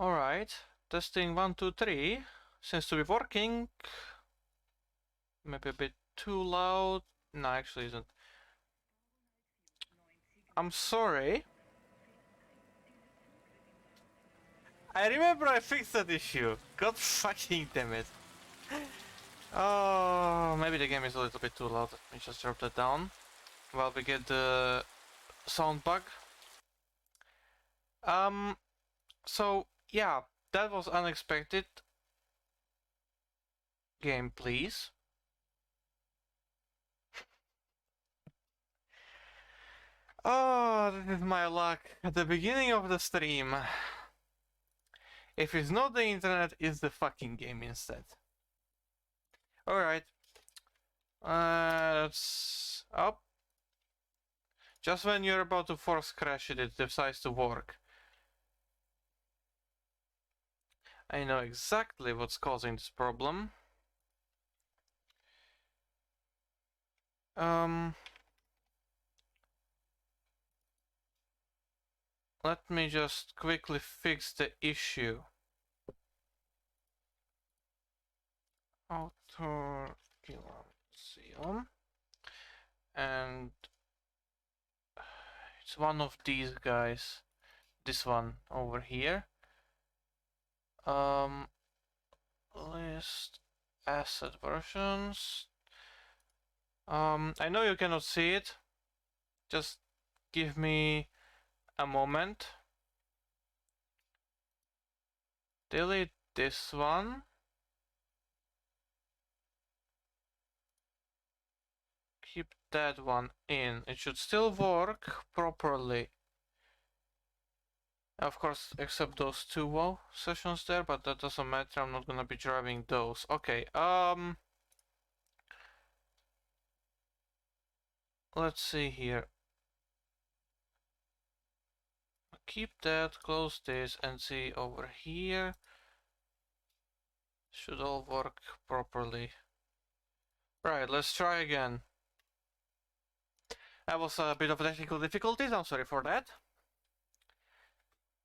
Alright, testing 1, 2, 3. Seems to be working. Maybe a bit too loud. No, actually isn't. I'm sorry. I remember I fixed that issue. God fucking damn it. Oh, maybe the game is a little bit too loud. Let me just drop that down while we get the sound bug. So yeah, that was unexpected. Game, please. Oh, this is my luck. At the beginning of the stream. If it's not the internet, it's the fucking game instead. Alright. It's up. Just when you're about to force crash it, it decides to work. I know exactly what's causing this problem. Let me just quickly fix the issue. Author Xeon. And it's one of these guys. This one over here. List asset versions. I know you cannot see it. Just give me a moment. Delete this one. Keep that one in. It should still work properly. Of course, except those two WoW sessions there, but that doesn't matter. I'm not gonna be driving those. Okay, let's see here. Keep that, close this, and see over here. Should all work properly. Right, let's try again. That was a bit of technical difficulties, I'm sorry for that.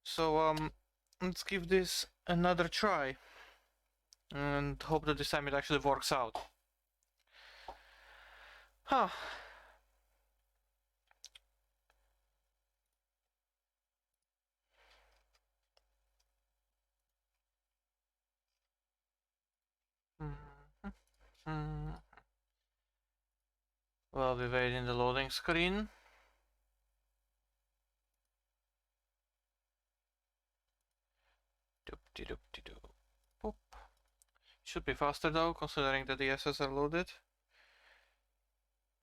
So, let's give this another try. And hope that this time it actually works out. Huh. Well, we wait in the loading screen. Doop-de-doop-de-doo. Boop. Should be faster though, considering that the assets are loaded.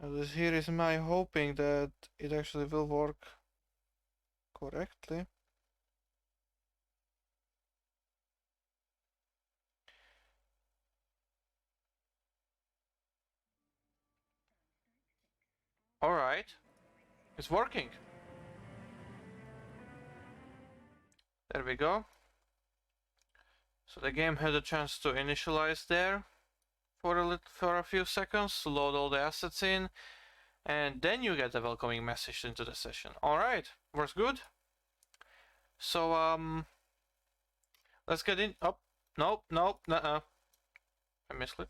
This here is my hoping that it actually will work correctly. Alright. It's working. There we go. So the game had a chance to initialize there for a few seconds to load all the assets in, and then you get a welcoming message into the session. Alright, works good. So let's get in. Oh, nope, nuh-uh. I missed it.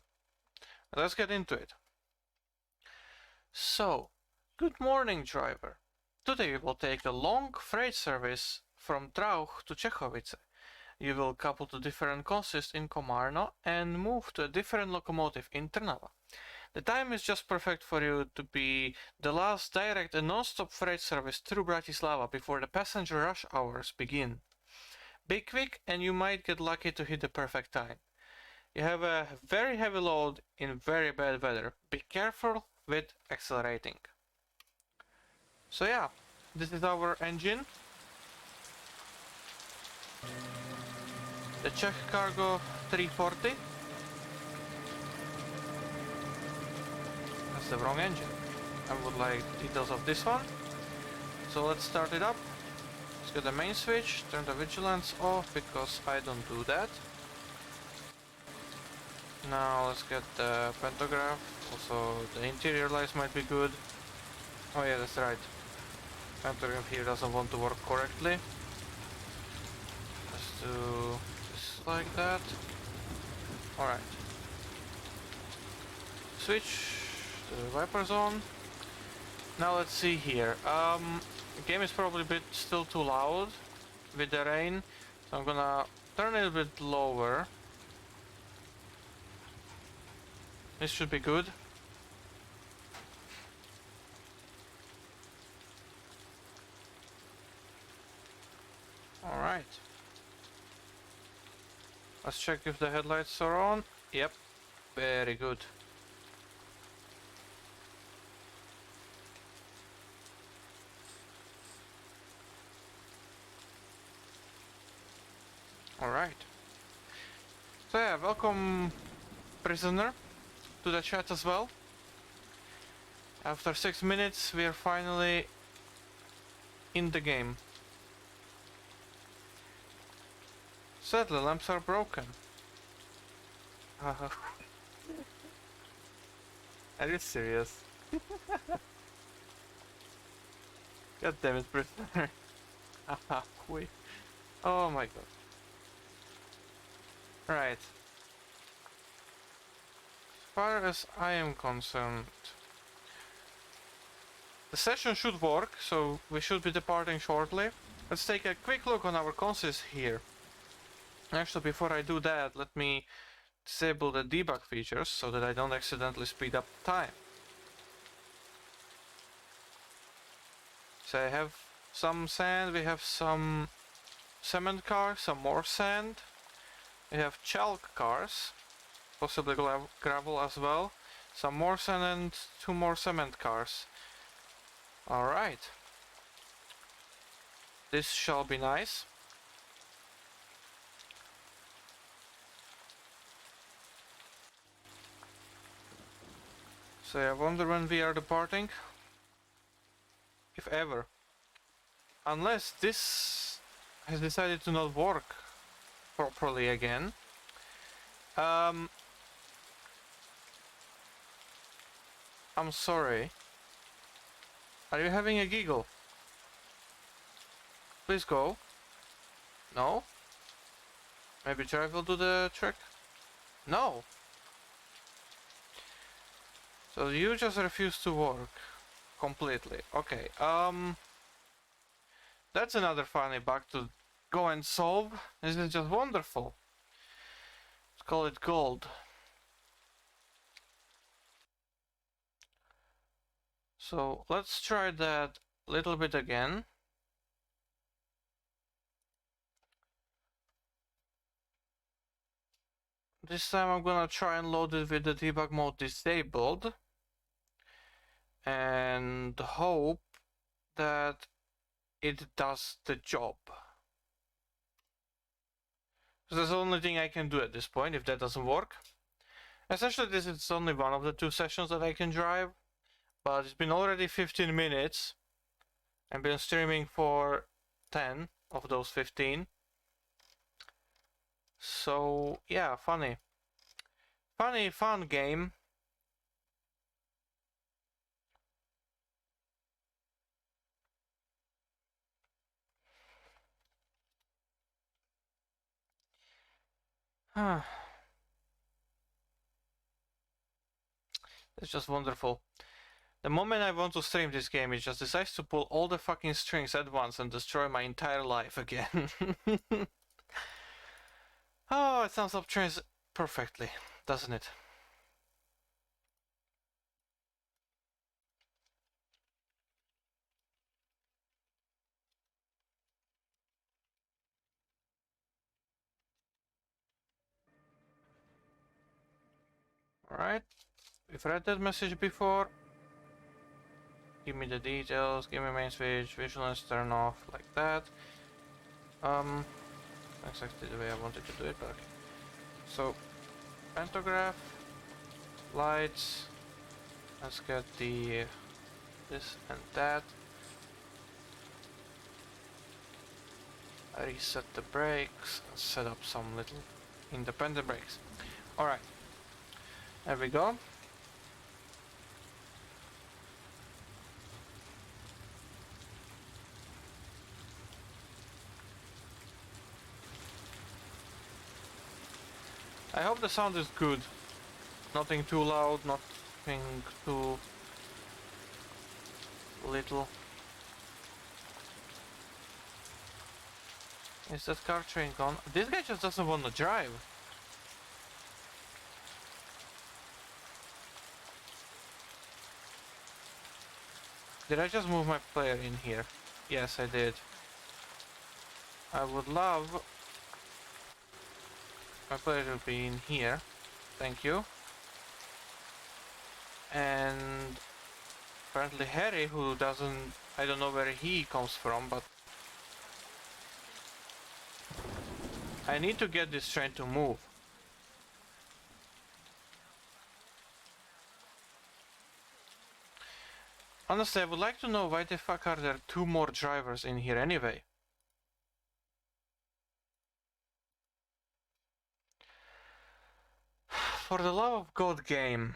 Let's get into it. So, good morning, driver. Today we will take the long freight service from Trauch to Czechowice. You will couple to different consists in Komarno and move to a different locomotive in Trnava. The time is just perfect for you to be the last direct and non-stop freight service through Bratislava before the passenger rush hours begin. Be quick and you might get lucky to hit the perfect time. You have a very heavy load in very bad weather. Be careful with accelerating. So yeah, this is our engine. The Czech Cargo 340. That's the wrong engine. I would like details of this one. So let's start it up. Let's get the main switch, turn the vigilance off because I don't do that. Now let's get the pantograph. Also the interior lights might be good. Oh yeah, that's right. Pantograph here doesn't want to work correctly. Let's do this like that. Alright. Switch to the Viper zone. Now let's see here. The game is probably a bit still too loud with the rain, so I'm gonna turn it a bit lower. This should be good. Alright. Let's check if the headlights are on. Yep, very good. Alright. So yeah, welcome prisoner to the chat as well. After 6 minutes we are finally in the game. Sadly, lamps are broken. Are you serious? God damn it, prisoner. Wait. Oh my god. Right. As far as I am concerned, the session should work, so we should be departing shortly. Let's take a quick look on our consist here. Actually, before I do that, let me disable the debug features so that I don't accidentally speed up time. So I have some sand, we have some cement cars, some more sand. We have chalk cars, possibly gravel as well. Some more sand and 2 more cement cars. Alright. This shall be nice. So I wonder when we are departing. If ever. Unless this has decided to not work properly again. I'm sorry. Are you having a giggle? Please go. No? Maybe Drive will do the trick? No! So you just refuse to work. Completely. Okay, that's another funny bug to go and solve. This is just wonderful. Let's call it gold. So let's try that a little bit again. This time I'm gonna try and load it with the debug mode disabled. And hope that it does the job. So that's the only thing I can do at this point if that doesn't work. Essentially this is only one of the 2 sessions that I can drive, but it's been already 15 minutes. I've been streaming for 10 of those 15. So yeah, funny. Funny, fun game. It's just wonderful. The moment I want to stream this game, it just decides to pull all the fucking strings at once and destroy my entire life again. Oh, it sums up trains perfectly, doesn't it? Alright, we've read that message before. Give me the details, give me main switch, vigilance turn off, like that. Exactly the way I wanted to do it, but okay. So, pantograph, lights, let's get the this and that. I reset the brakes and set up some little independent brakes. Alright, there we go. hope the sound is good. Nothing too loud, nothing too little. Is that car train gone? This guy just doesn't want to drive. Did I just move my player in here? Yes, I did. I would love my player to be in here. Thank you. And apparently Harry, who doesn't... I don't know where he comes from, but... I need to get this train to move. Honestly, I would like to know why the fuck are there 2 more drivers in here anyway? For the love of God, game.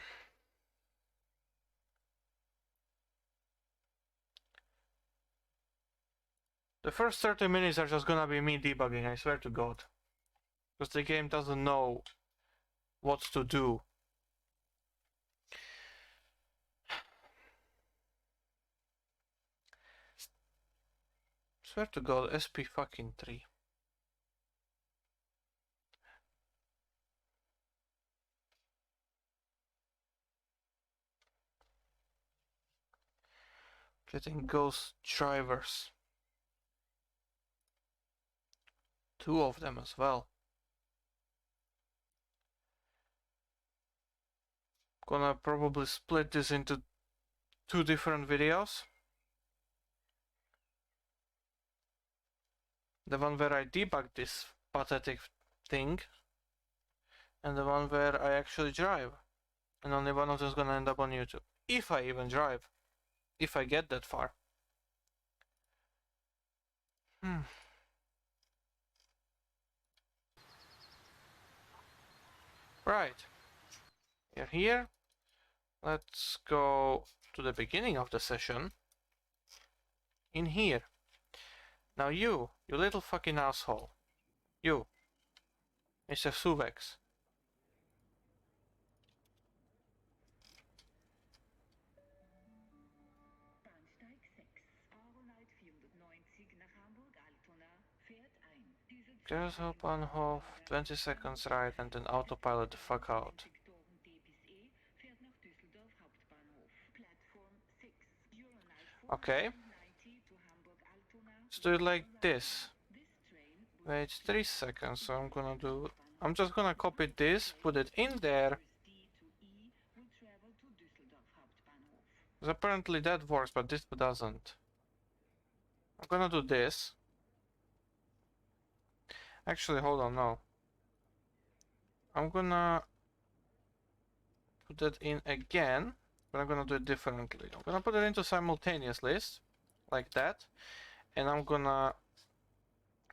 The first 30 minutes are just gonna be me debugging, I swear to God. Because the game doesn't know what to do. Swear to God, SP fucking 3. Getting ghost drivers. 2 of them as well. Gonna probably split this into 2 different videos. The one where I debug this pathetic thing, and the one where I actually drive. And only one of them is gonna end up on YouTube. If I even drive. If I get that far. Right. We're here. Let's go to the beginning of the session. In here. Now you little fucking asshole. You, Mr. Suvex. Just Bahnhof, 20 seconds right and then autopilot the fuck out. Okay. Let's do it like this. Wait 3 seconds, so I'm just gonna copy this, put it in there. Because apparently that works, but this doesn't. I'm gonna do this. Actually, hold on, no. I'm gonna put that in again, but I'm gonna do it differently. I'm gonna put it into simultaneous list, like that, and I'm gonna...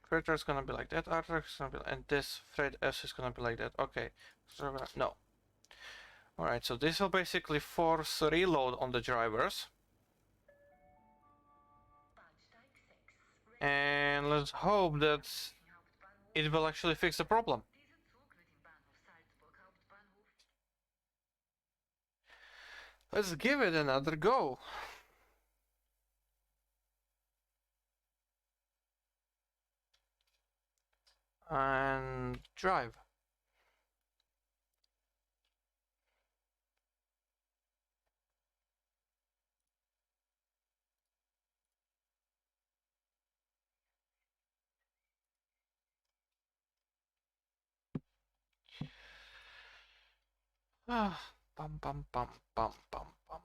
Creator is gonna be like that, artwork is gonna be, and this thread S is gonna be like that. Okay, so we're gonna, no. Alright, so this will basically force reload on the drivers. And let's hope that it will actually fix the problem. Let's give it another go. And drive. Ah, pam pam pam pam pam pam.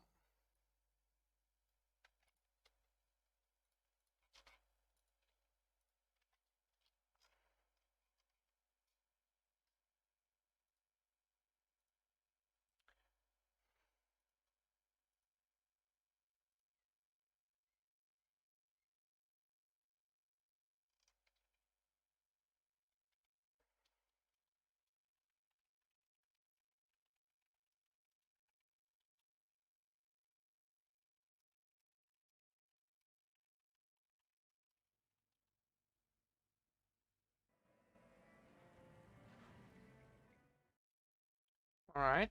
Alright.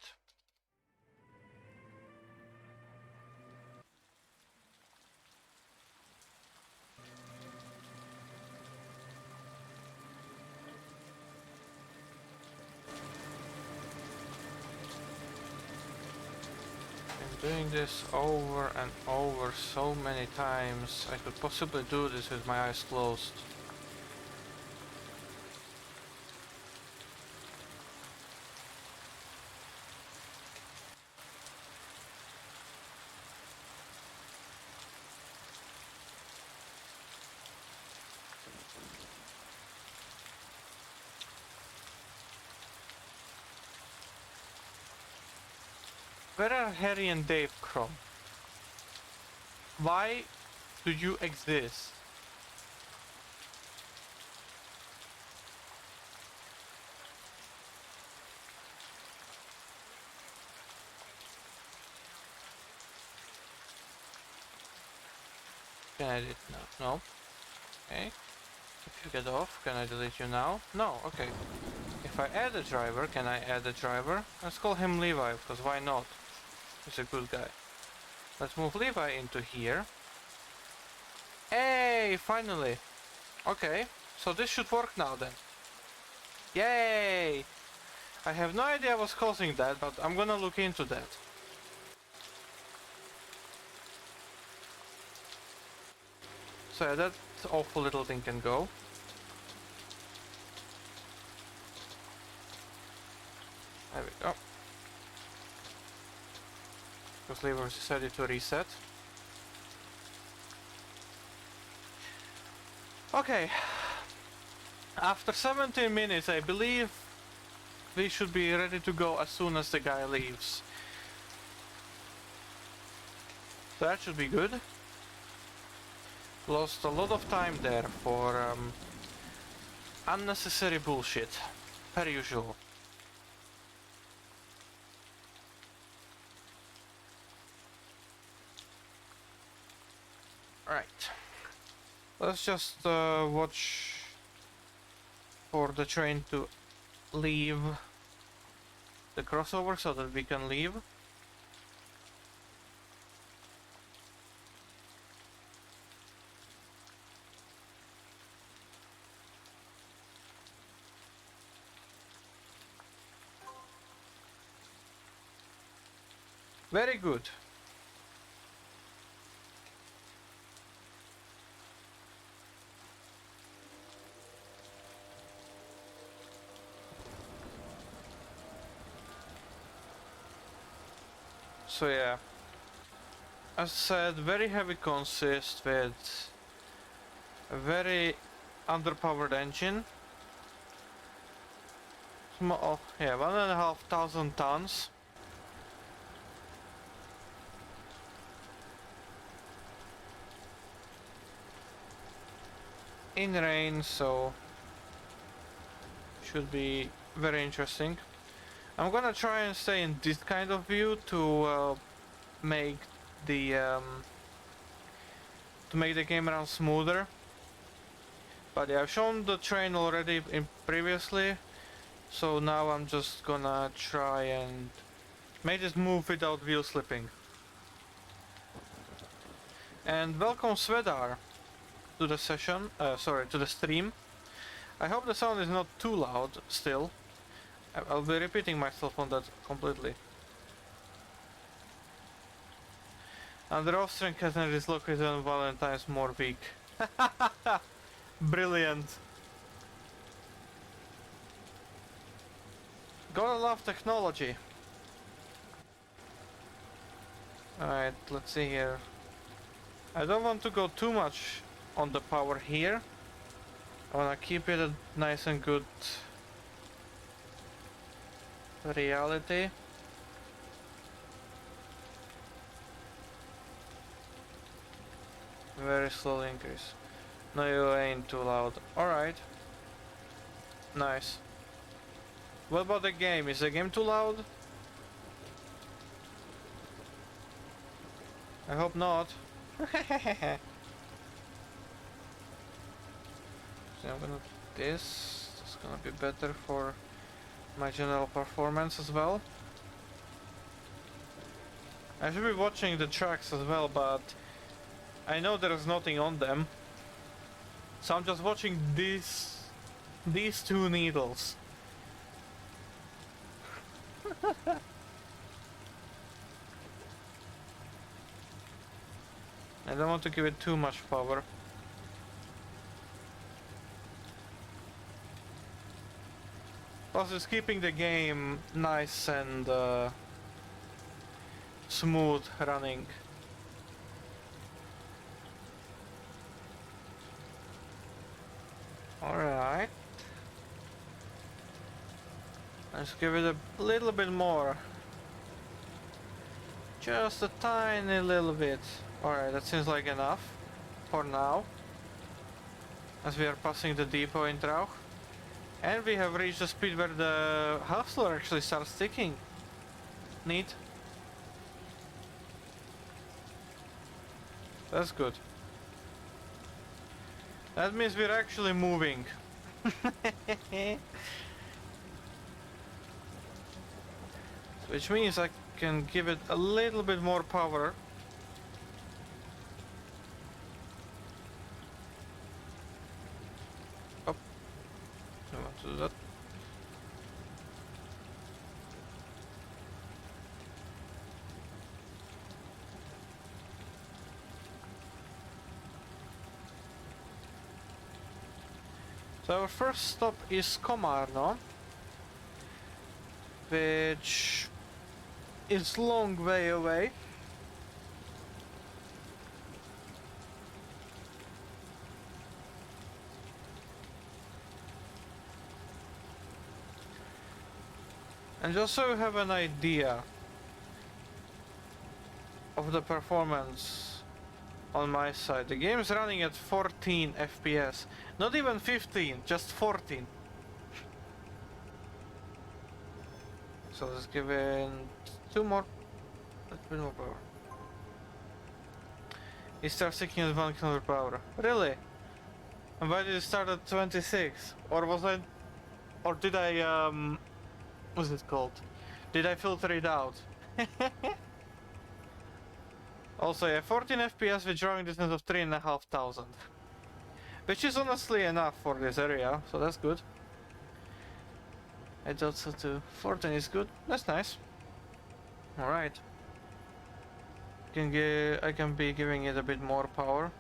I'm doing this over and over so many times. I could possibly do this with my eyes closed. Where are Harry and Dave from? Why do you exist? Can I edit now? No. Okay. If you get off, can I delete you now? No, okay. If I add a driver, can I add a driver? Let's call him Levi, because why not? He's a good guy. Let's move Levi into here. Hey, finally! Okay, so this should work now then. Yay! I have no idea what's causing that, but I'm gonna look into that. So yeah, that awful little thing can go. There we go. Because lever is decided to reset. Okay. After 17 minutes, I believe we should be ready to go as soon as the guy leaves. So that should be good. Lost a lot of time there for unnecessary bullshit, per usual. Right. Let's just watch for the train to leave the crossover so that we can leave. Very good. So yeah, as said, very heavy consist with a very underpowered engine. Oh, yeah, 1,500 tons. In rain, so should be very interesting. I'm gonna try and stay in this kind of view to make the game run smoother. But yeah, I've shown the train already previously, so now I'm just gonna try and make this move without wheel slipping. And welcome Svedar to the session, sorry, to the stream. I hope the sound is not too loud still. I'll be repeating myself on that completely. Under off-string category is located on Valentine's more weak. Brilliant. Gotta love technology. Alright, let's see here. I don't want to go too much on the power here. I wanna keep it a nice and good reality. Very slow increase. No, you ain't too loud. Alright. Nice. What about the game? Is the game too loud? I hope not. So I'm gonna do this. It's gonna be better for my general performance as well. I should be watching the tracks as well, but I know there's nothing on them. So I'm just watching these two needles. I don't want to give it too much power. Plus it's keeping the game nice and smooth running. Alright. Let's give it a little bit more. Just a tiny little bit. Alright, that seems like enough for now. As we are passing the depot in Trauch. And we have reached the speed where the hustler actually starts ticking. Neat. That's good. That means we're actually moving. Which means I can give it a little bit more power. Oh, I want to do that. So our first stop is Komarno, which is long way away. And just so you have an idea of the performance on my side, the game is running at 14 FPS. Not even 15, just 14. So let's give it two more, a bit more power. It starts ticking at 1 km per hour. Really? And why did it start at 26? Or was I... Or did I, what's it called? Did I filter it out? Also, yeah, 14 FPS with drawing distance of 3,500. Which is honestly enough for this area, so that's good. I thought so too. 14 is good. That's nice. Alright. I can be giving it a bit more power.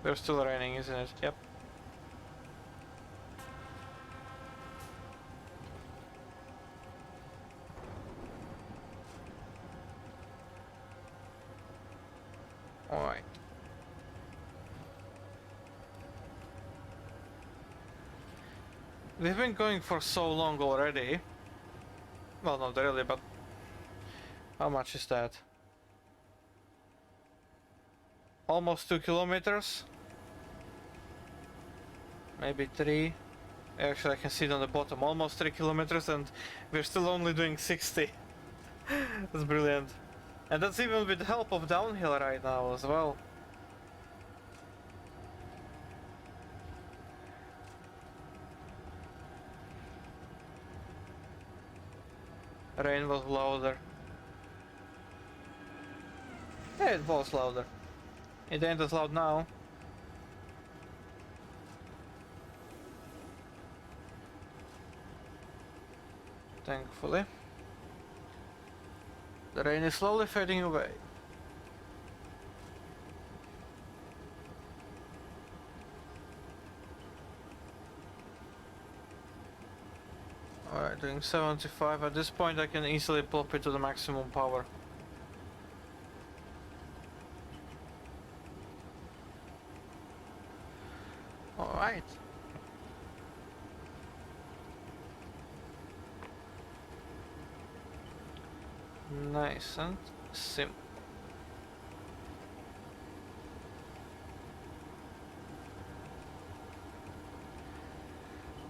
There's still raining, isn't it? Yep. Alright. We've been going for so long already. Well, not really, but how much is that? Almost 2 kilometers. Maybe 3. Actually, I can see it on the bottom. Almost 3 kilometers, and we're still only doing 60. That's brilliant. And that's even with the help of downhill right now as well. Rain was louder. Yeah, it was louder. It ain't as loud now. Thankfully. The rain is slowly fading away. Alright, doing 75. At this point I can easily plop it to the maximum power. Alright. Nice and simple.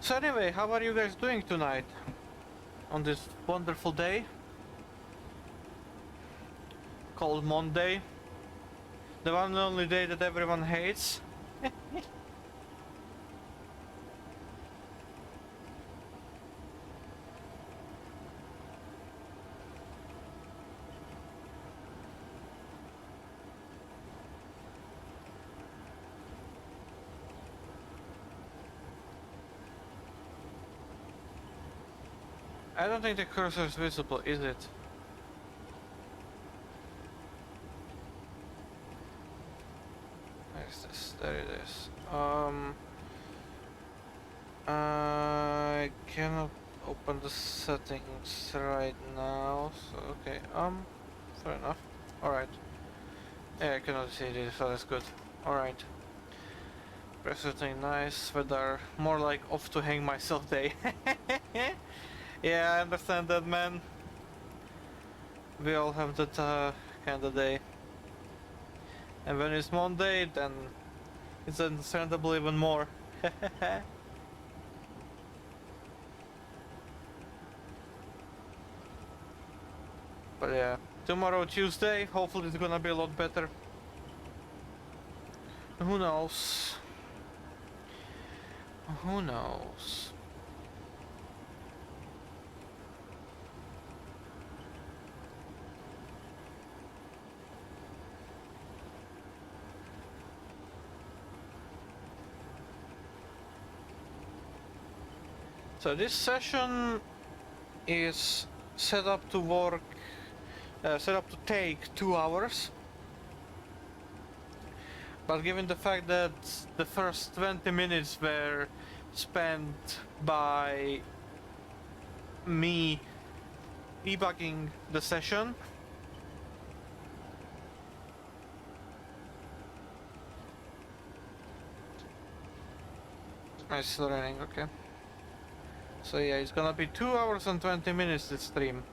So anyway, how are you guys doing tonight? On this wonderful day? called Monday. The one and only day that everyone hates. I don't think the cursor is visible, is it? Where's this? There it is. I cannot open the settings right now, so okay, fair enough. Alright. Yeah, I cannot see this, so that's good. Alright. Press setting, nice, weather, more like off to hang myself day. Yeah, I understand that, man. We all have that kind of day. And when it's Monday, then it's understandable even more. But yeah, tomorrow Tuesday, hopefully it's gonna be a lot better. Who knows? Who knows? So this session is set up to work, set up to take 2 hours. But given the fact that the first 20 minutes were spent by me debugging the session, it's still running, okay. So yeah, it's gonna be 2 hours and 20 minutes this stream.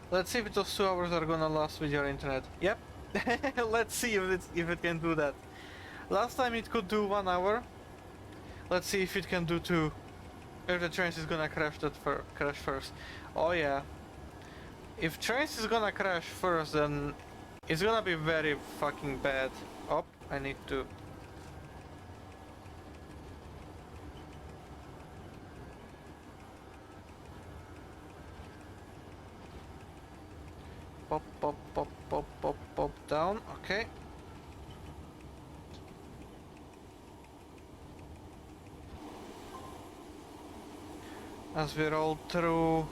Let's see if those 2 hours are gonna last with your internet. Yep. Let's see if it can do that. Last time it could do 1 hour. Let's see if it can do 2. If the trains is gonna crash crash first. Oh yeah. If trains is gonna crash first, then it's gonna be very fucking bad. Oh, I need to. Pop, pop, pop, pop, pop, pop down. Okay. As we roll through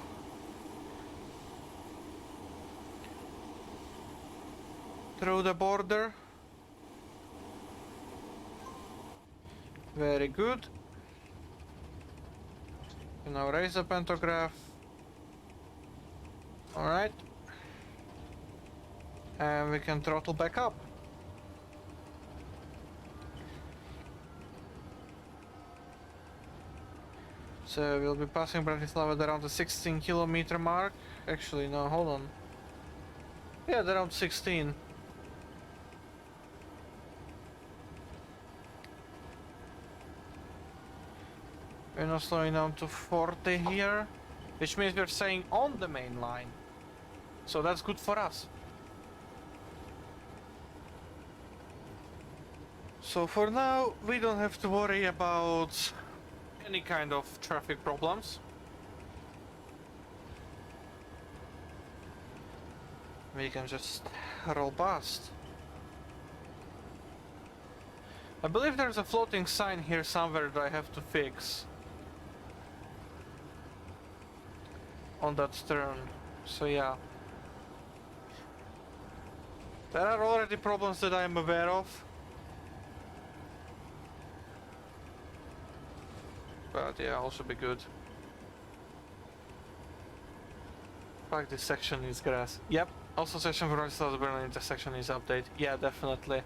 the border. Very good. You now raise the pantograph. Alright. And we can throttle back up. So we'll be passing Bratislava at around the 16-kilometer mark. Actually, no, hold on. Yeah, at around 16. We're now slowing down to 40 here, which means we're staying on the main line. So that's good for us. So for now, we don't have to worry about any kind of traffic problems. We can just roll past. I believe there's a floating sign here somewhere that I have to fix on that turn. So yeah. There are already problems that I am aware of. But yeah, also be good. Fuck, this section needs grass. Yep, also section for Bratislava Berlin intersection needs update. Yeah, definitely.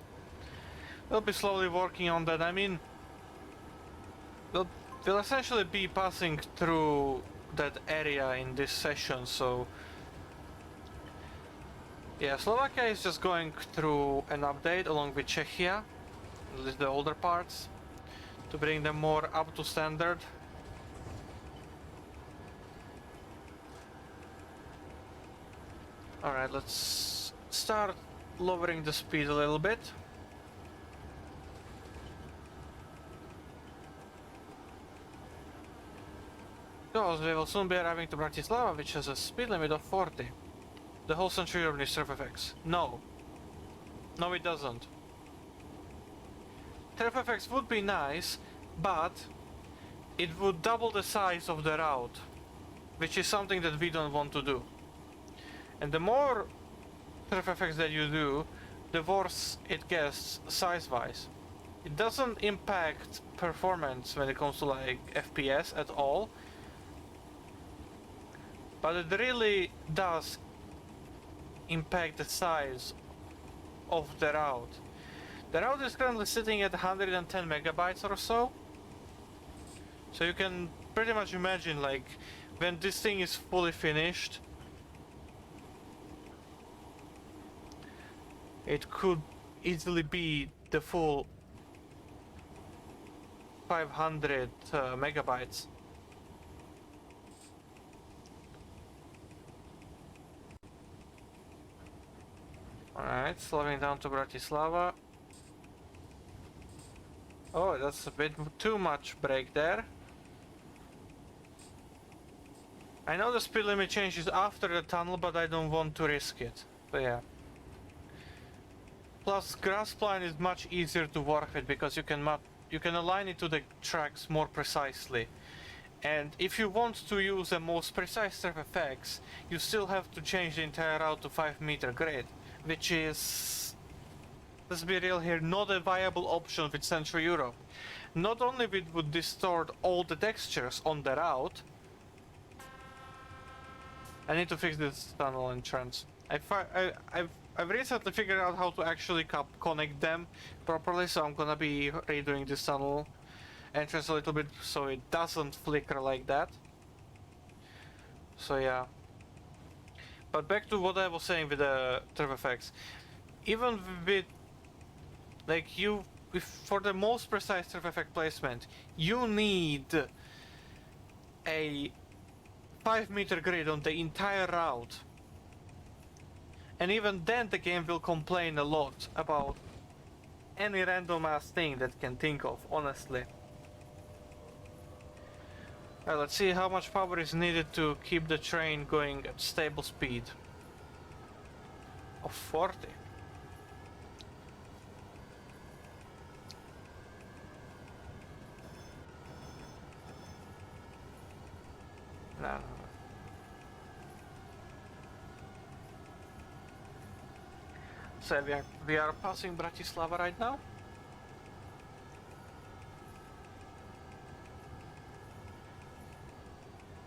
We'll be slowly working on that. I mean, we'll essentially be passing through that area in this session, so Yeah, Slovakia is just going through an update along with Czechia, at least the older parts, to bring them more up to standard. Alright, let's start lowering the speed a little bit. Because we will soon be arriving to Bratislava, which has a speed limit of 40. The whole Central Europe needs turf effects. No. No, it doesn't. Turf effects would be nice, but it would double the size of the route, which is something that we don't want to do. And the more turf effects that you do, the worse it gets size-wise. It doesn't impact performance when it comes to like FPS at all, but it really does impact the size of the route. The route is currently sitting at 110 megabytes or so, so you can pretty much imagine, like, when this thing is fully finished, it could easily be the full 500 megabytes. Alright, slowing down to Bratislava. Oh, that's a bit too much brake there. I know the speed limit changes after the tunnel, but I don't want to risk it. But yeah. Plus, grassplan is much easier to work with because you can align it to the tracks more precisely. And if you want to use the most precise turf effects, you still have to change the entire route to 5-meter grid, which is, let's be real here, not a viable option with Central Europe. Not only it would distort all the textures on the route. I need to fix this tunnel entrance. I've recently figured out how to actually connect them properly, so I'm gonna be redoing this tunnel entrance a little bit so it doesn't flicker like that. So yeah. But back to what I was saying with the turf effects. Even with, like, for the most precise turf effect placement, you need a 5-meter grid on the entire route. And even then the game will complain a lot about any random ass thing that can think of, honestly. Alright, let's see how much power is needed to keep the train going at stable speed of 40. No. So we are passing Bratislava right now.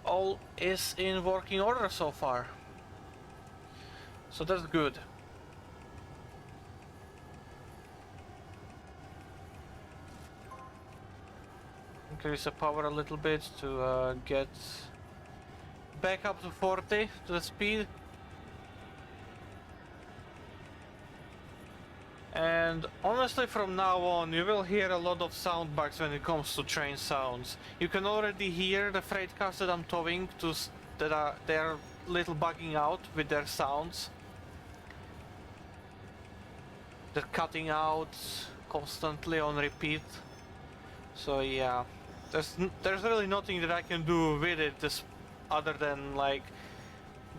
All is in working order so far. So that's good. Increase the power a little bit to get back up to 40 to the speed. And honestly, from now on you will hear a lot of sound bugs when it comes to train sounds. You can already hear the freight cars that I'm towing they're little bugging out with their sounds. They're cutting out constantly on repeat. So yeah, there's really nothing that I can do with it other than like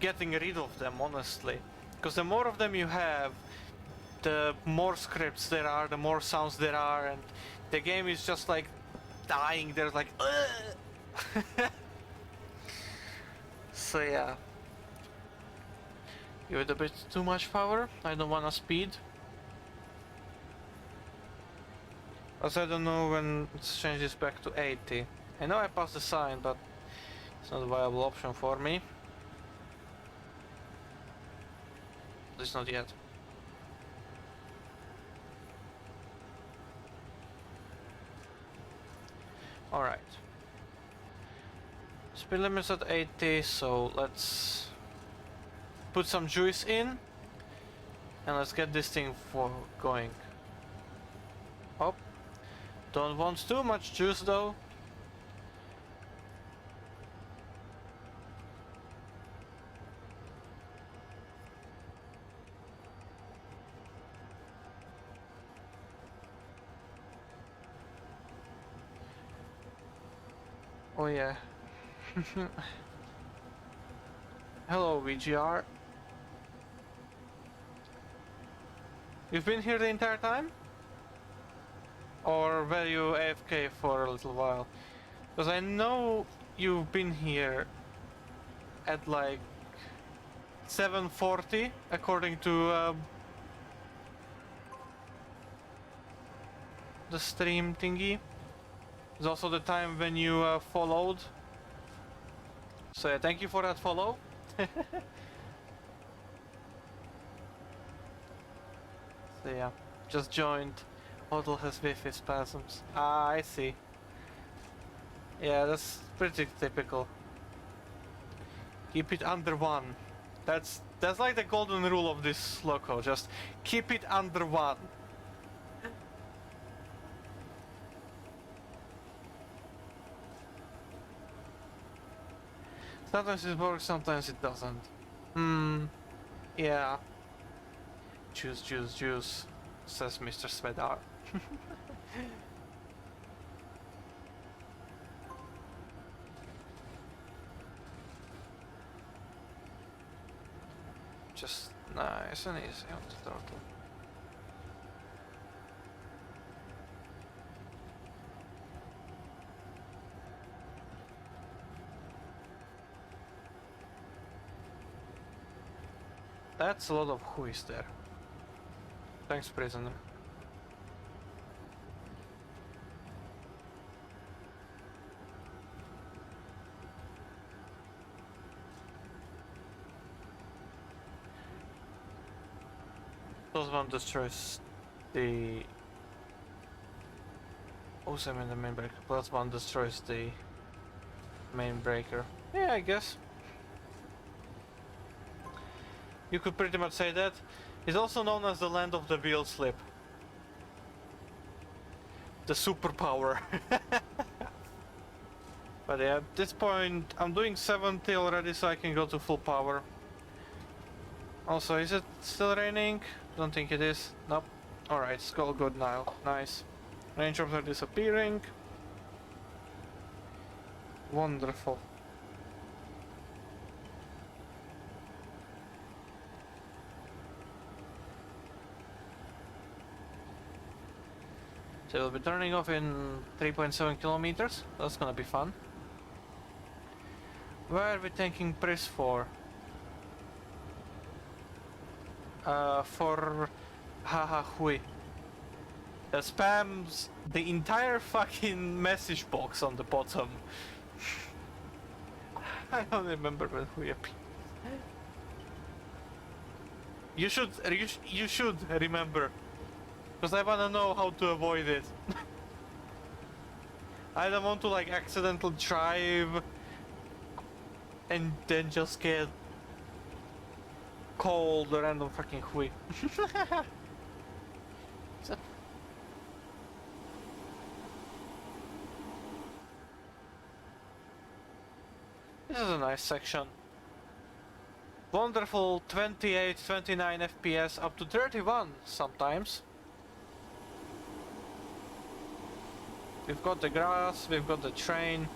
getting rid of them, honestly. Because the more of them you have, the more scripts there are, the more sounds there are, and the game is just like dying. There's like so yeah. Give it a bit too much power. I don't wanna speed. Also, I don't know when it changes back to 80. I know I passed the sign, but it's not a viable option for me. At least not yet. Alright. Speed limit's at 80, so let's put some juice in. And let's get this thing for going. Oh, don't want too much juice though. Oh yeah. Hello VGR. You've been here the entire time? Or were you AFK for a little while? Because I know you've been here at like 7:40 according to the stream thingy. It's also the time when you followed. So yeah, thank you for that follow. So yeah, just joined. Model has Wi-Fi spasms. Ah, I see. Yeah, that's pretty typical. Keep it under 1. That's like the golden rule of this loco. Just keep it under 1. Sometimes it works, sometimes it doesn't. Yeah. Juice, juice, juice, says Mr. Svedar. Just nice and easy on the turtle. That's a lot of whois there. Thanks, prisoner. Those one destroys the... Also, I mean the main breaker. Plus one destroys the main breaker. Yeah, I guess. You could pretty much say that. It's also known as the land of the wheel slip. The superpower. But yeah, at this point I'm doing 70 already, so I can go to full power. Also, is it still raining? Don't think it is. Nope. Alright, it's all good now. Nice. Range are disappearing. Wonderful. So we'll be turning off in 3.7 kilometers. That's gonna be fun. Where are we taking Pris for? For Haha Hui. That spams the entire fucking message box on the bottom. I don't remember when Hui appeared. You should remember. Because I wanna know how to avoid it. I don't want to like accidentally drive and then just get called a random fucking Hui. So. This is a nice section. Wonderful 28, 29 FPS up to 31 sometimes. We've got the grass, we've got the train.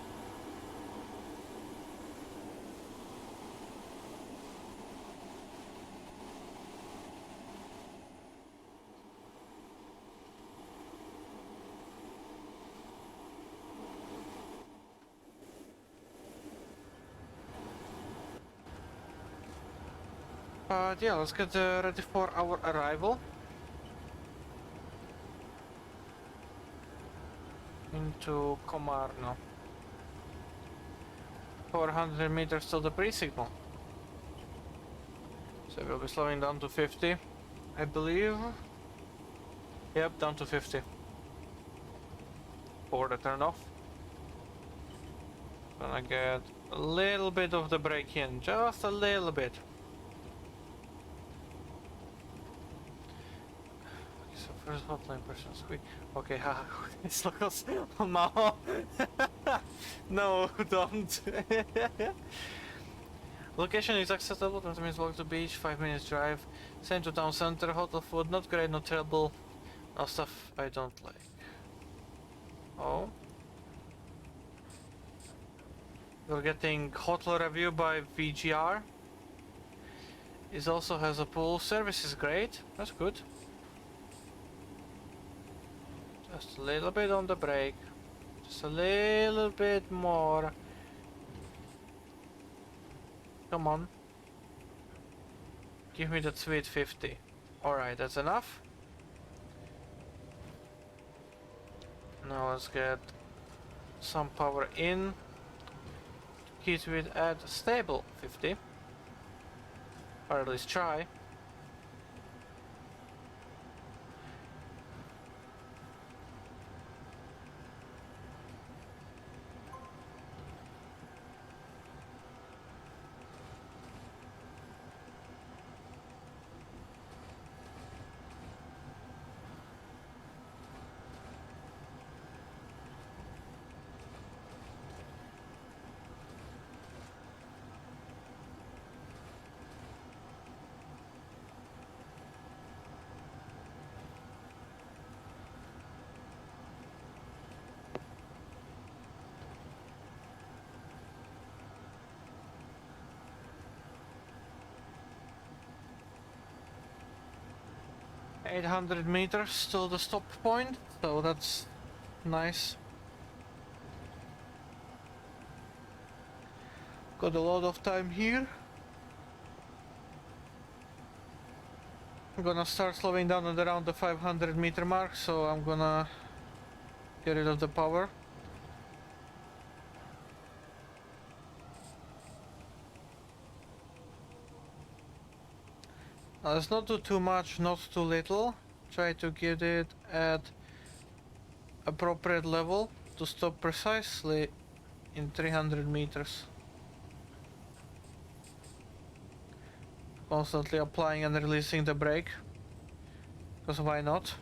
But yeah, let's get ready for our arrival. Into Komarno. 400 meters till the pre-signal. So we'll be slowing down to 50, I believe. Yep, down to 50. For the turn off. Gonna get a little bit of the brake in, just a little bit. First hotline person squeak. Okay, haha. It's locals on Mao. No, don't. Location is acceptable. 20 minutes walk to beach. 5 minutes drive. Same to town center. Hotel food. Not great. Not terrible. No stuff I don't like. Oh. We're getting hotel review by VGR. It also has a pool. Service is great. That's good. Just a little bit on the brake. Just a little bit more. Come on. Give me that sweet 50. Alright, that's enough. Now let's get some power in. Keep it at stable 50. Or at least try. $800 till the stop point, so that's nice. Got a lot of time here. I'm gonna start slowing down at around the 500-meter mark, so I'm gonna get rid of the power. Let's not do too much, not too little. Try to get it at appropriate level to stop precisely in 300 meters. Constantly applying and releasing the brake, because why not?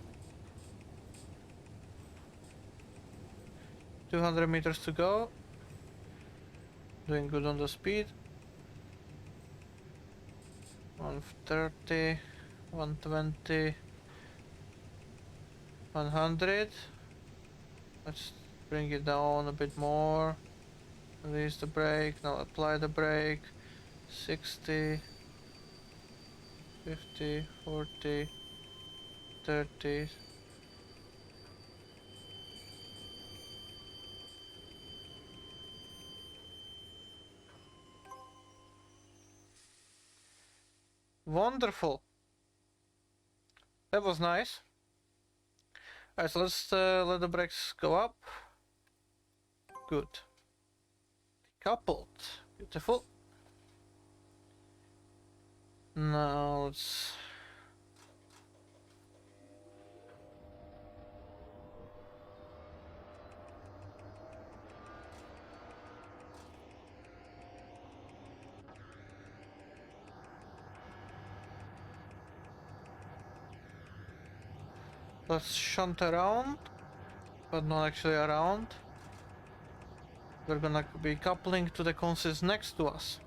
200 meters to go. Doing good on the speed. 130, 120, 100. Let's bring it down a bit more. Release the brake, now apply the brake. 60, 50, 40, 30. Wonderful. That was nice. Alright, so let's let the brakes go up. Good. Coupled. Beautiful. Now let's shunt around, but not actually around. We're gonna be coupling to the consist next to us.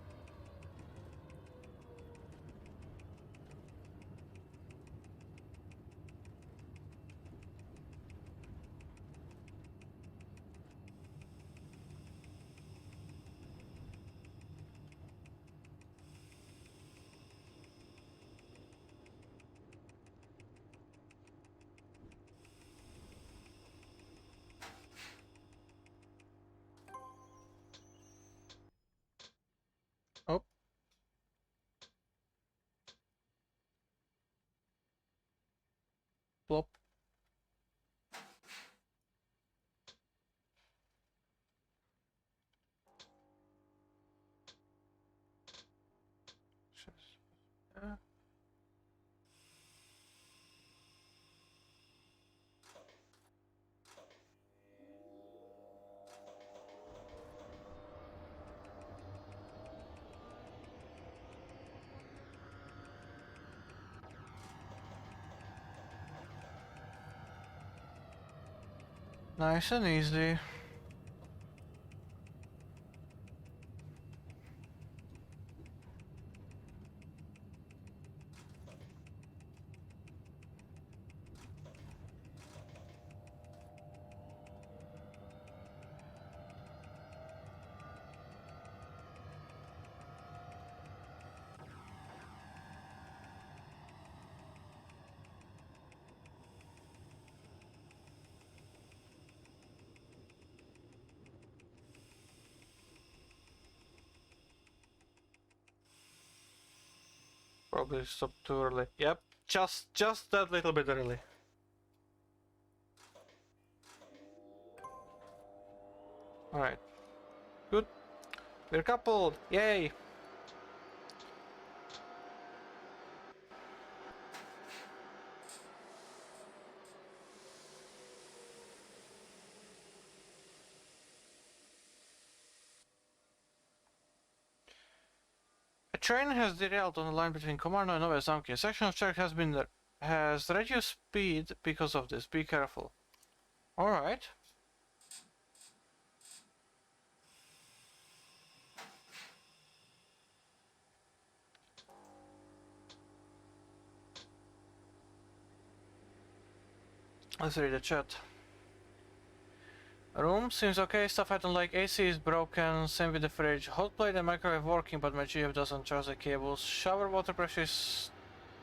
Oh. Plop. Nice and easy. Probably stopped too early. Yep, just that little bit early. Alright. Good. We're coupled! Yay! A train has derailed on the line between Komarno and Nové Zámky. A section of track has reduced speed because of this. Be careful. Alright. Let's read the chat. Room seems okay, stuff I don't like. AC is broken, same with the fridge. Hot plate and microwave working, but my GF doesn't charge the cables. Shower water pressure is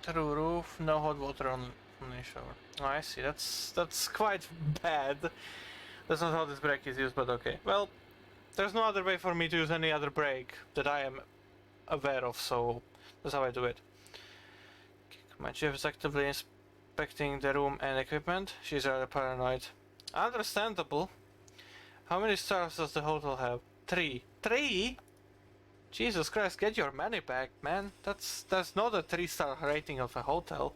through roof, no hot water on the shower. Oh, I see, that's quite bad. That's not how this brake is used, but okay. Well, there's no other way for me to use any other brake that I am aware of, so that's how I do it. My GF is actively inspecting the room and equipment. She's rather paranoid. Understandable. How many stars does the hotel have? 3. 3? Jesus Christ, get your money back, man. That's not a 3-star rating of a hotel.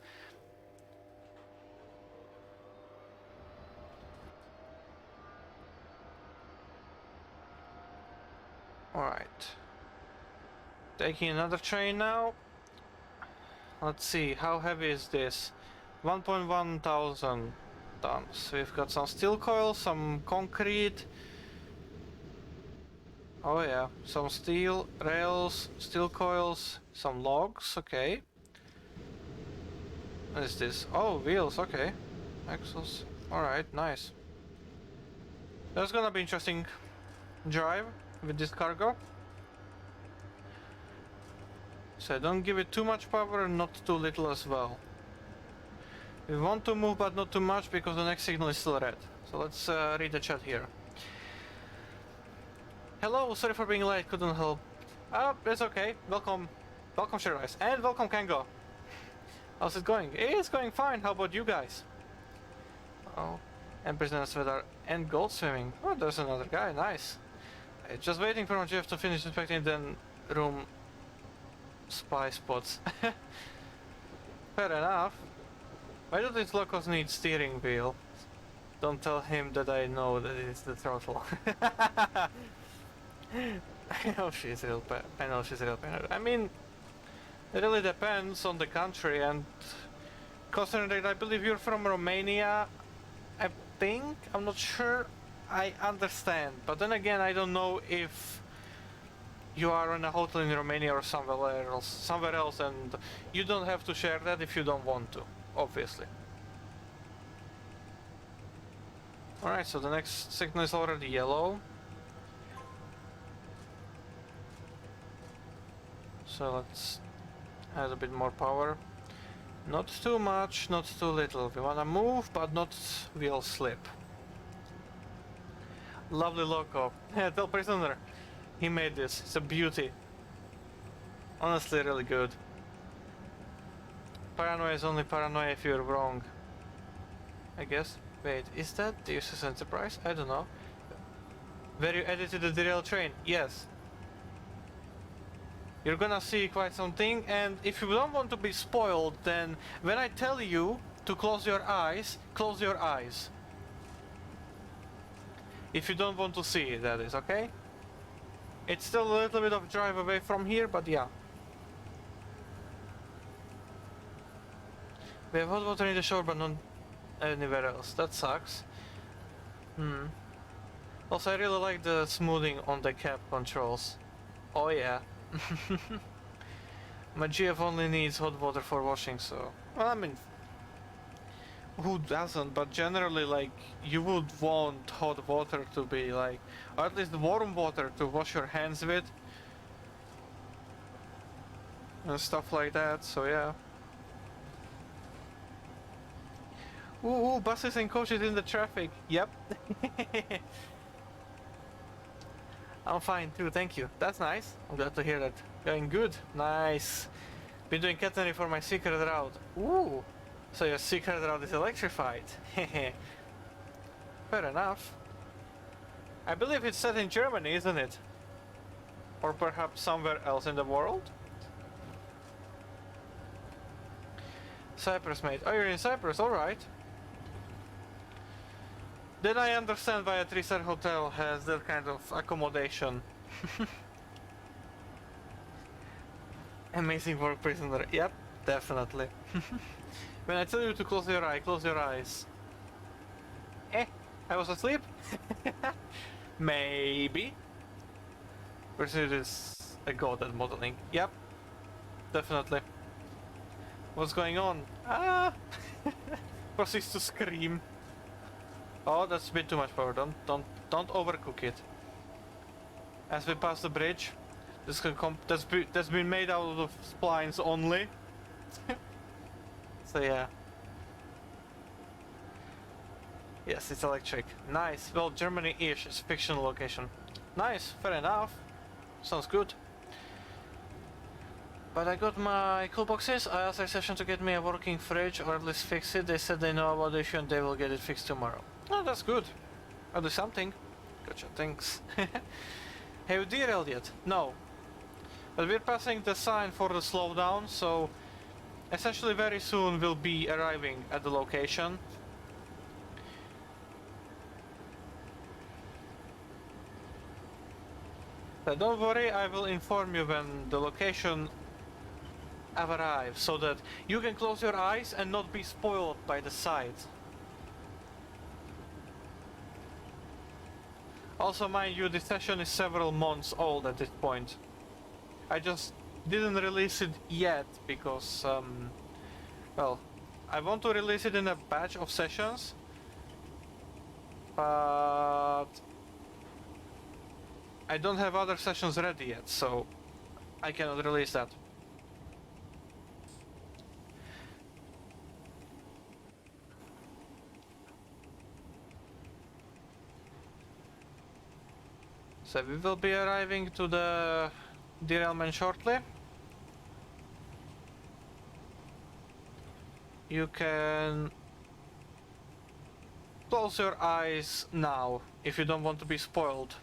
Alright. Taking another train now. Let's see, how heavy is this? 1.1 thousand tons. We've got some steel coils, some concrete. Oh yeah, some steel rails, steel coils, some logs, okay. What is this? Oh, wheels, okay. Axles, alright, nice. That's gonna be interesting drive with this cargo. So don't give it too much power and not too little as well. We want to move but not too much because the next signal is still red. So let's read the chat here. Hello, sorry for being late, couldn't help. It's okay. Welcome. Welcome, Shirais. And welcome, Kango. How's it going? It's going fine. How about you guys? Oh, and prisoners weather and gold swimming. Oh, there's another guy. Nice. Just waiting for my GF to finish inspecting then room spy spots. Fair enough. Why do these locals need steering wheel? Don't tell him that I know that it's the throttle. I know she's real pain. I mean, it really depends on the country, and considering that I believe you're from Romania, I think, I'm not sure, I understand. But then again, I don't know if you are in a hotel in Romania or somewhere else, and you don't have to share that if you don't want to, obviously. Alright, so the next signal is already yellow. So let's add a bit more power. Not too much, not too little. We wanna move, but not wheel slip. Lovely loco. Yeah, tell prisoner. He made this. It's a beauty. Honestly, really good. Paranoia is only paranoia if you're wrong. I guess. Wait, is that the USS Enterprise? I don't know. Where you edited the derailed train? Yes. You're gonna see quite something, and if you don't want to be spoiled, then when I tell you to close your eyes, close your eyes. If you don't want to see it, that is, okay? It's still a little bit of drive away from here, but yeah. We have hot water in the shower, but not anywhere else. That sucks. Hmm. Also, I really like the smoothing on the cab controls. Oh yeah. My GF only needs hot water for washing, so... Well, I mean, who doesn't? But generally, like, you would want hot water to be, like... Or at least warm water to wash your hands with. And stuff like that, so yeah. Ooh, buses and coaches in the traffic. Yep. I'm fine too, thank you. That's nice. I'm glad to hear that. Going good. Nice. Been doing catenary for my secret route. Ooh. So your secret route is electrified. Hehe. Fair enough. I believe it's set in Germany, isn't it? Or perhaps somewhere else in the world? Cyprus, mate. Oh, you're in Cyprus, alright. Then I understand why a 3-star hotel has that kind of accommodation. Amazing work, prisoner. Yep, definitely. When I tell you to close your eye, close your eyes. Eh, I was asleep? Maybe. Pursuit is a god at modeling. Yep, definitely. What's going on? Ah! Proceeds to scream. Oh, that's a bit too much power. Don't overcook it. As we pass the bridge, that's been made out of splines only. So yeah. Yes, it's electric. Nice. Well, Germany-ish is fictional location. Nice. Fair enough. Sounds good. But I got my cool boxes. I asked Accession to get me a working fridge or at least fix it. They said they know about the issue and they will get it fixed tomorrow. Oh, that's good. I'll do something. Gotcha, thanks. Have you derailed yet? No. But we're passing the sign for the slowdown, so essentially very soon we'll be arriving at the location. So don't worry, I will inform you when the location arrives, so that you can close your eyes and not be spoiled by the sight. Also, mind you, this session is several months old at this point. I just didn't release it yet because, well, I want to release it in a batch of sessions, but I don't have other sessions ready yet, so I cannot release that. So we will be arriving to the derailment shortly. You can close your eyes now if you don't want to be spoiled.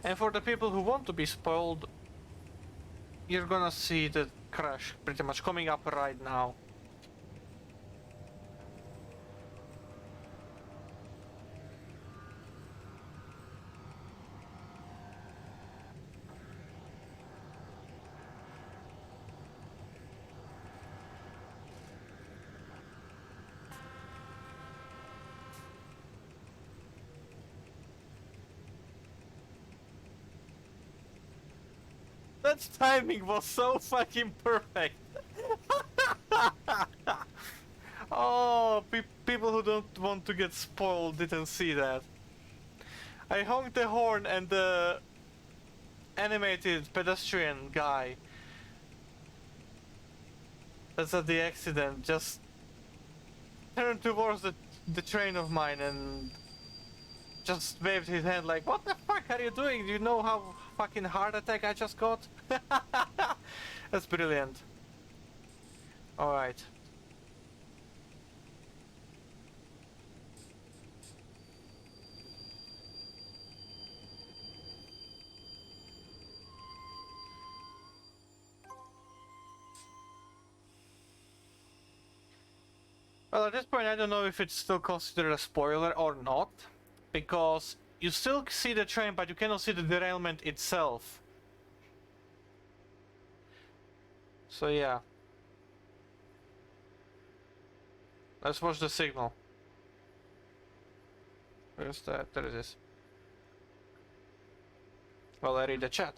And for the people who want to be spoiled, you're gonna see the crash pretty much coming up right now. That timing was so fucking perfect. Oh, people who don't want to get spoiled didn't see that. I honked the horn and the animated pedestrian guy that's at the accident just turned towards the train of mine and just waved his hand like, what the fuck are you doing? Do you know how fucking heart attack I just got? That's brilliant. Alright. Well, at this point I don't know if it's still considered a spoiler or not, because you still see the train, but you cannot see the derailment itself. So yeah. Let's watch the signal. Where's that? There it is. Well, I read the chat.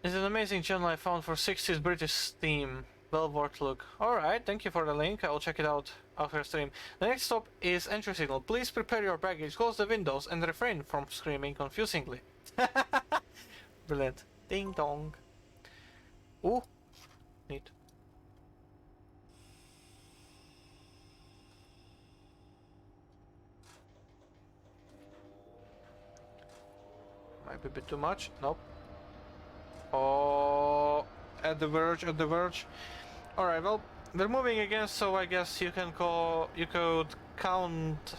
It's an amazing channel I found for 60s British theme. Well worth look. Alright, thank you for the link. I will check it out after stream. The next stop is entry signal. Please prepare your baggage, close the windows, and refrain from screaming confusingly. Brilliant. Ding dong. Ooh. Neat. Might be a bit too much. Nope. Oh, at the verge, at the verge. Alright, well, we're moving again, so I guess you could count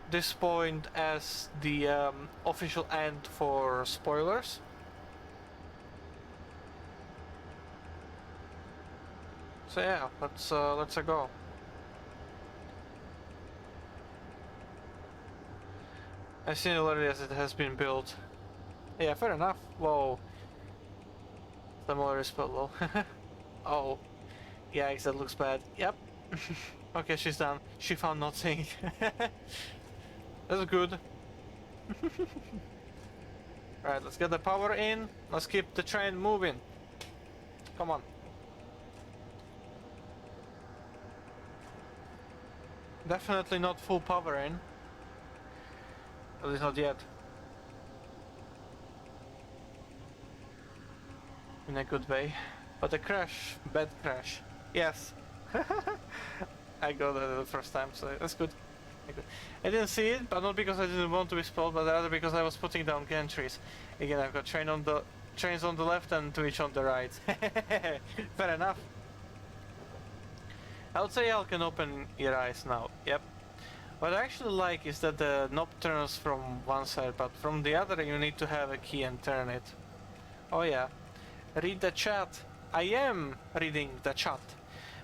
this point as the official end for spoilers. So yeah, let's go. I've seen it already as it has been built. Yeah, fair enough. Whoa. Similar is spelled low. Oh. Yikes, that looks bad. Yep. Okay, she's done. She found nothing. That's good. Alright, let's get the power in. Let's keep the train moving. Come on. Definitely not full power in. At least not yet. In a good way. But a crash, bad crash. Yes. I got that the first time, so that's good. I didn't see it, but not because I didn't want to be spoiled, but rather because I was putting down gantries. Again, I've got trains on the left and Twitch on the right. Fair enough. I would say I can open your eyes now. Yep. What I actually like is that the knob turns from one side, but from the other you need to have a key and turn it. Oh yeah. Read the chat. I am reading the chat,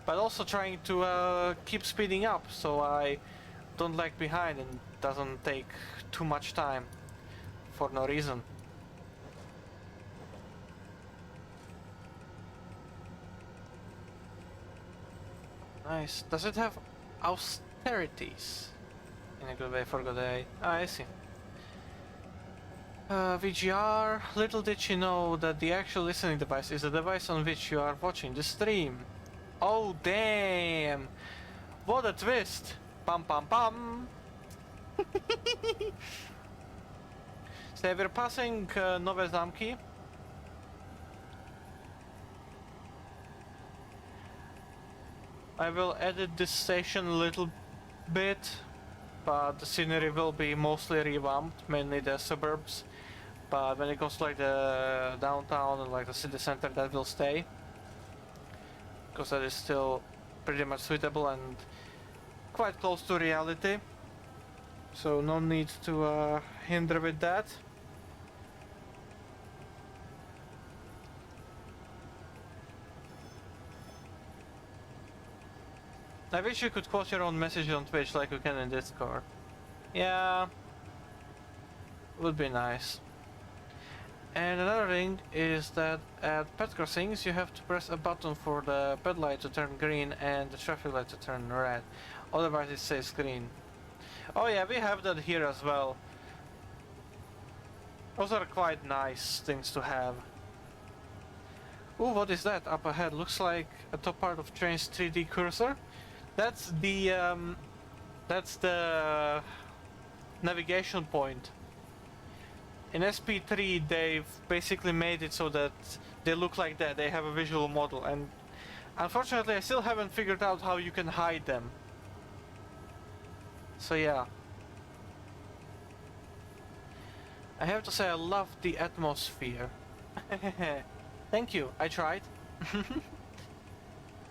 but also trying to keep speeding up so I don't lag behind and doesn't take too much time for no reason. Nice. Does it have austerities? In a good way for good day. Ah, I see. VGR, little did you know that the actual listening device is the device on which you are watching the stream. Oh damn! What a twist! Pam pam pam! So we're passing Nowe Zamki. I will edit this station a little bit, but the scenery will be mostly revamped, mainly the suburbs. But when it comes to like the downtown and like the city center, that will stay, because that is still pretty much suitable and quite close to reality. So no need to hinder with that. I wish you could quote your own message on Twitch like you can in Discord. Yeah, would be nice. And another thing is that at pet crossings you have to press a button for the ped light to turn green and the traffic light to turn red. Otherwise it stays green. Oh yeah, we have that here as well. Those are quite nice things to have. Ooh, what is that up ahead? Looks like a top part of train's 3D cursor. That's the navigation point. In SP3 they've basically made it so that they look like that, they have a visual model, and unfortunately I still haven't figured out how you can hide them. So yeah. I have to say I love the atmosphere. Thank you, I tried.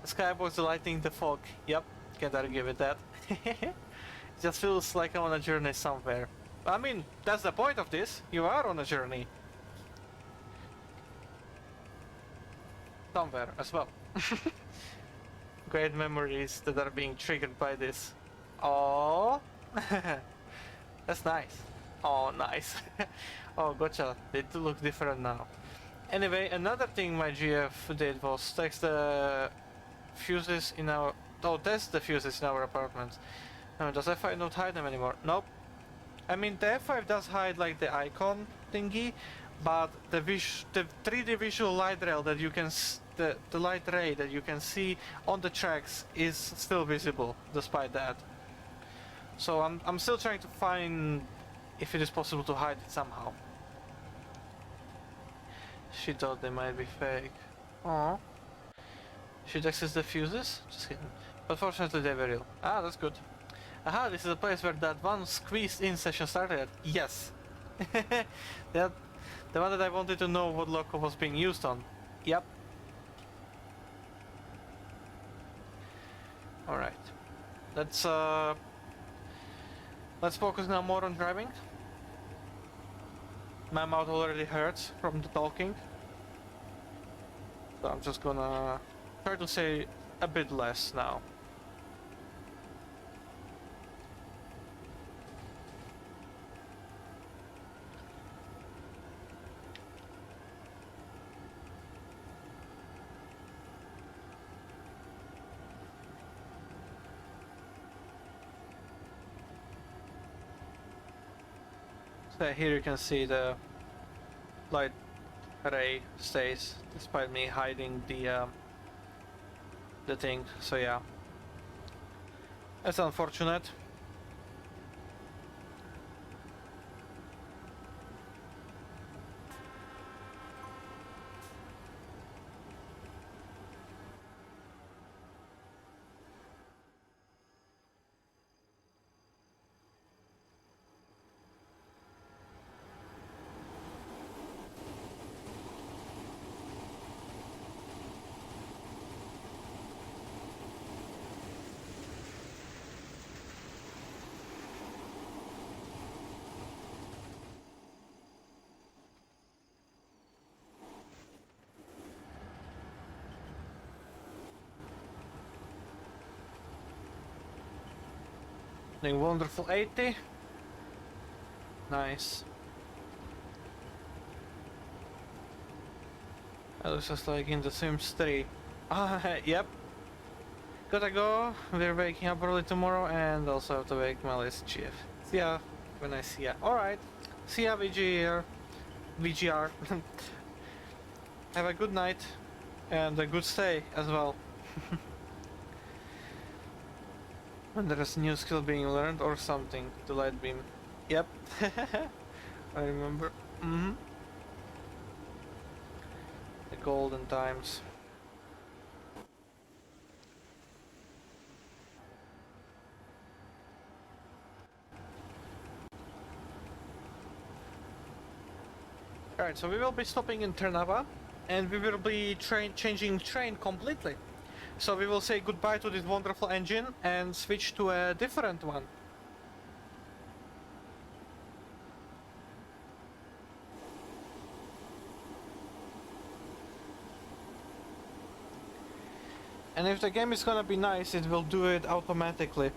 Skybox lighting the fog. Yep, can't argue with that. It just feels like I'm on a journey somewhere. I mean, that's the point of this. You are on a journey. Somewhere as well. Great memories that are being triggered by this. Oh, That's nice. Oh, nice. Oh, gotcha. They do look different now. Anyway, another thing my GF did was text the fuses in our... Oh, test the fuses in our apartment. Does F5 not hide them anymore? Nope. I mean, the F5 does hide like the icon thingy, but the 3D visual light rail that you can the light ray that you can see on the tracks is still visible despite that. So I'm still trying to find if it is possible to hide it somehow. She thought they might be fake. Oh. Should access the fuses? Just kidding. But fortunately they were real. Ah, that's good. Aha, this is the place where that one squeezed in session started. Yes. That, the one that I wanted to know what loco was being used on. Yep. Alright. Let's focus now more on driving. My mouth already hurts from the talking. So I'm just gonna try to say a bit less now. So here you can see the light ray stays despite me hiding the thing. So yeah, that's unfortunate. Doing wonderful 80. Nice. That looks just like in The Sims 3. Yep. Gotta go. We're waking up early tomorrow and also have to wake my list chief. See ya when I see ya. Alright. See ya, VGR. VGR. Have a good night and a good stay as well. When there is a new skill being learned or something, the light beam. Yep. I remember. The golden times. Alright, so we will be stopping in Trnava and we will be changing train completely. So we will say goodbye to this wonderful engine and switch to a different one. And if the game is gonna be nice, it will do it automatically.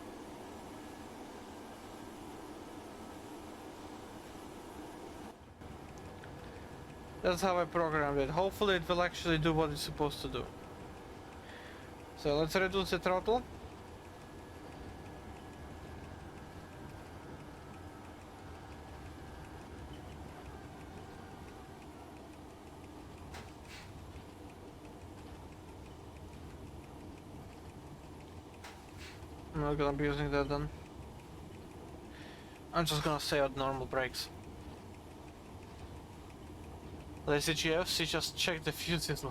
That's how I programmed it. Hopefully it will actually do what it's supposed to do. So let's reduce the throttle. I'm not gonna be using that then. I'm just gonna stay on normal brakes. Lazy GFs, you just check the fuses.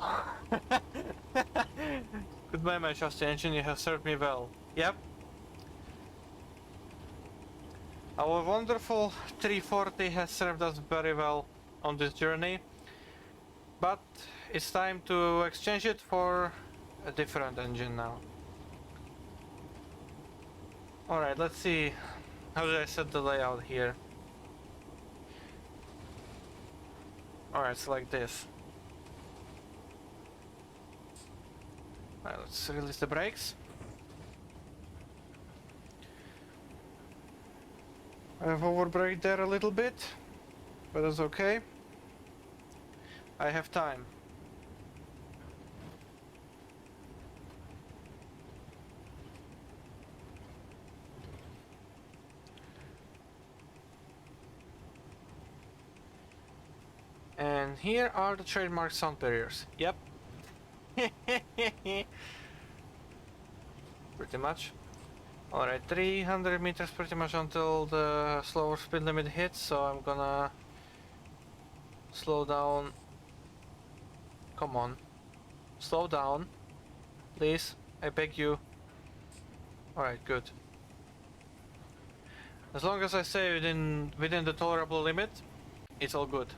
Goodbye my trusty engine, you have served me well. Yep. Our wonderful 340 has served us very well on this journey. But it's time to exchange it for a different engine now. Alright, let's see. How did I set the layout here? Alright, it's like this. Alright, let's release the brakes. I have overbraked there a little bit, but that's okay. I have time. And here are the trademark sound barriers. Yep. Pretty much. Alright, 300 meters pretty much until the slower speed limit hits, so I'm gonna slow down. Come on. Slow down. Please. I beg you. Alright, good. As long as I stay within the tolerable limit, it's all good.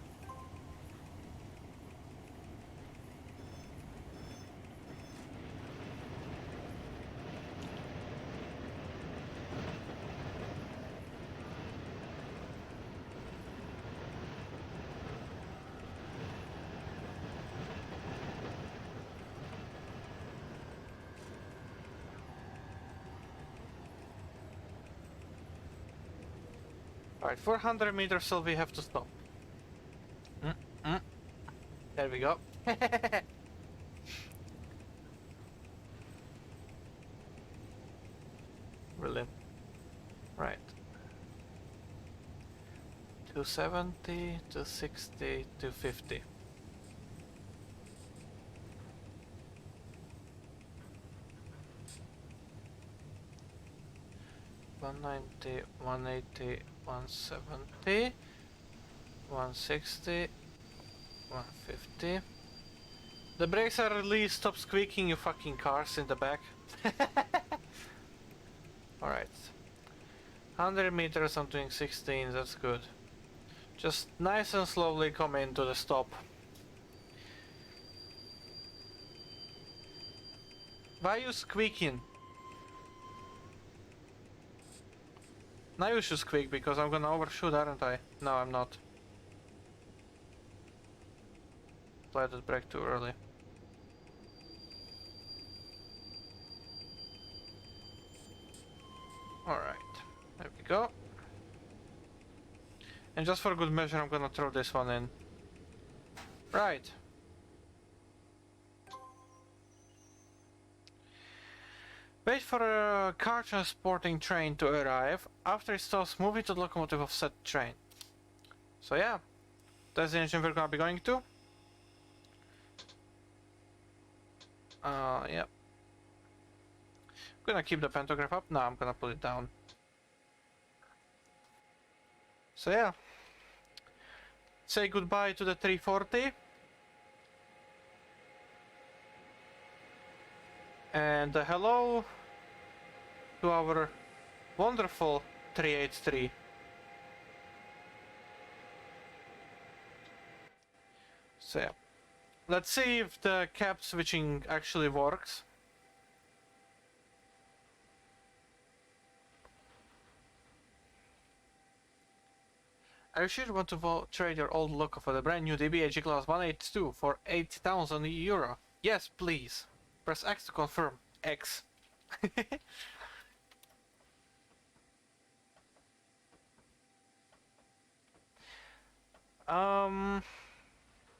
Alright, 400 meters till we have to stop. There we go. Brilliant. Right. 270, 260, 250. One 180, 170, 160, 150. The brakes are released, stop squeaking, you fucking cars in the back. Alright. 100 meters, I'm doing 16, that's good. Just nice and slowly come into the stop. Why are you squeaking? Now you should squeak because I'm gonna overshoot, aren't I? No, I'm not. Applied that brake too early. Alright, there we go. And just for good measure, I'm gonna throw this one in. Right. Wait for a car transporting train to arrive. After it stops, move into the locomotive of said train. So yeah, that's the engine we're gonna be going to. Yep. I'm gonna keep the pantograph up. No, I'm gonna put it down. So yeah. Say goodbye to the 340. And hello to our wonderful 383. So yeah. Let's see if the cab switching actually works. Are you sure you want to trade your old loco for the brand new DBAG Class 182 for 8,000 euro? Yes, please. Press X to confirm. X.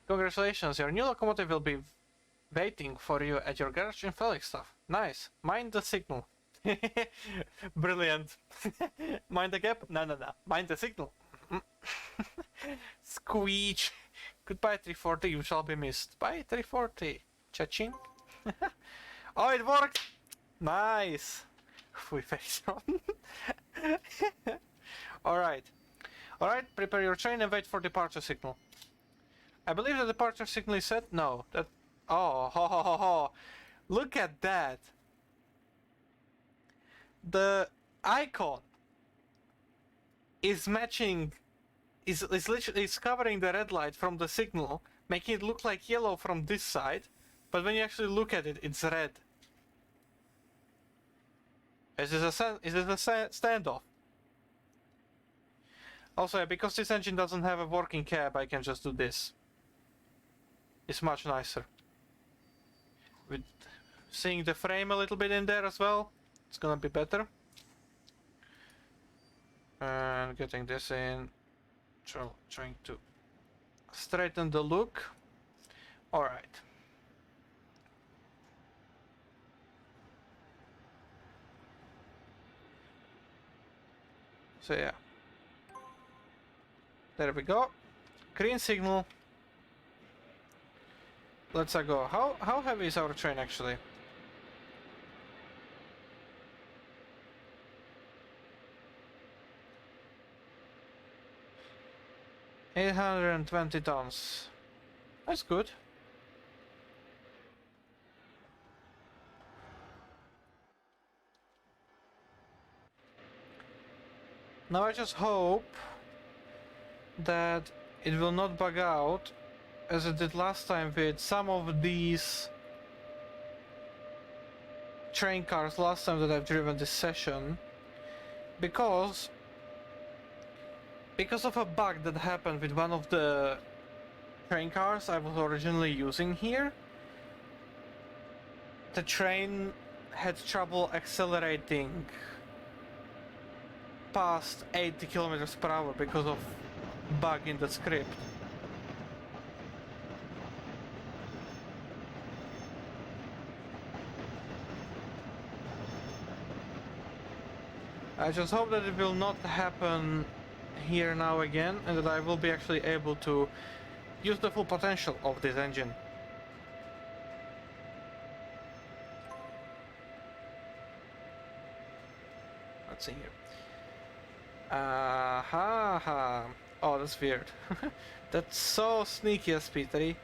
Congratulations, your new locomotive will be waiting for you at your garage in Felixstowe. Nice. Mind the signal. Brilliant. Mind the gap? No. Mind the signal. Squeech. Goodbye 340, you shall be missed. Bye 340. Cha-ching. Oh, it worked! Nice. We face on. Alright. Alright, prepare your train and wait for departure signal. I believe the departure signal is set? No. That... Oh, ho ho ho ho. Look at that. The icon is matching... is literally is covering the red light from the signal, making it look like yellow from this side, but when you actually look at it, it's red. Is this a standoff? Also, because this engine doesn't have a working cab, I can just do this. It's much nicer. With seeing the frame a little bit in there as well, it's gonna be better. And getting this in, trying to straighten the look. Alright. So yeah. There we go. Green signal. Let's go. How heavy is our train actually? $820. That's good. Now I just hope that it will not bug out as it did last time with some of these train cars last time that I've driven this session, because of a bug that happened with one of the train cars I was originally using here. The train had trouble accelerating past 80 kilometers per hour because of bug in the script. I just hope that it will not happen here now again, and that I will be actually able to use the full potential of this engine. Let's see here. Oh, that's weird. That's so sneaky, SP3.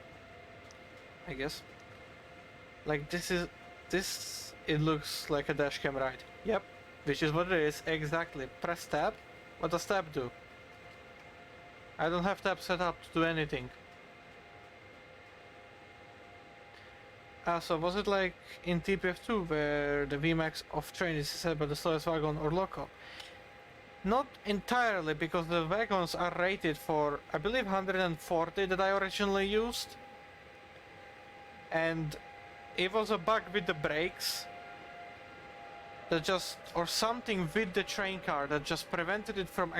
I guess. Like this, it looks like a dashcam ride. Yep, which is what it is, exactly. Press tab. What does tab do? I don't have tab set up to do anything. So was it like in TPF2 where the Vmax of train is set by the slowest wagon or loco? Not entirely, because the wagons are rated for, I believe, 140 that I originally used. And it was a bug with the brakes that just, or something with the train car that just prevented it from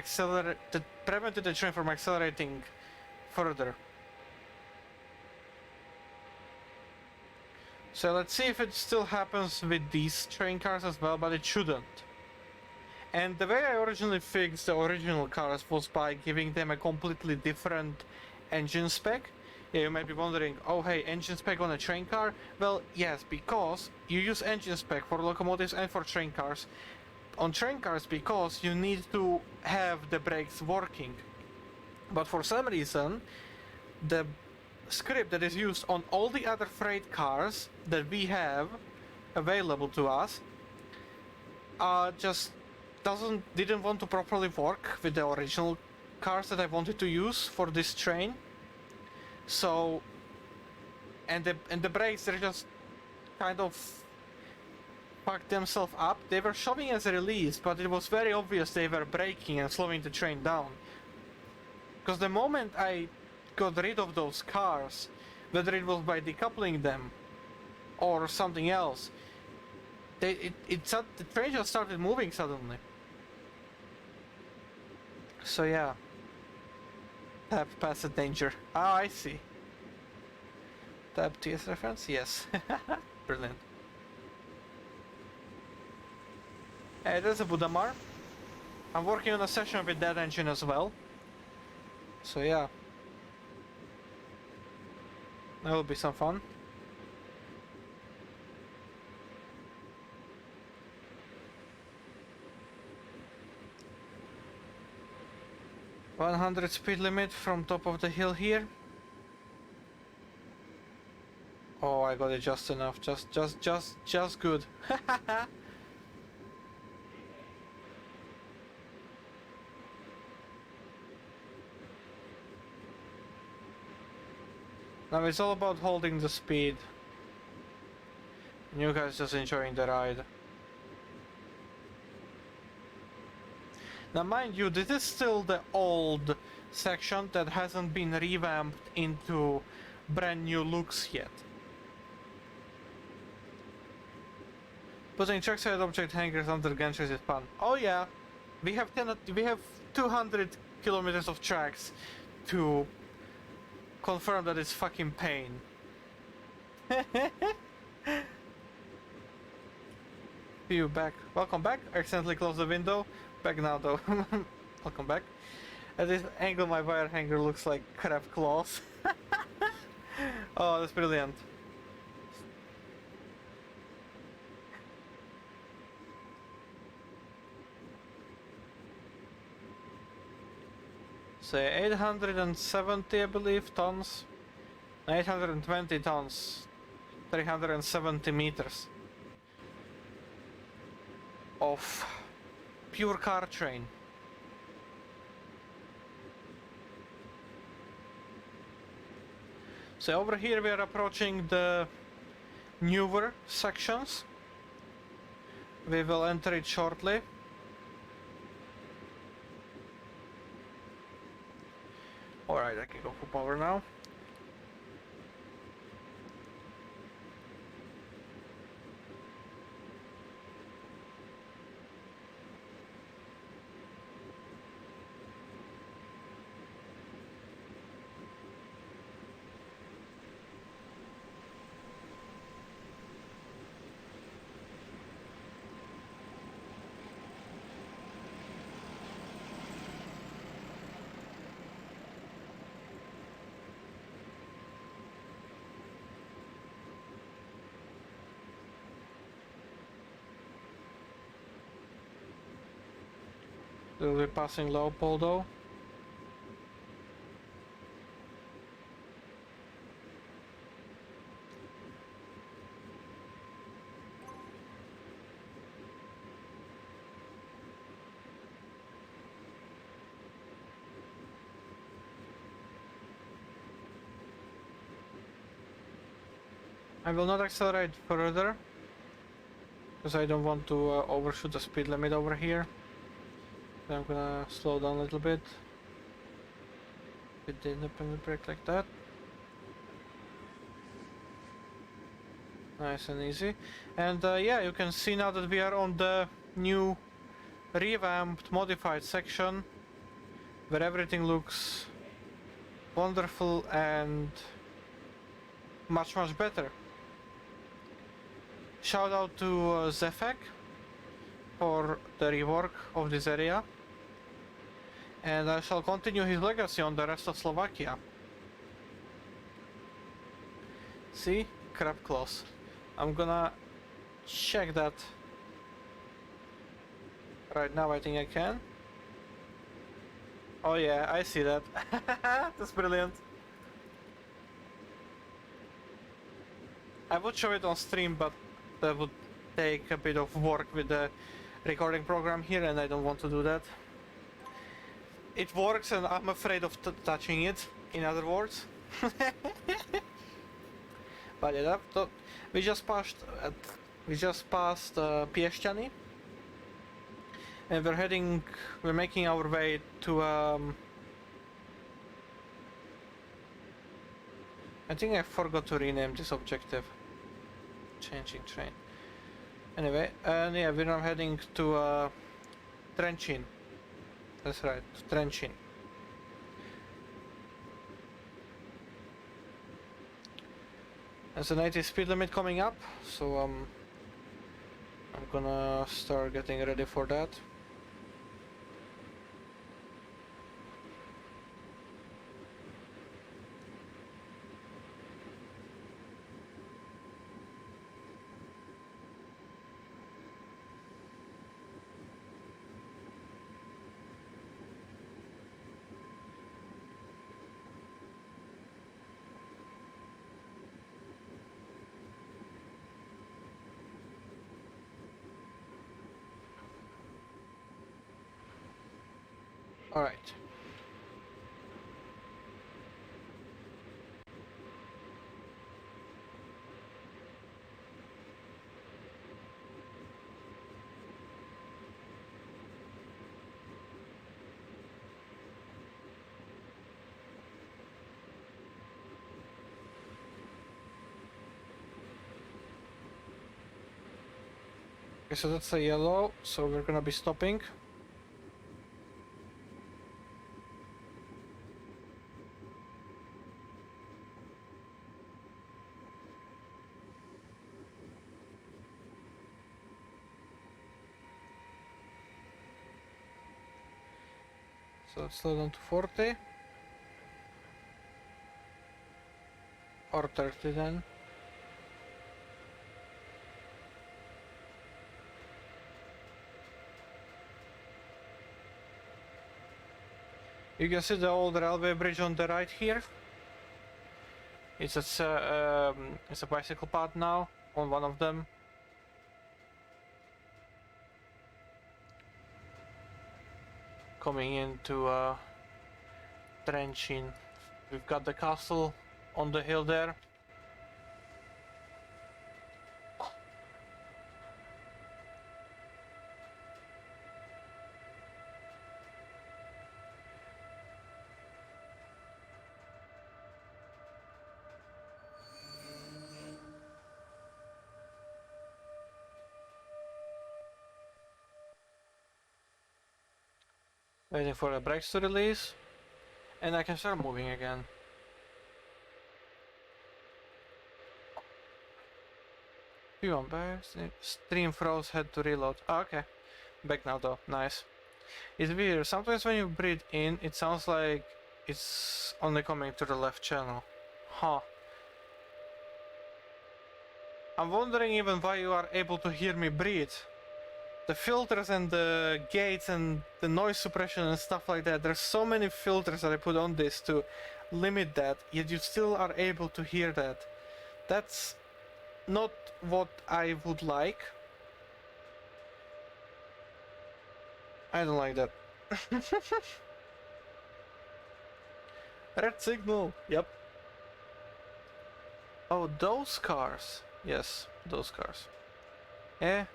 prevented the train from accelerating further. So let's see if it still happens with these train cars as well, but it shouldn't. And the way I originally fixed the original cars was by giving them a completely different engine spec. Yeah, you might be wondering, oh hey, engine spec on a train car? Well, yes, because you use engine spec for locomotives and for train cars. On train cars, because you need to have the brakes working. But for some reason, the script that is used on all the other freight cars that we have available to us just didn't want to properly work with the original cars that I wanted to use for this train. So, and the brakes, they're just kind of fucked themselves up. They were showing as a release, but it was very obvious they were braking and slowing the train down. Because the moment I got rid of those cars, whether it was by decoupling them or something else, the train just started moving suddenly. So yeah. Tab passed danger. Ah, I see. Tab TS reference? Yes. Brilliant. Hey, there's a Budamar. I'm working on a session with that engine as well. So yeah. That will be some fun. $100 speed limit from top of the hill here. Oh, I got it just enough. Just good. Now it's all about holding the speed. And you guys just enjoying the ride. Now mind you, this is still the old section that hasn't been revamped into brand new looks yet. Putting trackside object hangers under gantries is fun. Oh yeah, We have 200 kilometers of tracks to confirm that it's fucking pain. You back. Welcome back. Accidentally closed the window. Back now though. Welcome back. At this angle my wire hanger looks like crab claws. Oh, that's brilliant. Say 870 I believe tons. 820 tons. 370 meters of pure car train. So over here we are approaching the newer sections. We will enter it shortly. Alright, I can go for power now. We'll be passing Leopoldo. I will not accelerate further because I don't want to overshoot the speed limit over here. So I'm gonna slow down a little bit with the independent brake like that. Nice and easy. And yeah, you can see now that we are on the new revamped modified section where everything looks wonderful and much better. Shout out to Zefek for the rework of this area, and I shall continue his legacy on the rest of Slovakia. See? Crab claws. I'm gonna check that right now. I think I can. Oh yeah, I see that. That's brilliant. I would show it on stream, but that would take a bit of work with the recording program here, and I don't want to do that. It works, and I'm afraid of touching it, in other words. But yeah, we just passed Piešťany, and we're making our way to I think I forgot to rename this objective. Changing train. Anyway, and yeah, we're now heading to Trenčín. That's right, Trenčín. There's an 80 speed limit coming up, so I'm gonna start getting ready for that. All right. Okay, so that's a yellow, so we're gonna be stopping. So let's slow down to 40. Or 30 then. You can see the old railway bridge on the right here. It's a bicycle path now on one of them. Coming into Trenchin. We've got the castle on the hill there. Waiting for the brakes to release. And I can start moving again. P1 back. Stream froze, had to reload. Oh, okay. Back now though. Nice. It's weird. Sometimes when you breathe in, it sounds like it's only coming to the left channel. Huh. I'm wondering even why you are able to hear me breathe. The filters and the gates and the noise suppression and stuff like that. There's so many filters that I put on this to limit that, yet you still are able to hear that. That's not what I would like. I don't like that. Red signal, yep. Oh, those cars. Yes, those cars. Yeah,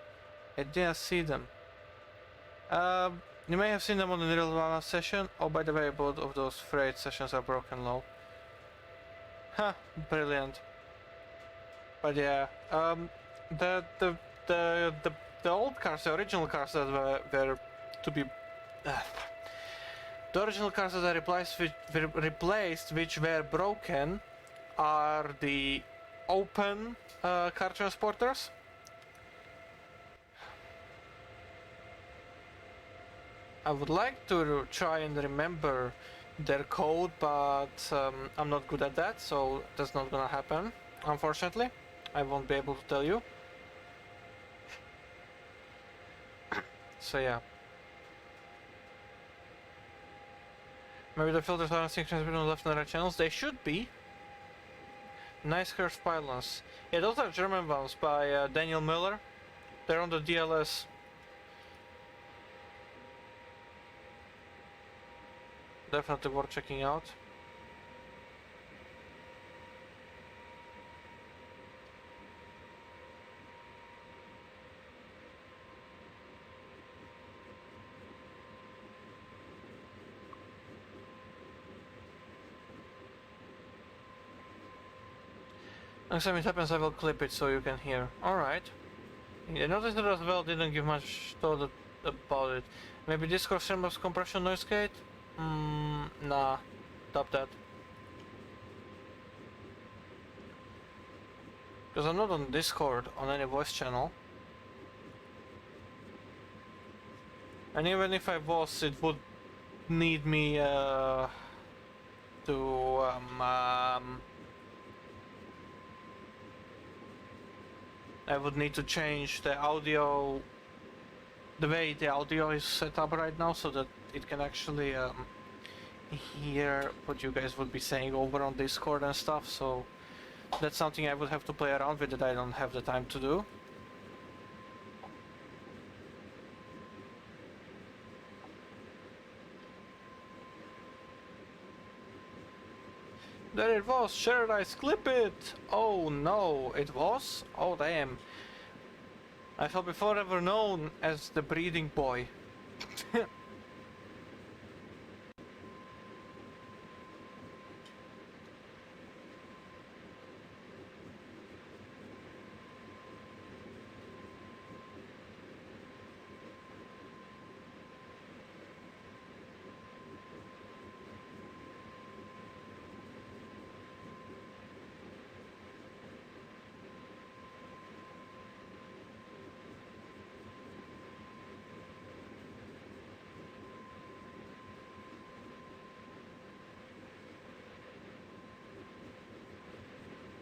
I didn't see them. You may have seen them on the Nirvana session. Oh, by the way, both of those freight sessions are broken low. Huh, brilliant. But yeah, the the old cars, the original cars that were to be, the original cars that are replaced, which were broken, are the open car transporters. I would like to try and remember their code, but I'm not good at that, so that's not gonna happen, unfortunately. I won't be able to tell you. So yeah. Maybe the filters aren't synchronized between left and right channels. They should be. Nice curved pylons. Yeah, those are German ones by Daniel Miller. They're on the DLS. Definitely worth checking out. Next time it happens, I will clip it so you can hear. Alright. I noticed that as well, didn't give much thought about it. Maybe Discord Streamlabs compression noise gate? Nah. Stop that. Because I'm not on Discord on any voice channel. And even if I was, it would need me to I would need to change the audio, the way the audio is set up right now, so that it can actually hear what you guys would be saying over on Discord and stuff. So that's something I would have to play around with that I don't have the time to do. There it was, shared ice, clip it! Oh no, it was? Oh damn. I shall be forever known as the breeding boy.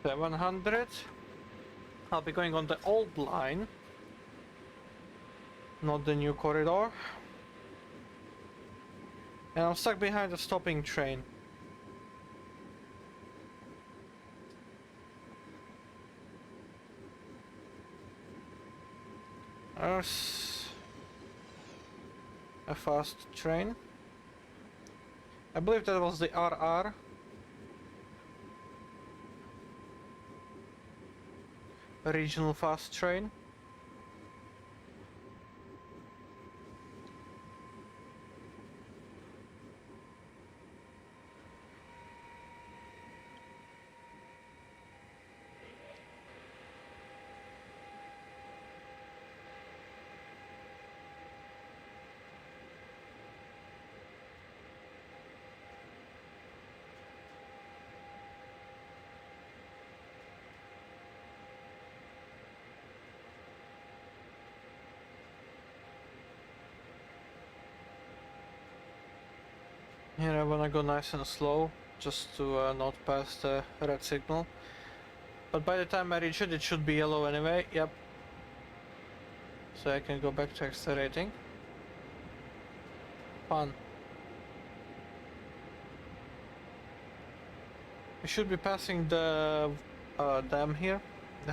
700. I'll be going on the old line, not the new corridor. And I'm stuck behind a stopping train. There's a fast train. I believe that was the RR. A regional fast train. Here I wanna go nice and slow, just to not pass the red signal. But by the time I reach it, it should be yellow anyway, yep. So I can go back to accelerating. Fun. I should be passing the dam here. The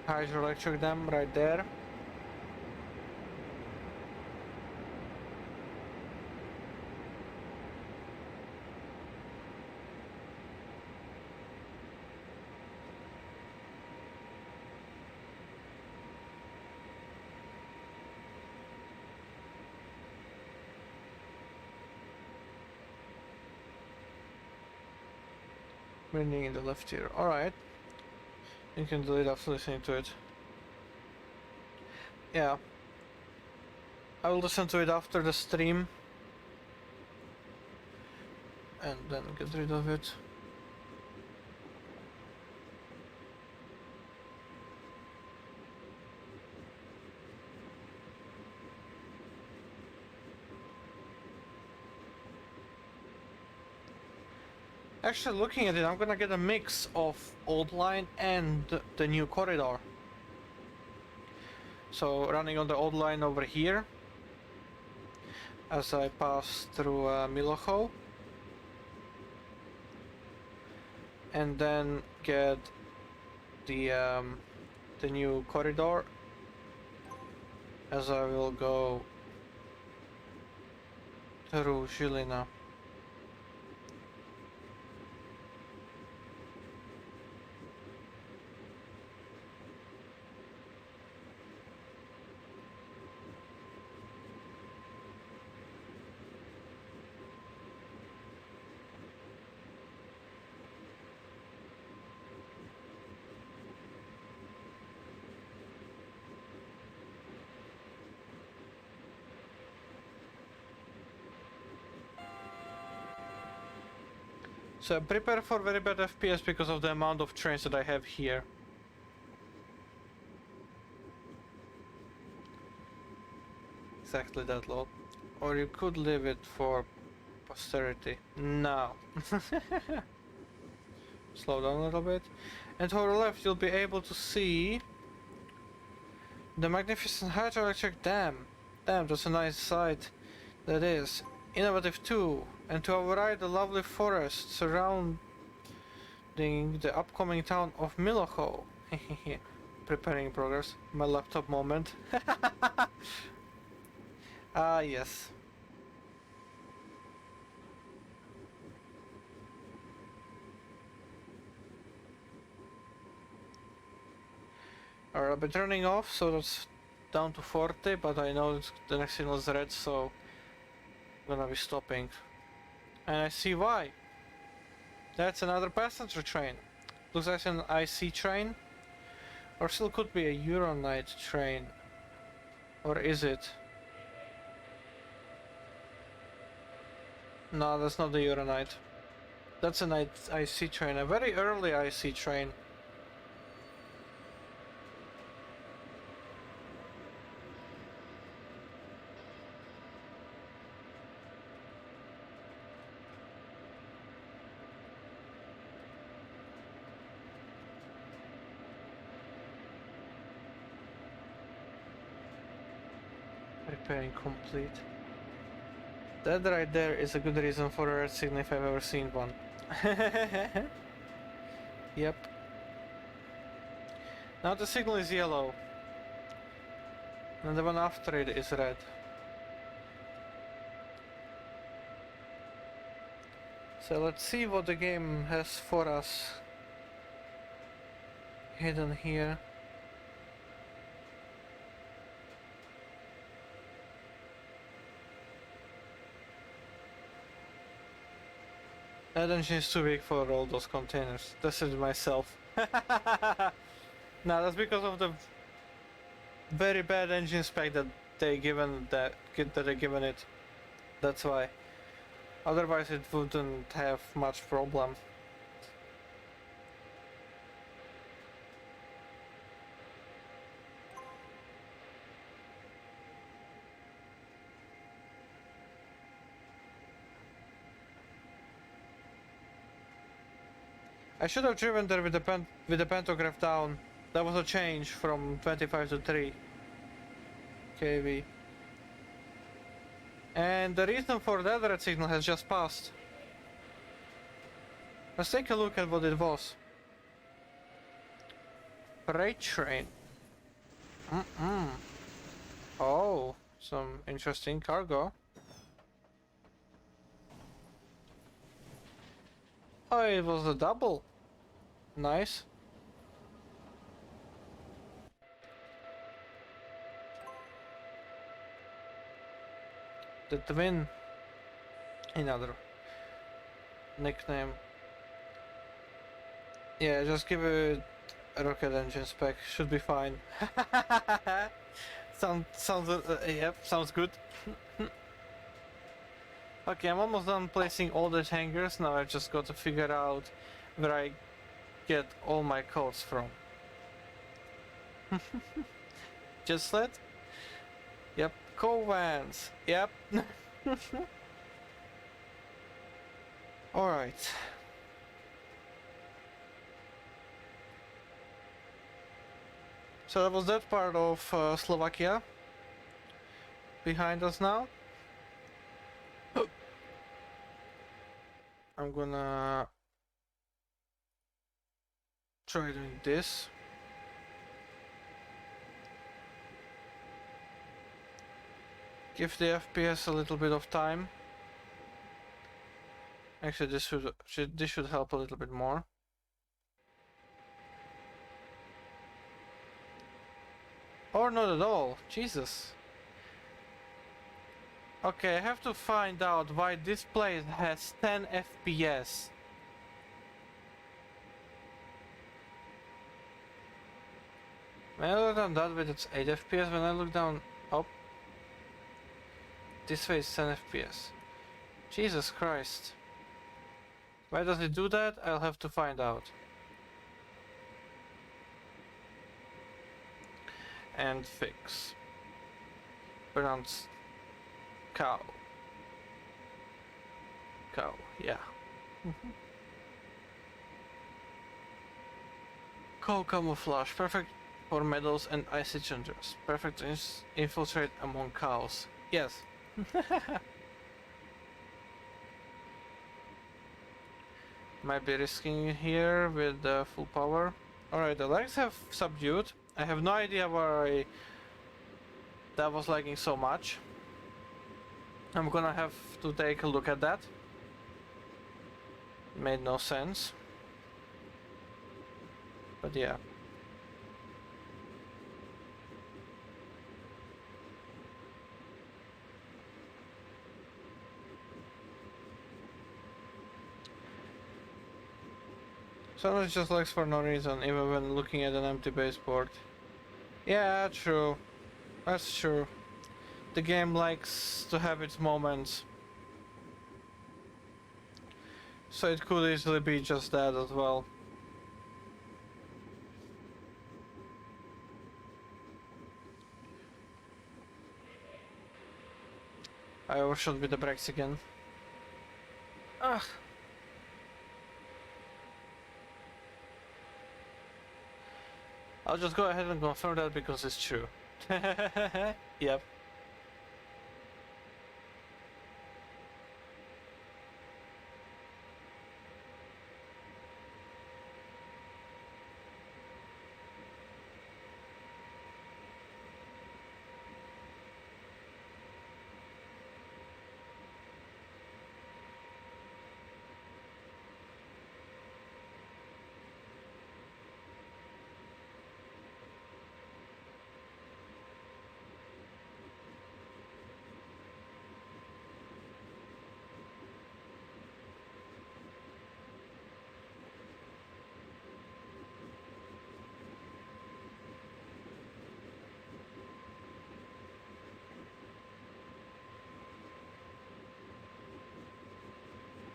hydroelectric dam right there. Bending in the left here. Alright. You can delete after listening to it. Yeah. I will listen to it after the stream. And then get rid of it. Actually, looking at it, I'm gonna get a mix of old line and the new corridor. So running on the old line over here as I pass through Milocho, and then get the new corridor as I will go through Žilina. So prepare for very bad FPS because of the amount of trains that I have here. Exactly that low. Or you could leave it for posterity. No. Slow down a little bit. And to our left you'll be able to see the magnificent hydroelectric dam. Damn, that's a nice sight. That is. Innovative too. And to our right, the lovely forest surrounding the upcoming town of Milocho. Preparing progress. My laptop moment. Ah, yes. Alright, I'll be turning off, so that's down to 40, but I know the next signal is red, so I'm gonna be stopping. And I see why. That's another passenger train. Looks like an IC train. Or still could be a Euronight train. Or is it? No, that's not the Euronight. That's an IC train, a very early IC train. Repairing complete. That right there is a good reason for a red signal if I've ever seen one. Yep. Now the signal is yellow. And the one after it is red. So let's see what the game has for us hidden here. That engine is too big for all those containers. That's it myself. Nah, that's because of the very bad engine spec that they given it. That's why. Otherwise it wouldn't have much problem. I should have driven there with the pantograph down. That was a change from 25 to 3 kV. And the reason for that red signal has just passed. Let's take a look at what it was. Freight train. Oh, some interesting cargo. Oh, it was a double. Nice. The twin. Another nickname. Yeah, just give it a rocket engine spec. Should be fine. Yep, sounds good. Okay, I'm almost done placing all the hangars. Now I've just got to figure out where I get all my codes from. Just let. Yep, co-vans. Yep. Alright. So that was that part of Slovakia behind us now. I'm gonna try doing this. Give the FPS a little bit of time. Actually, this should help a little bit more. Or not at all. Jesus. Okay, I have to find out why this place has 10 FPS. When I look down that way, it's 8 FPS. When I look down up, this way is 10 FPS. Jesus Christ. Why does it do that? I'll have to find out. And fix. Pronounce cow. Cow, yeah. Cow camouflage, perfect for meadows and icy tundras. Perfect to infiltrate among cows. Yes. Might be risking here with full power. Alright, the legs have subdued. I have no idea why that was lagging so much. I'm gonna have to take a look at that. Made no sense. But yeah. Sometimes it just lags for no reason, even when looking at an empty baseboard. Yeah, true. That's true. The game likes to have its moments. So it could easily be just that as well. I overshot with the brakes again. Ugh. I'll just go ahead and confirm that because it's true. Yep.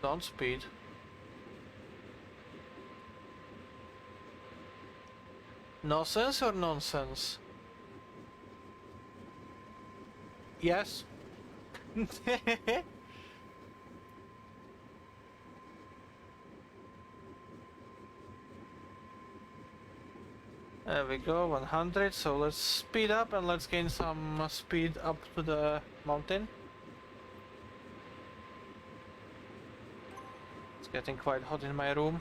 Don't speed. No sense or nonsense? Yes. There we go, 100, so let's speed up and let's gain some speed up to the mountain. It's getting quite hot in my room.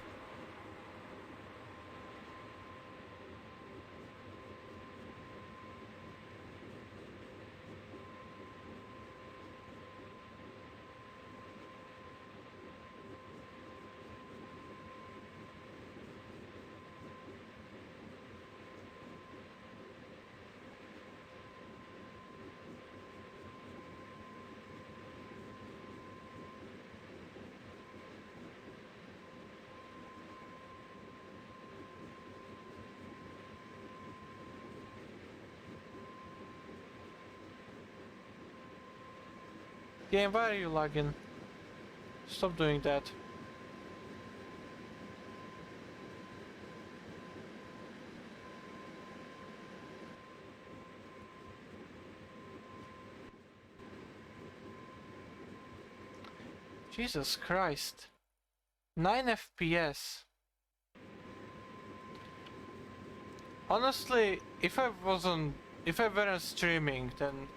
Game, why are you lagging? Stop doing that. Jesus Christ. 9 FPS. Honestly, if I weren't streaming, then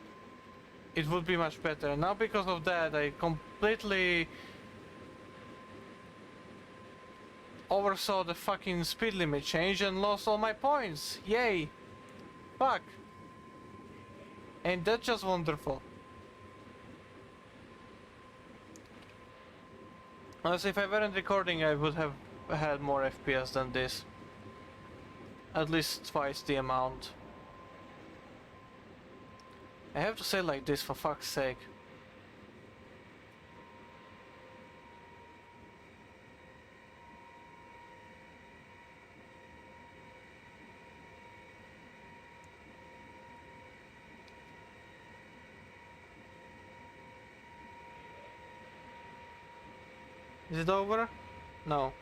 it would be much better. Now because of that, I completely oversaw the fucking speed limit change and lost all my points. Yay! Fuck! Ain't that just wonderful? Honestly, if I weren't recording, I would have had more FPS than this. At least twice the amount. I have to say like this for fuck's sake. Is it over? No.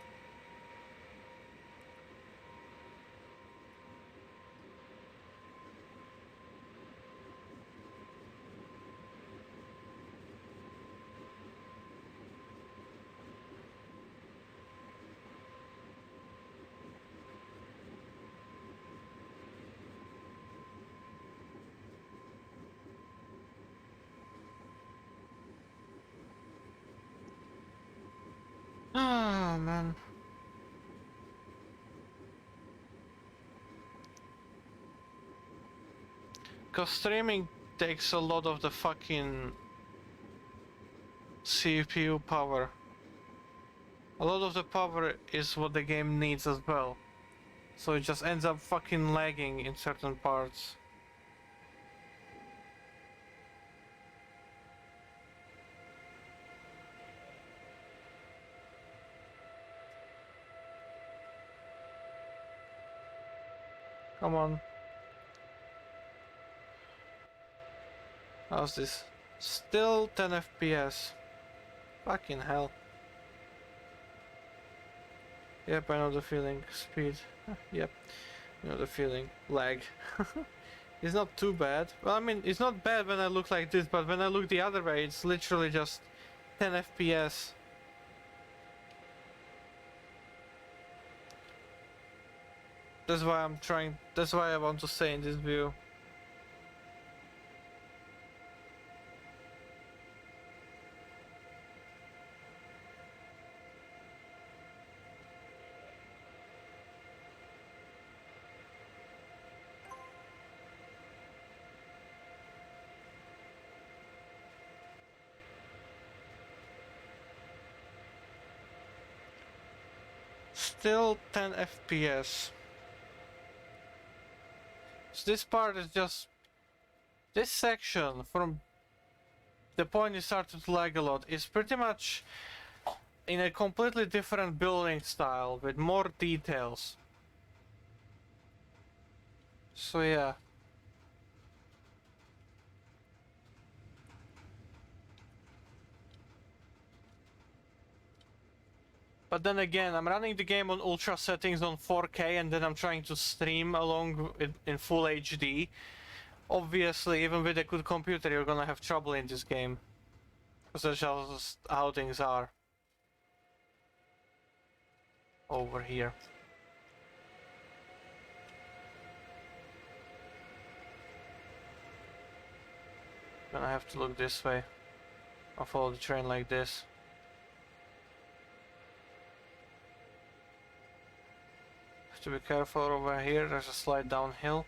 Ah, man. Cause streaming takes a lot of the fucking CPU power. A lot of the power is what the game needs as well. So it just ends up fucking lagging in certain parts. Come on. How's this? Still 10 FPS. Fucking hell. Yep, I know the feeling. Speed. Yep. I know the feeling. Lag. It's not too bad. Well, I mean, it's not bad when I look like this, but when I look the other way, it's literally just 10 FPS. That's why I want to stay in this view. Still 10 FPS. So this part is just... This section, from the point it started to lag a lot, is pretty much in a completely different building style with more details. So yeah. But then again, I'm running the game on ultra settings on 4K and then I'm trying to stream along in full HD. Obviously, even with a good computer, you're gonna have trouble in this game. Because that's just how things are. Over here. Gonna have to look this way. I'll follow the train like this. Have to be careful over here, there's a slight downhill.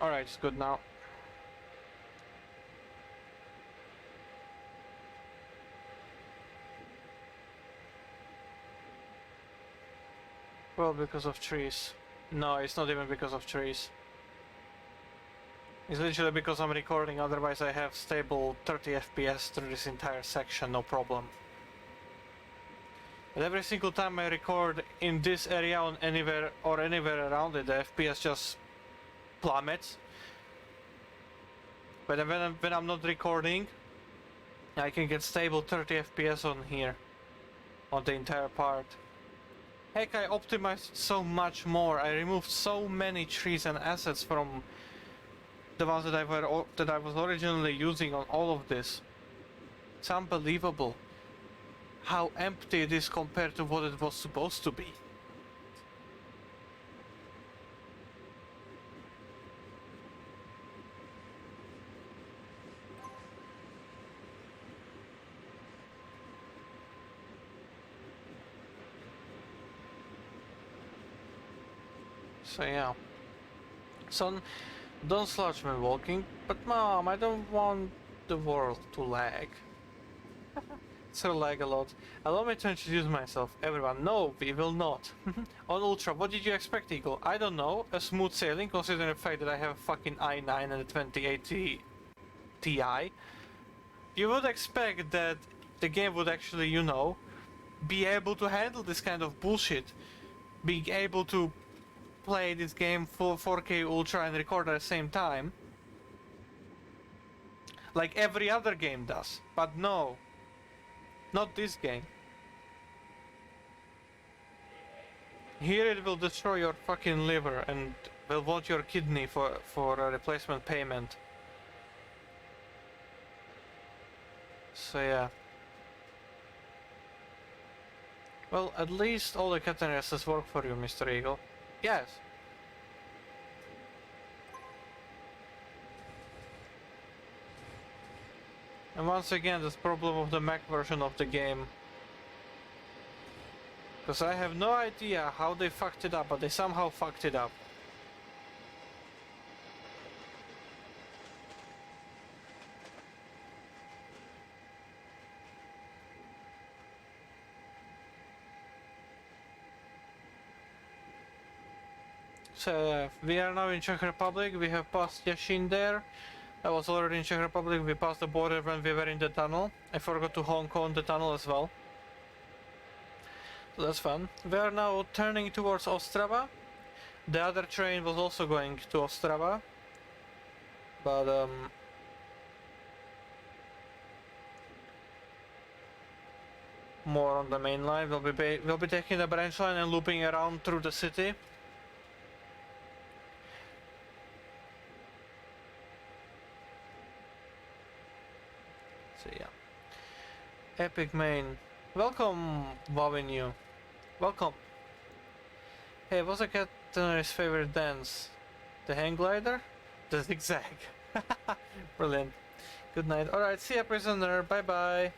Alright, it's good now. Well, because of trees. No, it's not even because of trees. It's literally because I'm recording, otherwise I have stable 30 FPS through this entire section, no problem. But every single time I record in this area on anywhere around it, the FPS just plummets. But when I'm not recording, I can get stable 30 FPS on here, on the entire part. Heck, I optimized so much more. I removed so many trees and assets from the ones that I was originally using on all of this. It's unbelievable how empty it is compared to what it was supposed to be. So yeah. Son, don't slouch me walking, but Mom, I don't want the world to lag. So lag a lot. Allow me to introduce myself. Everyone, no, we will not. On Ultra, what did you expect, Eagle? I don't know. A smooth sailing, considering the fact that I have a fucking i9 and a 2080 Ti. You would expect that the game would actually, you know, be able to handle this kind of bullshit. Being able to play this game full 4K Ultra and record at the same time. Like every other game does. But no. Not this game. Here it will destroy your fucking liver and will want your kidney for a replacement payment. So yeah. Well, at least all the catalysts work for you, Mr. Eagle. Yes. And once again, this problem of the Mac version of the game. Because I have no idea how they fucked it up, but they somehow fucked it up. So we are now in Czech Republic, we have passed Yashin there. I was already in Czech Republic, we passed the border when we were in the tunnel. I forgot to honk on the tunnel as well. So that's fun. We are now turning towards Ostrava. The other train was also going to Ostrava. But more on the main line. We'll be taking the branch line and looping around through the city. So yeah. Epic main. Welcome, Wavinu. Welcome. Hey, what's a Catary's favorite dance? The hang glider? The zigzag. Brilliant. Good night. Alright, see ya, prisoner. Bye bye.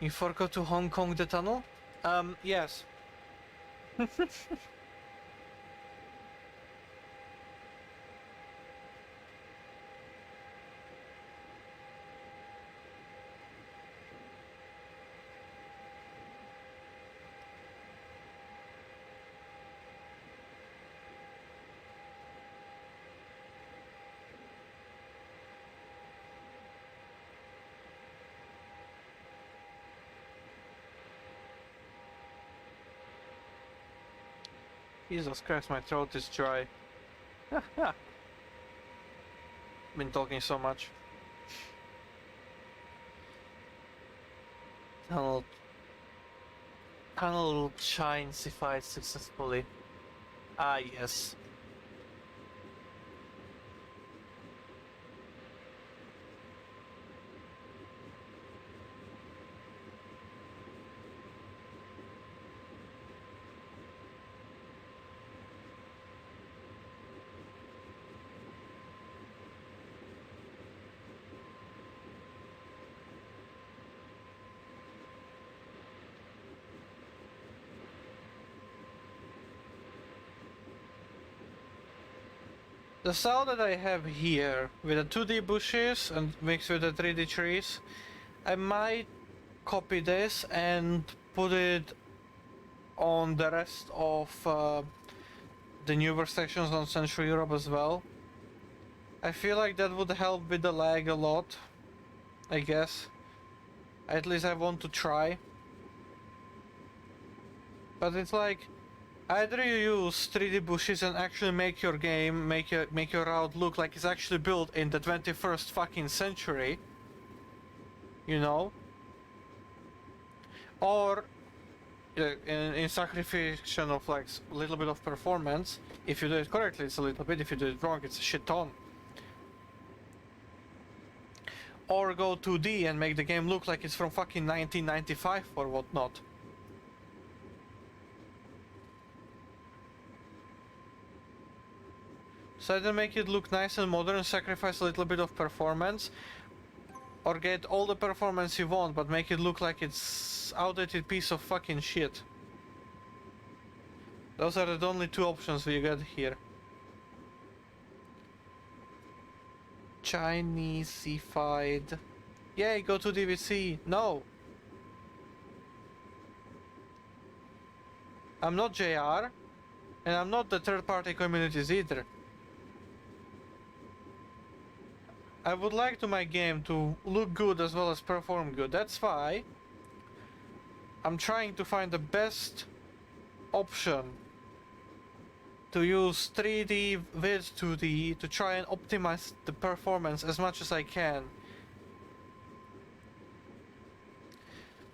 You forgot to Hong Kong the tunnel? Yes. Jesus Christ, my throat is dry. Been talking so much. Tunnel shines if I successfully. Ah, yes. The saw that I have here, with the 2D bushes and mixed with the 3D trees, I might copy this and put it on the rest of the newer sections on Central Europe as well. I feel like that would help with the lag a lot, I guess. At least I want to try. But it's like, either you use 3D bushes and actually make your game, make your route look like it's actually built in the 21st fucking century, you know, or in sacrification of like a little bit of performance. If you do it correctly, it's a little bit. If you do it wrong, it's a shit ton. Or go 2D and make the game look like it's from fucking 1995 or whatnot. So either make it look nice and modern, sacrifice a little bit of performance, or get all the performance you want, but make it look like it's outdated piece of fucking shit. Those are the only two options we get here. Chinese-ified. Yay, go to DVC. No. I'm not JR, and I'm not the third-party communities either. I would like to my game to look good as well as perform good. That's why I'm trying to find the best option to use 3D with 2D to try and optimize the performance as much as I can.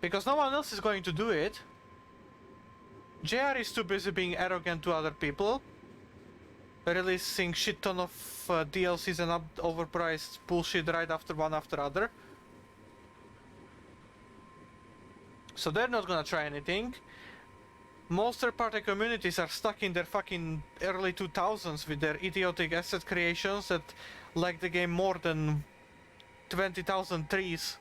Because no one else is going to do it. JR is too busy being arrogant to other people, releasing shit ton of DLCs and overpriced bullshit right after one after other. So they're not gonna try anything. Most third-party communities are stuck in their fucking early 2000s with their idiotic asset creations that like the game more than 20,000 trees.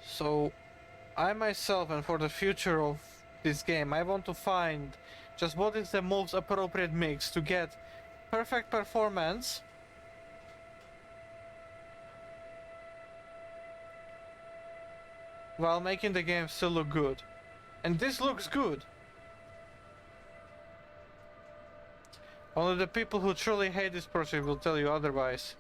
So I myself, and for the future of this game, I want to find just what is the most appropriate mix to get perfect performance while making the game still look good. And this looks good. Only the people who truly hate this project will tell you otherwise.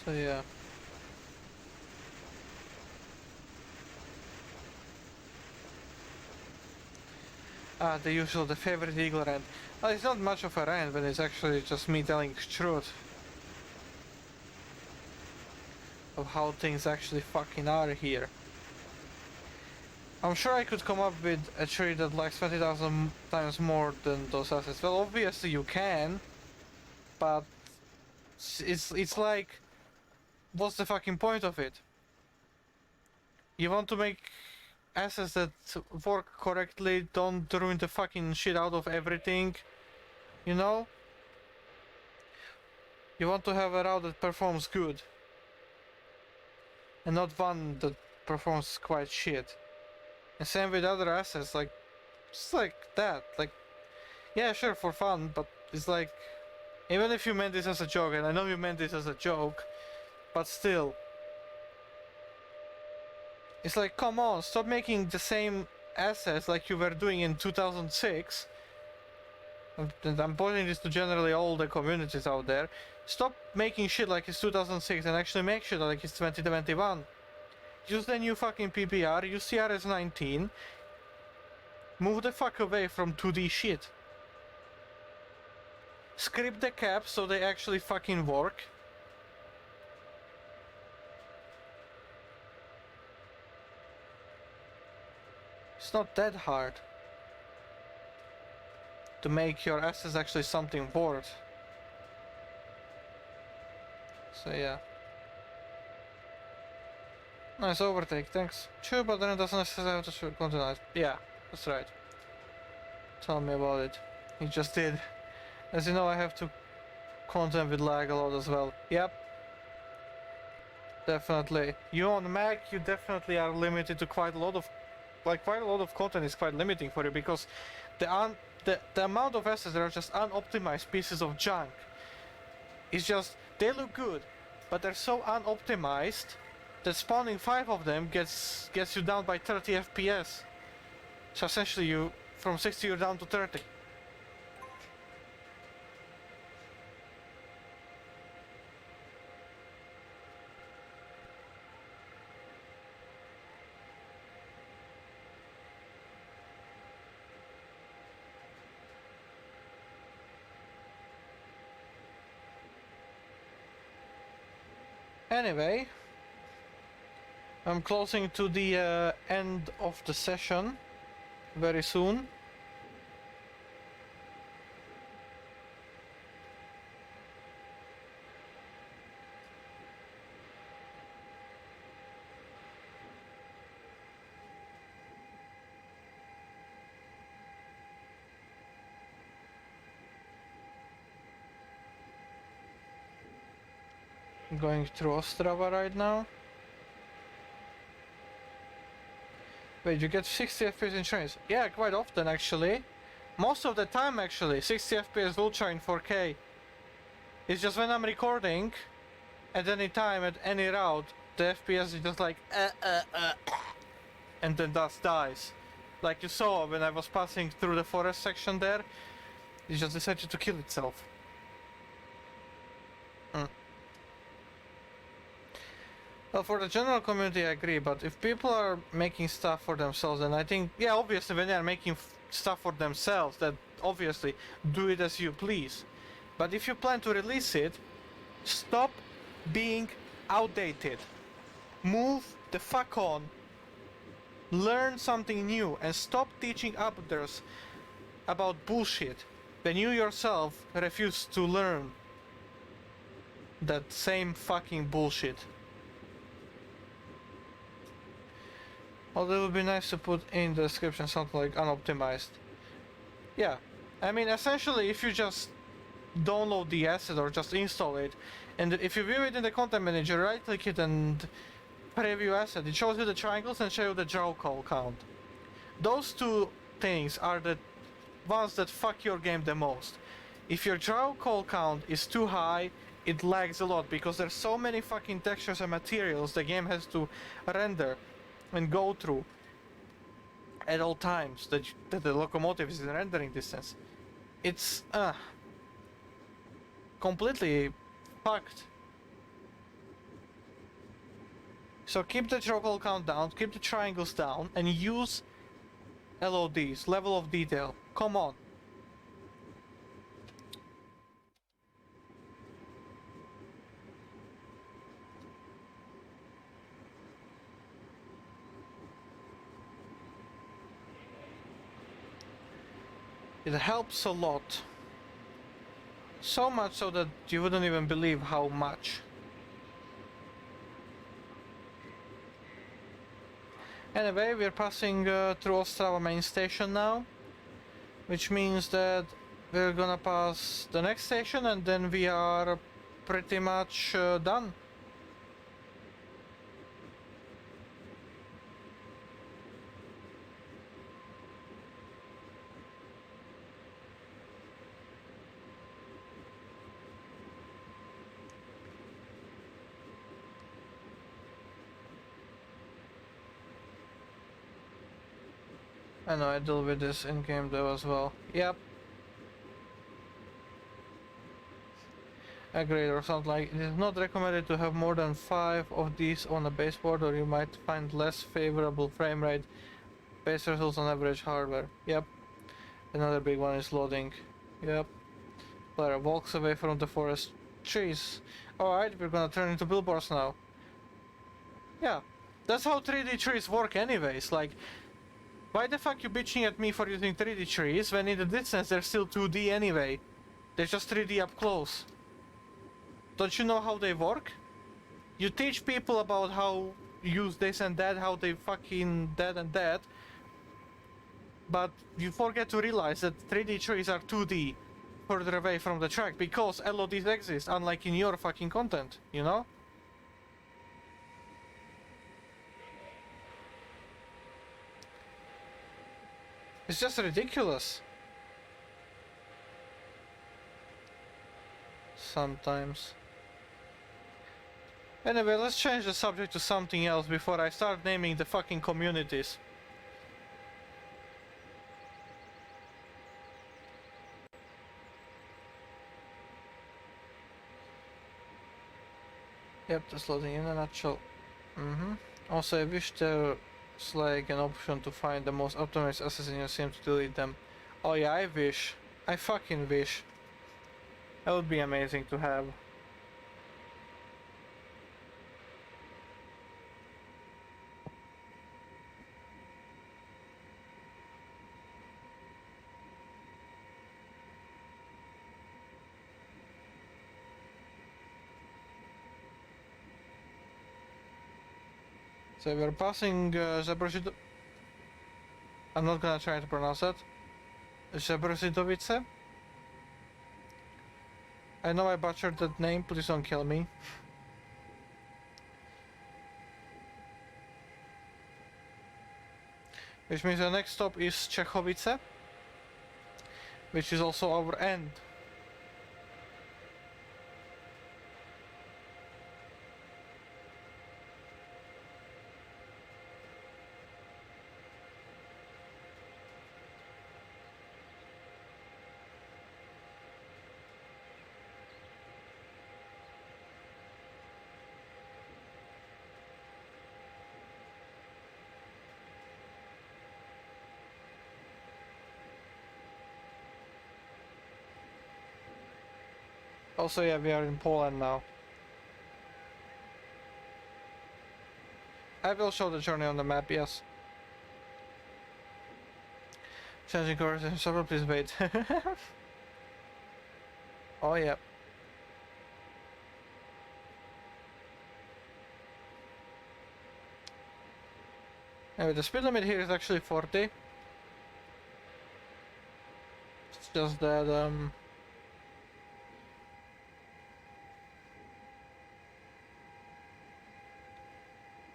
So yeah. The usual, the favorite eagle rant. Well, it's not much of a rant, but it's actually just me telling truth of how things actually fucking are here. I'm sure I could come up with a tree that likes 20,000 times more than those assets. Well, obviously you can, but it's like, what's the fucking point of it? You want to make assets that work correctly, don't ruin the fucking shit out of everything, you know? You want to have a route that performs good, and not one that performs quite shit. And same with other assets, like, Just like that. Like, yeah, sure, for fun, but it's like, even if you meant this as a joke, and I know you meant this as a joke, but still. It's like, come on, stop making the same assets like you were doing in 2006. And I'm pointing this to generally all the communities out there. Stop making shit like it's 2006 and actually make shit like it's 2021. Use the new fucking PBR, use CRS19. Move the fuck away from 2D shit. Script the caps so they actually fucking work. It's not that hard to make your assets actually something worth. So yeah. Nice overtake, thanks. Sure, but then it doesn't necessarily have to continue. Yeah, that's right. Tell me about it. He just did. As you know, I have to contend with lag a lot as well. Yep. Definitely. You on Mac, you definitely are limited to quite a lot of content is quite limiting for you, because the amount of assets that are just unoptimized pieces of junk. It's just, they look good, but they're so unoptimized that spawning 5 of them gets you down by 30 FPS. So essentially you, from 60 you're down to 30. Anyway, I'm closing to the end of the session very soon. I'm going through Ostrava right now. Wait, you get 60 FPS in trains? Yeah, quite often actually. Most of the time actually, 60 FPS Ultra in 4K. It's just when I'm recording, at any time, at any route, the FPS is just like and then dust dies. Like you saw when I was passing through the forest section there, it just decided to kill itself. Well, for the general community I agree, but if people are making stuff for themselves, then I think, yeah, obviously when they are making stuff for themselves, that obviously do it as you please. But if you plan to release it, stop being outdated. Move the fuck on. Learn something new and stop teaching others about bullshit when you yourself refuse to learn that same fucking bullshit. Although it would be nice to put in the description something like unoptimized. Yeah, I mean essentially if you just download the asset or just install it, and if you view it in the content manager, right click it and preview asset, it shows you the triangles and shows you the draw call count. Those two things are the ones that fuck your game the most. If your draw call count is too high, it lags a lot because there's so many fucking textures and materials the game has to render and go through at all times that the locomotive is in rendering distance. It's completely fucked. So keep the triangle count down, keep the triangles down, and use LODs, level of detail. Come on. It helps a lot. So much so that you wouldn't even believe how much. Anyway, we're passing through Ostrava main station now, which means that we're gonna pass the next station and then we are pretty much done. I know I deal with this in game though as well. Yep. Agreed or something like it is not recommended to have more than 5 of these on a baseboard or you might find less favorable frame rate base results on average hardware. Yep. Another big one is loading. Yep. Player walks away from the forest trees. Alright, we're gonna turn into billboards now. Yeah. That's how 3D trees work anyways, like why the fuck you bitching at me for using 3D trees when in the distance they're still 2D anyway? They're just 3D up close. Don't you know how they work? You teach people about how use this and that, how they fucking that and that, but you forget to realize that 3D trees are 2D further away from the track because LODs exist, unlike in your fucking content, you know? It's just ridiculous. Sometimes. Anyway, let's change the subject to something else before I start naming the fucking communities. Yep, that's loading in a nutshell. Also, I wish there's like an option to find the most optimized assets in your sim to delete them. Oh yeah, I wish. I fucking wish. That would be amazing to have. So we're passing Zebrosidovice. I'm not gonna try to pronounce that. Zebrosidovice. I know I butchered that name, please don't kill me. Which means the next stop is Czechowice, which is also our end. Also, yeah, we are in Poland now. I will show the journey on the map, yes. Changing course in several, please wait. Oh, yeah. Anyway, the speed limit here is actually 40. It's just that,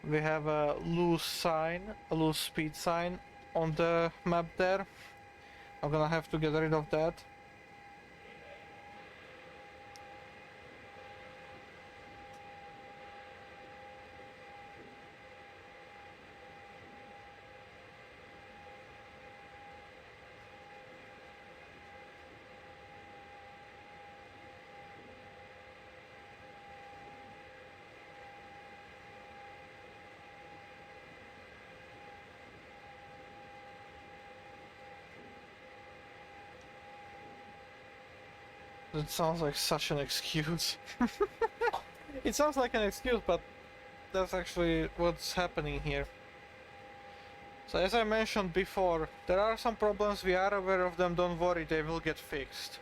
we have a loose sign, a loose speed sign on the map there. I'm gonna have to get rid of that. It sounds like such an excuse. It sounds like an excuse, but that's actually what's happening here. So as I mentioned before, there are some problems, we are aware of them, don't worry, they will get fixed.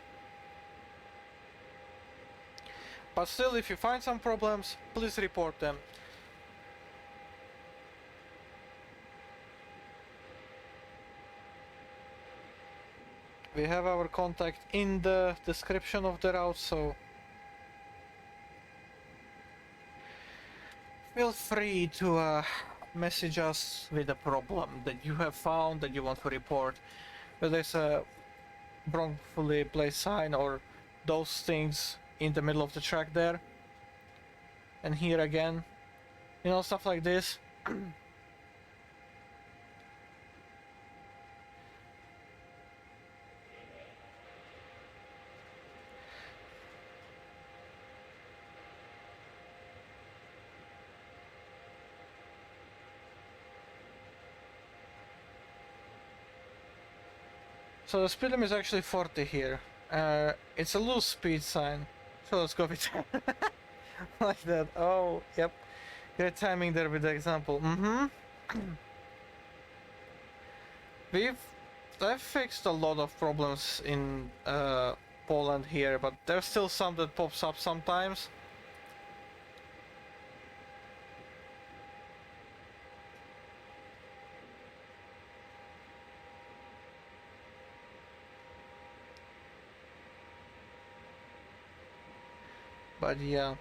But still, if you find some problems, please report them. We have our contact in the description of the route, so feel free to message us with a problem that you have found that you want to report. Whether it's a wrongfully placed sign or those things in the middle of the track there. And here again, you know, stuff like this. So the speed limit is actually 40 here. It's a loose speed sign. So let's go with like that. Oh, yep. Great timing there with the example. I've fixed a lot of problems in Poland here, but there's still some that pops up sometimes. But yeah.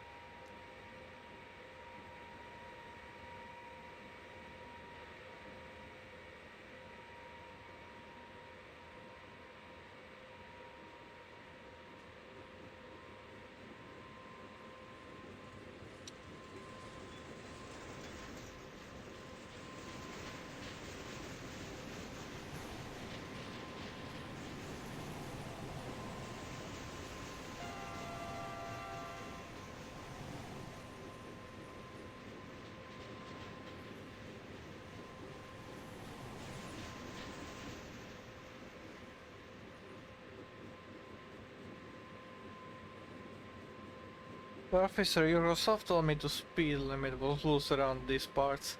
Officer, Eurosoft told me the speed limit was loose around these parts.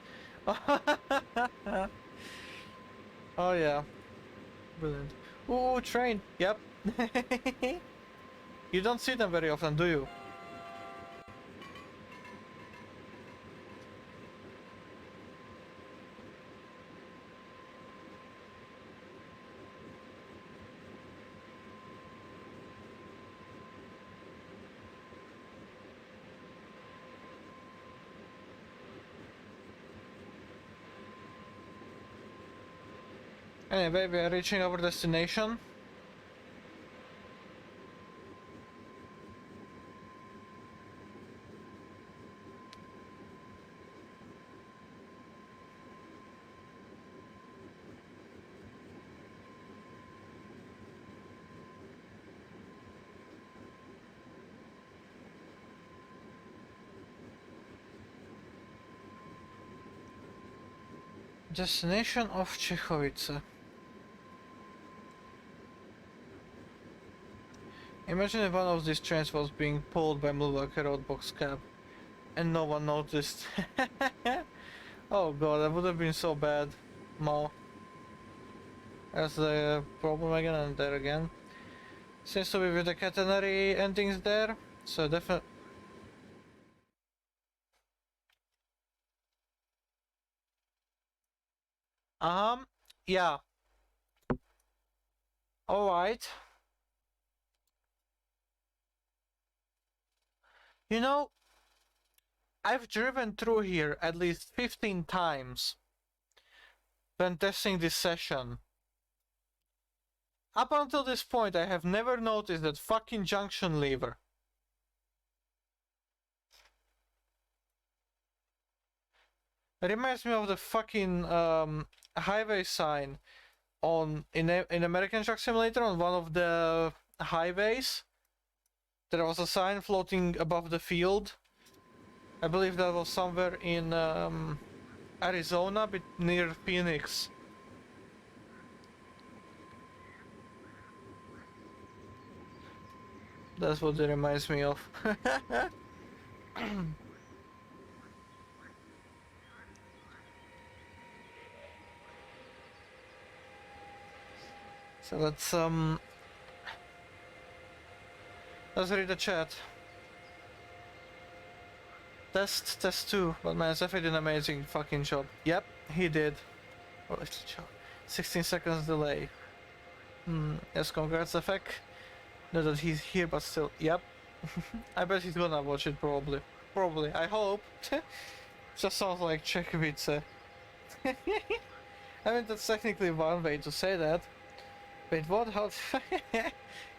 Oh yeah. Brilliant. Ooh, train. Yep. You don't see them very often, do you? Anyway, we are reaching our destination. Destination of Czechowice. Imagine if one of these trains was being pulled by like a roadbox cab and no one noticed. Oh god, that would have been so bad. Mo. That's the problem again and there again. Seems to be with the catenary endings there, so definitely. Yeah. Alright. You know, I've driven through here at least 15 times when testing this session. Up until this point, I have never noticed that fucking junction lever. It reminds me of the fucking highway sign in American Truck Simulator on one of the highways. There was a sign floating above the field. I believe that was somewhere in Arizona, near Phoenix. That's what it reminds me of. So let's read the chat. Test 2, but man, Zephyr did an amazing fucking job. Yep, he did. Oh, little job. 16 seconds delay. Yes, congrats, Zephyr. Not that he's here, but still, yep. I bet he's gonna watch it probably. Probably, I hope. Just sounds like Czechowice. I mean, that's technically one way to say that. Wait, what? How?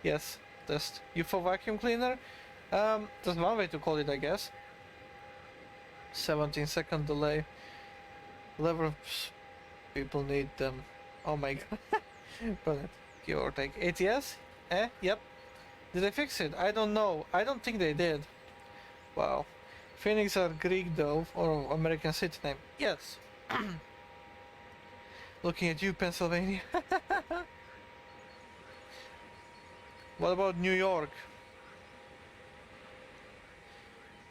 Yes, test. UFO vacuum cleaner? That's one way to call it, I guess. 17-second delay. Levers, people need them. Oh my god. Brilliant. Give or take. ATS? Yep. Did they fix it? I don't know. I don't think they did. Wow. Phoenix are Greek though, or American city name. Yes. Looking at you, Pennsylvania. What about New York?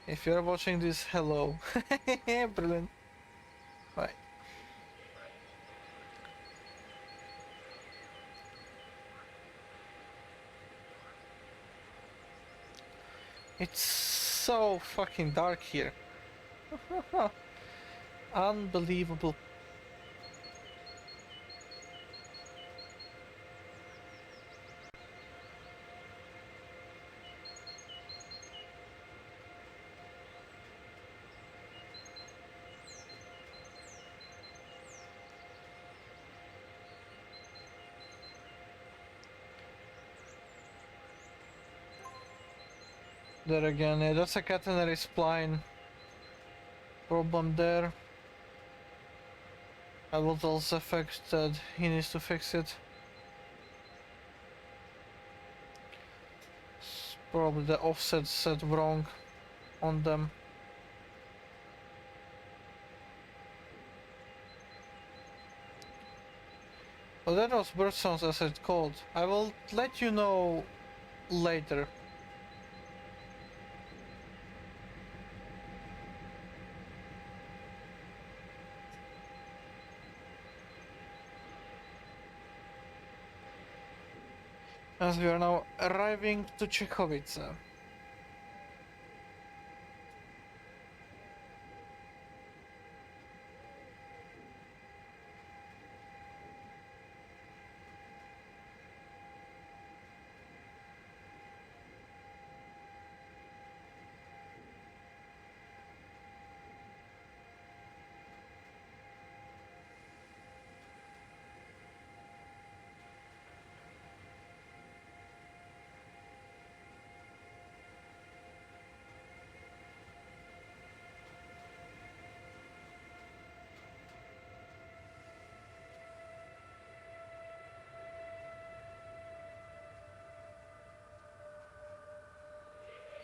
If you're watching this, hello. Brilliant. Right. It's so fucking dark here. Unbelievable. There again, yeah, that's a catenary spline problem there. I will also fix that he needs to fix it. It's probably the offset set wrong on them. Well, that was birdsongs as it's called. I will let you know later. As we are now arriving to Czechowice.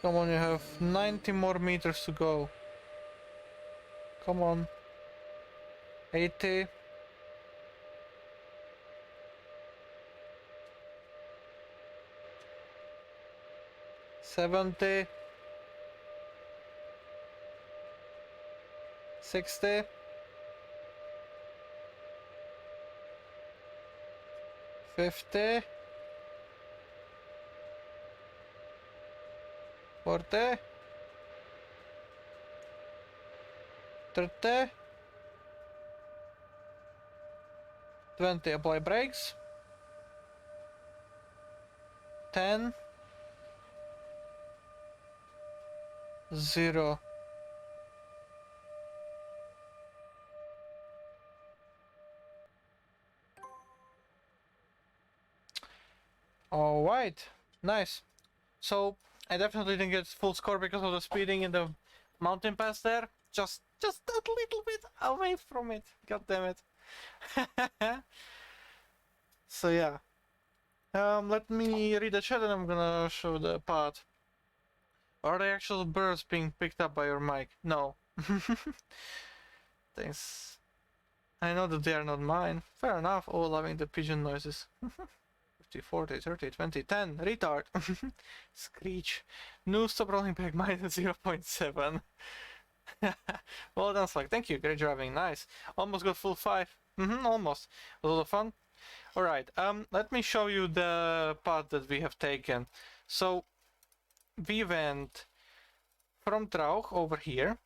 Come on, you have 90 more meters to go. Come on. 80. 70. 60. 50. 40. 30. 20. Apply brakes. 10. 0. Alright. Nice. So, I definitely didn't get full score because of the speeding in the mountain pass there. Just that little bit away from it. God damn it. So yeah. Let me read the chat and I'm gonna show the part. Are the actual birds being picked up by your mic? No. Thanks. I know that they are not mine. Fair enough. Oh, loving the pigeon noises. 50, 40, 30, 20, 10. Retard. Screech. No, stop rolling back. Minus 0.7. Well done, Slack. Thank you. Great driving. Nice. Almost got full 5. Almost. A lot of fun. Alright, let me show you the path that we have taken. So, we went from Trauch over here.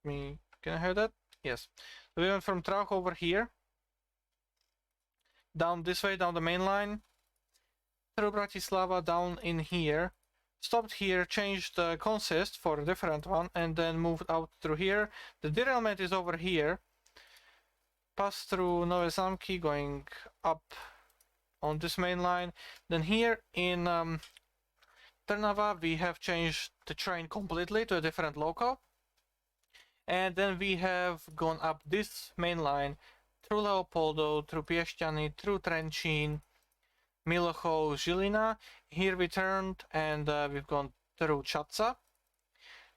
Can I hear that? Yes. We went from Trauch over here. Down this way, down the main line. Through Bratislava, down in here. Stopped here, changed the consist for a different one, and then moved out through here. The derailment is over here. Pass through Nove Zamki, going up on this main line. Then here in Trnava, we have changed the train completely to a different local. And then we have gone up this main line through Leopoldo, through Piešťany, through Trenčín, Milochov, Žilina. Here we turned and we've gone through Čadca,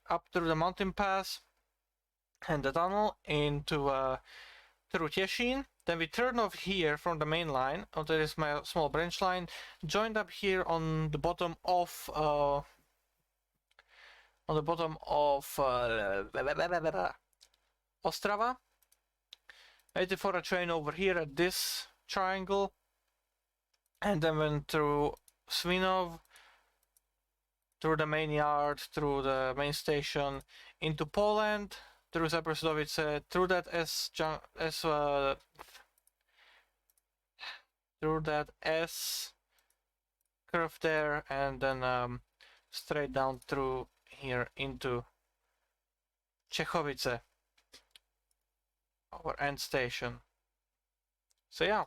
up through the mountain pass and the tunnel into through Těšín, Then we turn off here from the main line. Oh, there is my small branch line. Joined up here on the bottom of Ostrava. Waited for a train over here at this triangle, and then went through Svinov, through the main yard, through the main station, into Poland, through Sideprojects, through that through that S curve there, and then straight down through here into Czechowice, our end station. So yeah,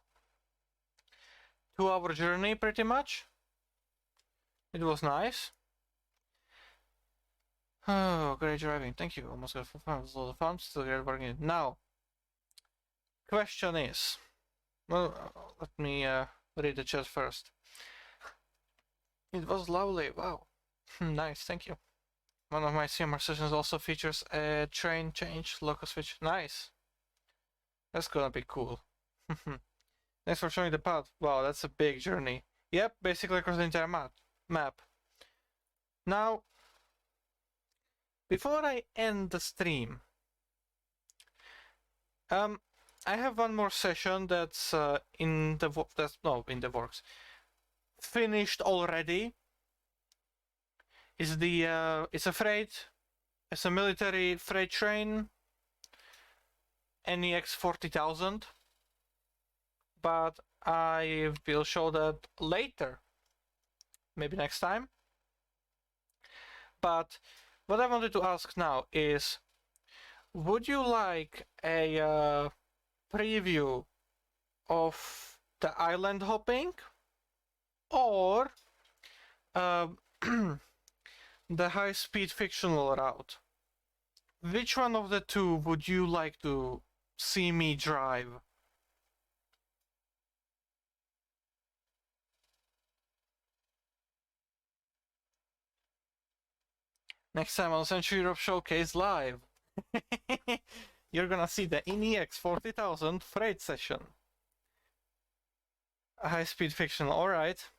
2-hour journey pretty much. It was nice. Oh, great driving. Thank you. Almost got 4 fun. It was a lot of fun. Still great working. Now, question is, well, let me read the chat first. It was lovely. Wow. Nice. Thank you. One of my CMR sessions also features a train change local switch. Nice. That's gonna be cool. Thanks for showing the path. Wow, that's a big journey. Yep, basically across the entire map. Now, before I end the stream, I have one more session that's in the works. Finished already. It's a military freight train, NEX 40,000. But I will show that later, maybe next time. But what I wanted to ask now is, would you like a preview of the island hopping or the high-speed fictional route? Which one of the two would you like to see me drive? Next time on Century Europe Showcase live. You're gonna see the NEX 40,000 freight session. A high-speed fiction, alright.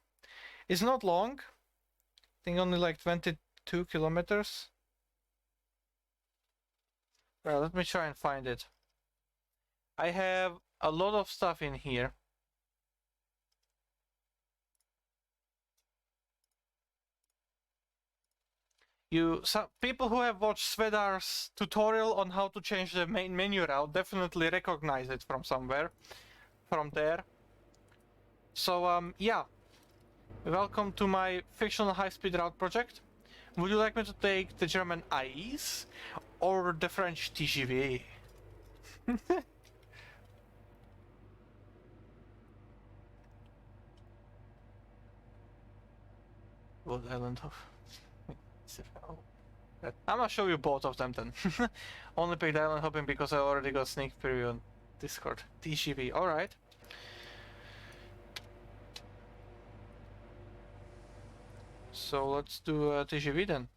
It's not long. I think only like 22 kilometers. Well, let me try and find it. I have a lot of stuff in here. Some people who have watched Svedar's tutorial on how to change the main menu route definitely recognize it from somewhere, from there. So yeah, welcome to my fictional high-speed route project. Would you like me to take the German AIS or the French TGV? What island of? I'm gonna show you both of them then. Only picked island hopping because I already got sneak preview on Discord. TGV, alright. So let's do TGV then.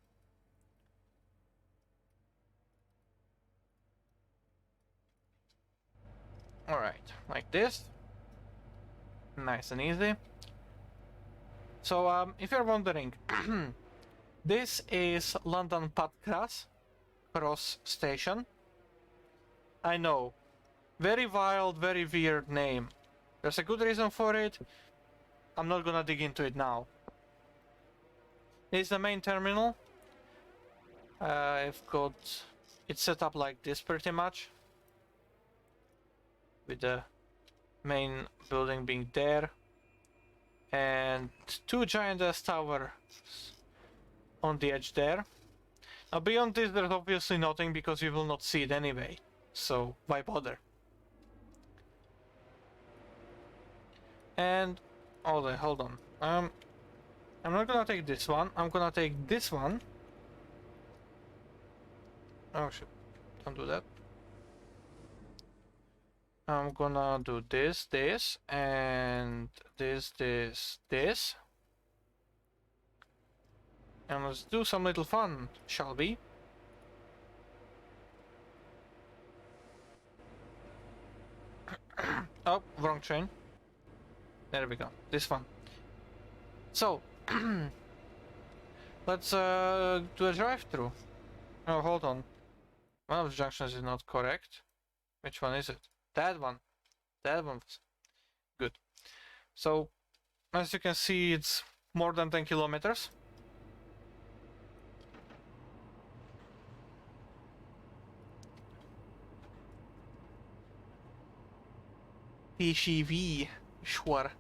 Alright, like this. Nice and easy. So if you're wondering, this is London Pathgrass Cross Station. I know, very wild, very weird name. There's a good reason for it. I'm not gonna dig into it now. This is the main terminal. I've got it set up like this pretty much, with the main building being there and 2 giant ass towers on the edge there. Now beyond this there's obviously nothing because you will not see it anyway, so why bother? And hold on. I'm not gonna take this one, I'm gonna take this one. Oh shit, don't do that. I'm gonna do this, and this. And let's do some little fun, shall we? Oh, wrong train. There we go. This one. So, let's do a drive-through. Oh, hold on. One of the junctions is not correct. Which one is it? That one. That one was good. So, as you can see, it's more than 10 kilometers. TGV, sure.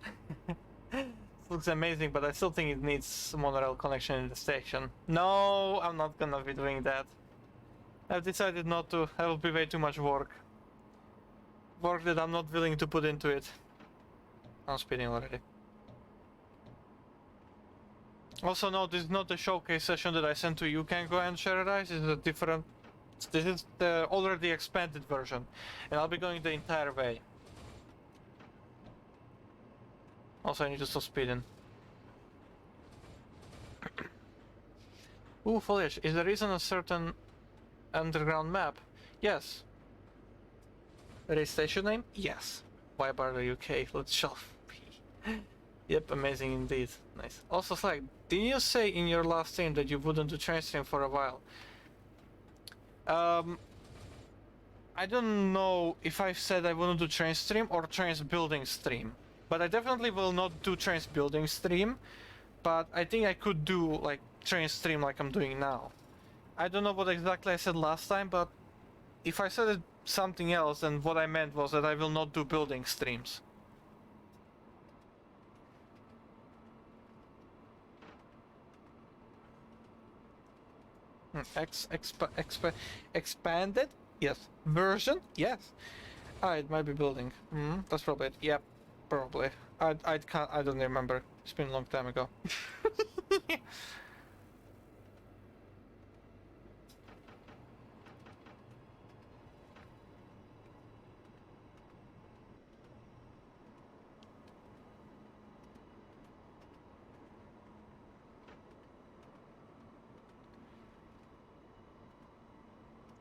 Looks amazing, but I still think it needs monorail connection in the station. No, I'm not gonna be doing that. I've decided not to. That will be way too much work. Work that I'm not willing to put into it. I'm speeding already. Also, no, this is not the showcase session that I sent to you, Kango and Sheridice. This is a different... This is the already expanded version. And I'll be going the entire way. Also, I need to stop speeding. Ooh, foliage. Is there isn't a certain underground map? Yes. Race station name? Yes. Why bar the UK? Let's shelf. Yep, amazing indeed. Nice. Also, Slag, didn't you say in your last stream that you wouldn't do train stream for a while? I don't know if I said I wouldn't do train stream or trains building stream. But I definitely will not do trains building stream. But I think I could do like train stream like I'm doing now. I don't know what exactly I said last time, but if I said something else, then what I meant was that I will not do building streams. Expanded? Yes. Version? Yes. Ah, it might be building. That's probably it. Yep, probably. I can't. I don't remember. It's been a long time ago.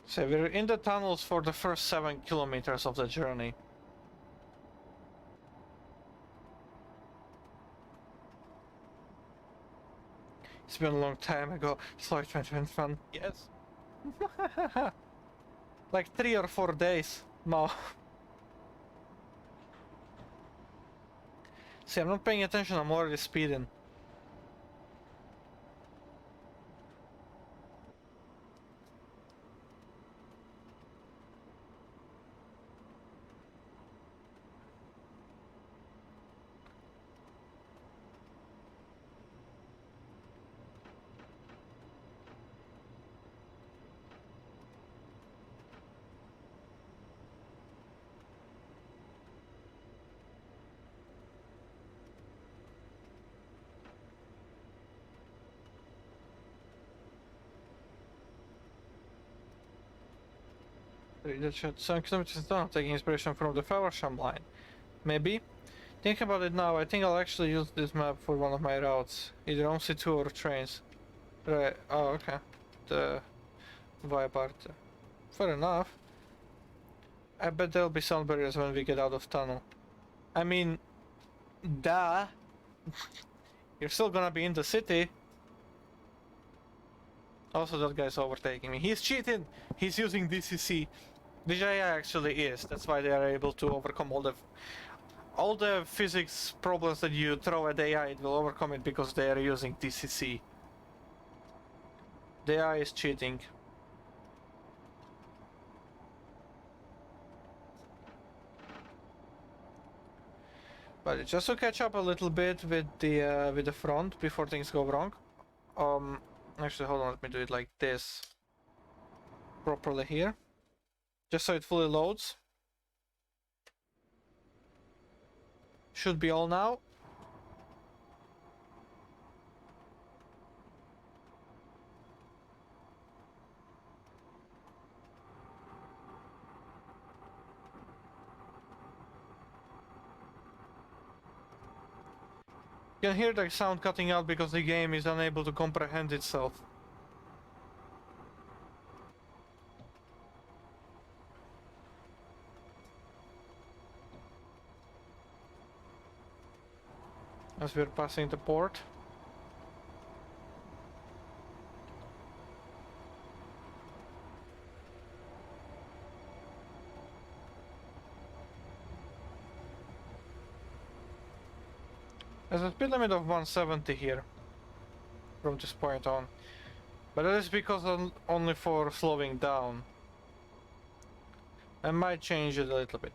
So we're in the tunnels for the first 7 kilometers of the journey. It's been a long time ago. Sorry, 2021. Yes. Like 3 or 4 days. No. See, I'm not paying attention. I'm already speeding. Some kilometers down, taking inspiration from the Faversham line. Maybe? Think about it now, I think I'll actually use this map for one of my routes. Either OMC2 or trains. Right, oh okay. The via part. Fair enough. I bet there'll be sound barriers when we get out of tunnel. I mean, duh. You're still gonna be in the city. Also, that guy's overtaking me. He's cheating! He's using DCC. Which AI actually is. That's why they are able to overcome all the physics problems that you throw at AI. It will overcome it because they are using DCC. The AI is cheating. But just to catch up a little bit with the front before things go wrong. Actually, hold on. Let me do it like this. Properly here. Just so it fully loads. Should be all now. You can hear the sound cutting out because the game is unable to comprehend itself. as we're passing the port. There's a speed limit of 170 here from this point on, but that is because only for slowing down. I might change it a little bit.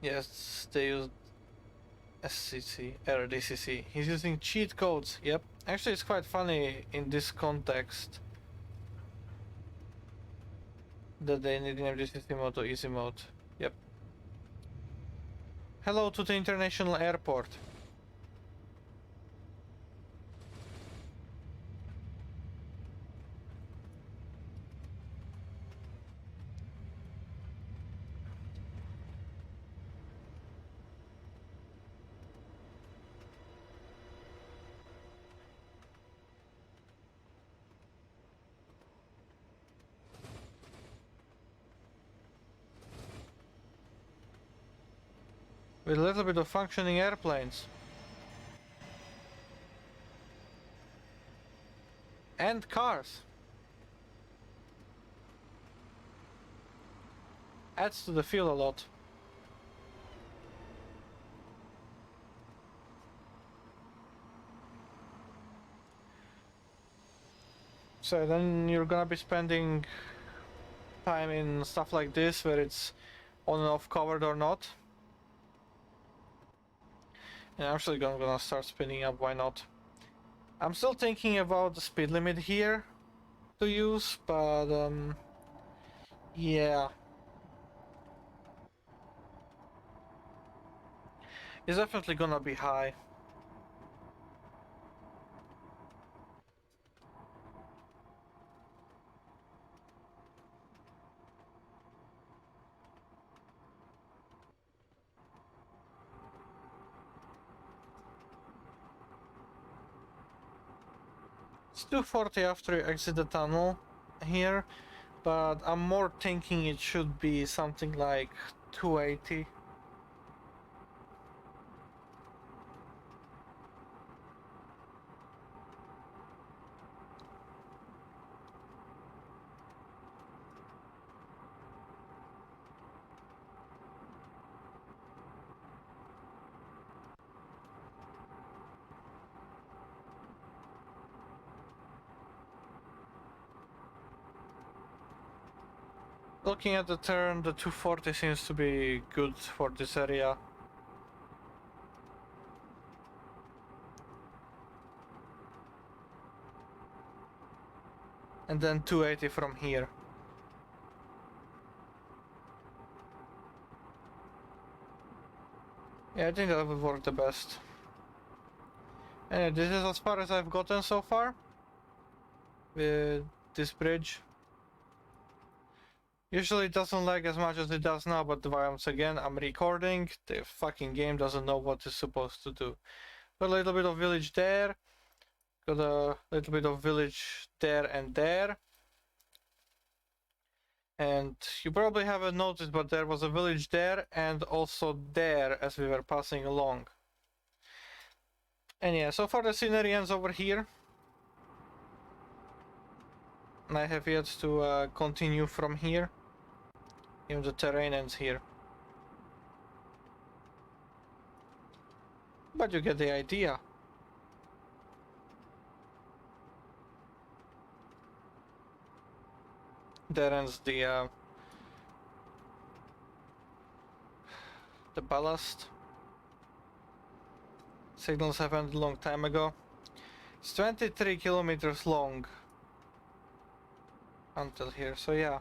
Yes, they use SCC or DCC. He's using cheat codes. Yep. Actually, it's quite funny in this context that they need in DCC mode to easy mode. Yep. Hello to the international airport. With a little bit of functioning airplanes. And cars. Adds to the feel a lot. So then you're gonna be spending time in stuff like this where it's on and off covered or not. And I'm actually gonna start spinning up, why not? I'm still thinking about the speed limit here to use, but yeah. It's definitely gonna be high. It's 240 after you exit the tunnel here, but I'm more thinking it should be something like 280. Looking at the turn, the 240 seems to be good for this area. And then 280 from here. Yeah, I think that would work the best. And this is as far as I've gotten so far with this bridge. Usually it doesn't lag as much as it does now, but once again I'm recording, the fucking game doesn't know what it's supposed to do. Got a little bit of village there, got a little bit of village there and there. And you probably haven't noticed, but there was a village there and also there as we were passing along. And yeah, so far the scenery ends over here. And I have yet to continue from here. Even the terrain ends here. But you get the idea. There ends the ballast. Signals have ended a long time ago. It's 23 kilometers long until here, so yeah.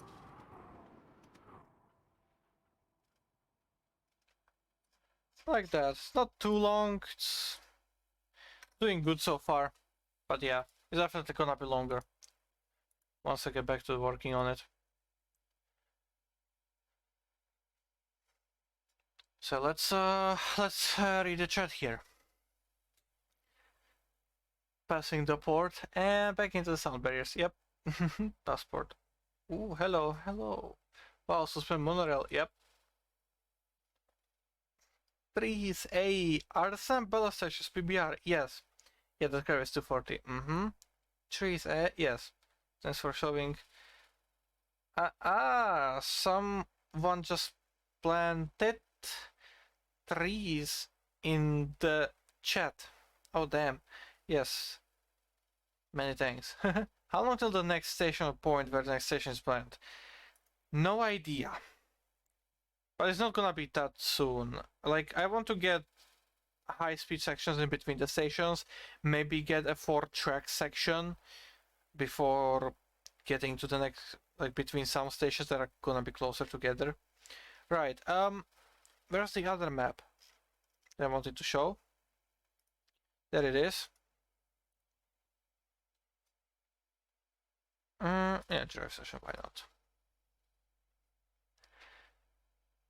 Like that. It's not too long, it's doing good so far. But yeah, it's definitely gonna be longer once I get back to working on it. So let's read the chat here. Passing the port and back into the sound barriers. Yep, passport. Ooh, hello, hello. Wow, suspend monorail, yep. Trees, A. Are the same ballast stations PBR? Yes. Yeah, the curve is 240. Mm-hmm. Trees, A. Yes. Thanks for showing. Someone just planted trees in the chat. Oh, damn. Yes. Many thanks. How long till the next station point where the next station is planned? No idea. But it's not gonna be that soon. Like, I want to get high-speed sections in between the stations, maybe get a 4-track section before getting to the next, like, between some stations that are gonna be closer together. Right, where's the other map that I wanted to show? There it is. Yeah, drive session, why not?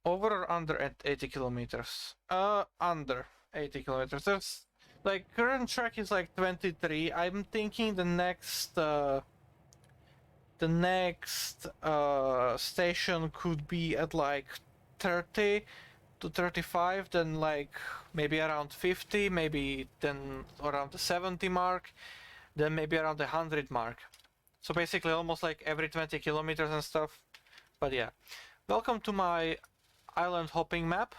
Over or under at 80 kilometers? Under 80 kilometers. There's like current track is like 23. I'm thinking the next station could be at like 30 to 35, then like maybe around 50, maybe then around the 70 mark, then maybe around the 100 mark. So basically almost like every 20 kilometers and stuff. But yeah, welcome to my island hopping map.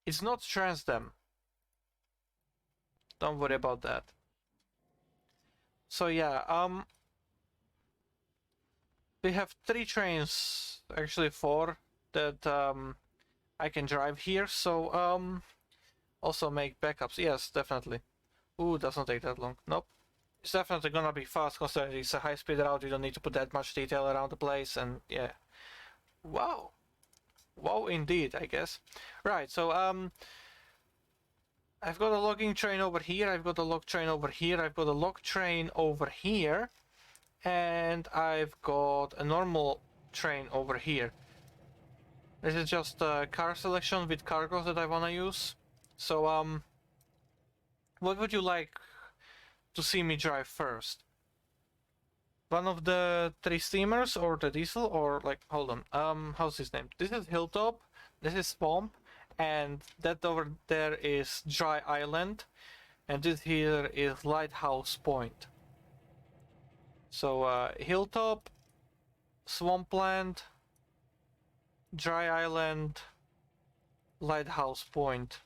It's not Transdam. Don't worry about that. So yeah, we have 3 trains, actually 4, that I can drive here. So also make backups. Yes, definitely. Ooh, doesn't take that long. Nope. It's definitely gonna be fast considering it's a high-speed route. You don't need to put that much detail around the place, and yeah. Wow. Wow, indeed, I guess. Right. So I've got a logging train over here. I've got a log train over here. I've got a log train over here. And I've got a normal train over here. This is just a car selection with cargoes that I want to use. So what would you like to see me drive first? One of the 3 steamers or the diesel, or like, hold on, how's his name? This is Hilltop, this is Swamp, and that over there is Dry Island, and this here is Lighthouse Point. So Hilltop, Swampland, Dry Island, Lighthouse Point.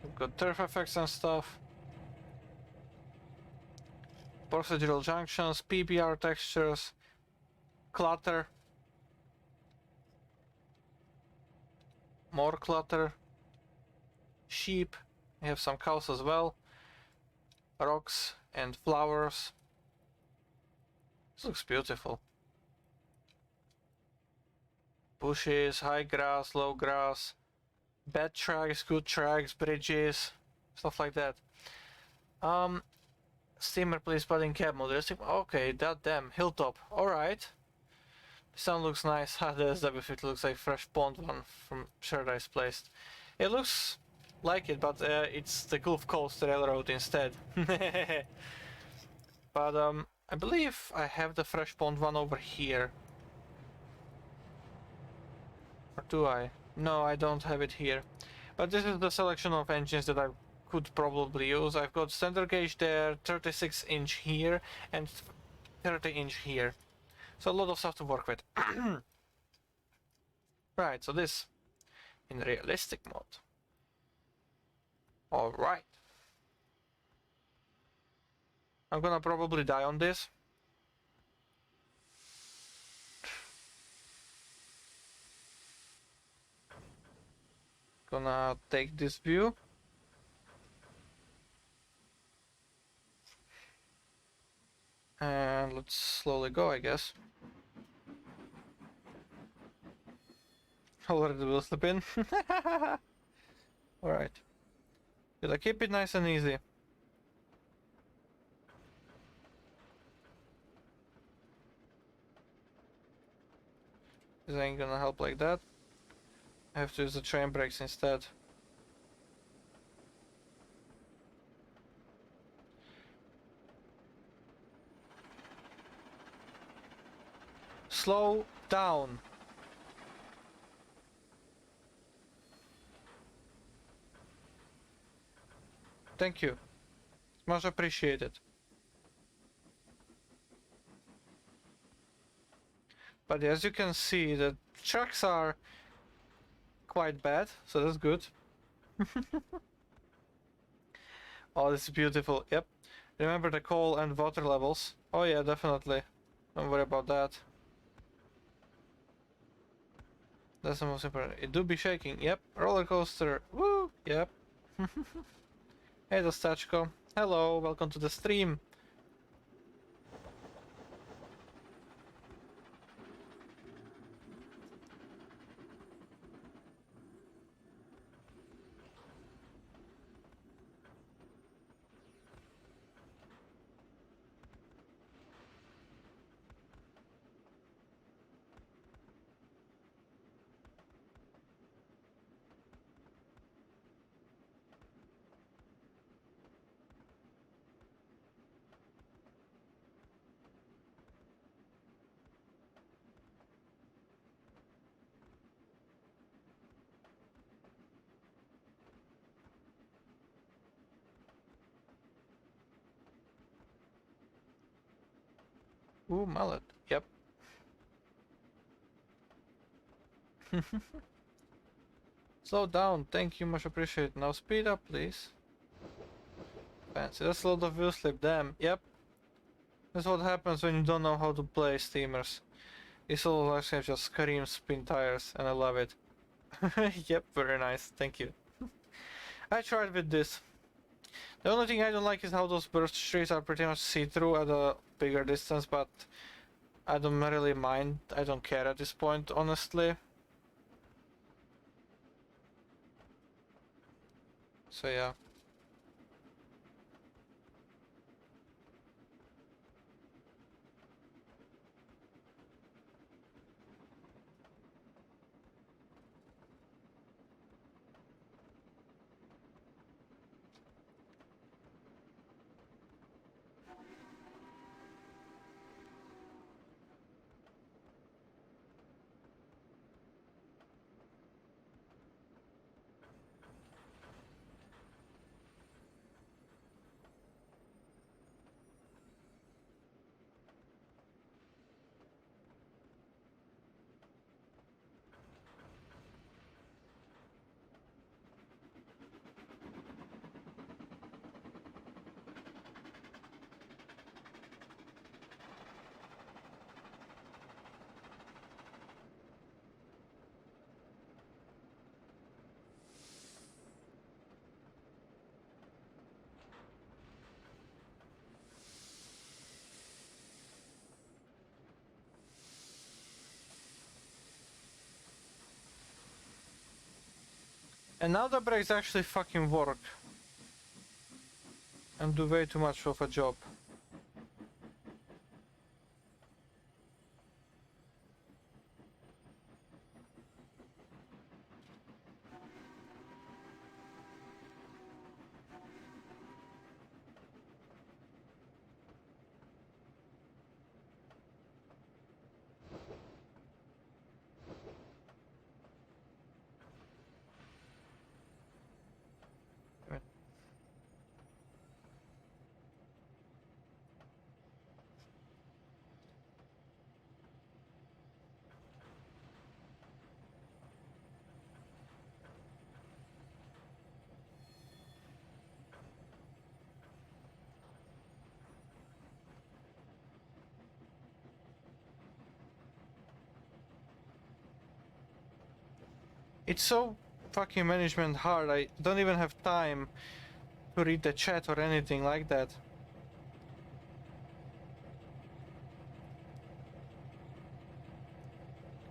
We've got turf effects and stuff. Procedural junctions, PBR textures, clutter, more clutter, sheep, we have some cows as well, rocks and flowers. This looks beautiful. Bushes, high grass, low grass, bad tracks, good tracks, bridges, stuff like that. Steamer please spotting cab model. Okay, that damn hilltop. Alright. The sound looks nice. The SW50 looks like fresh pond one from Paradise Placed. It looks like it, but it's the Gulf Coast Railroad instead. But I believe I have the fresh pond one over here. Or do I? No, I don't have it here. But this is the selection of engines that I could probably use. I've got standard gauge there, 36-inch here, and 30-inch here. So a lot of stuff to work with. Right, so this in realistic mode. Alright. I'm gonna probably die on this. Gonna take this view. And let's slowly go, I guess. Already will slip in. Alright. Gotta keep it nice and easy. This ain't gonna help like that. I have to use the train brakes instead. Slow down. Thank you. Much appreciated. But as you can see, the trucks are quite bad, so that's good. Oh, this is beautiful. Yep. Remember the coal and water levels. Oh yeah, definitely. Don't worry about that. That's the most important. It do be shaking. Yep. Roller coaster. Woo. Yep. Hey, Dostachko. Hello. Welcome to the stream. Ooh, mallet. Yep. Slow down. Thank you. Much appreciated. Now speed up, please. Fancy. That's a lot of wheel slip. Damn. Yep. That's what happens when you don't know how to play steamers. This little actually just screams spin tires, and I love it. Yep, very nice. Thank you. I tried with this. The only thing I don't like is how those burst trees are pretty much see-through at a bigger distance, but I don't really mind. I don't care at this point, honestly. So yeah. And now the brakes actually fucking work. And do way too much of a job. It's so fucking management hard. I don't even have time to read the chat or anything like that.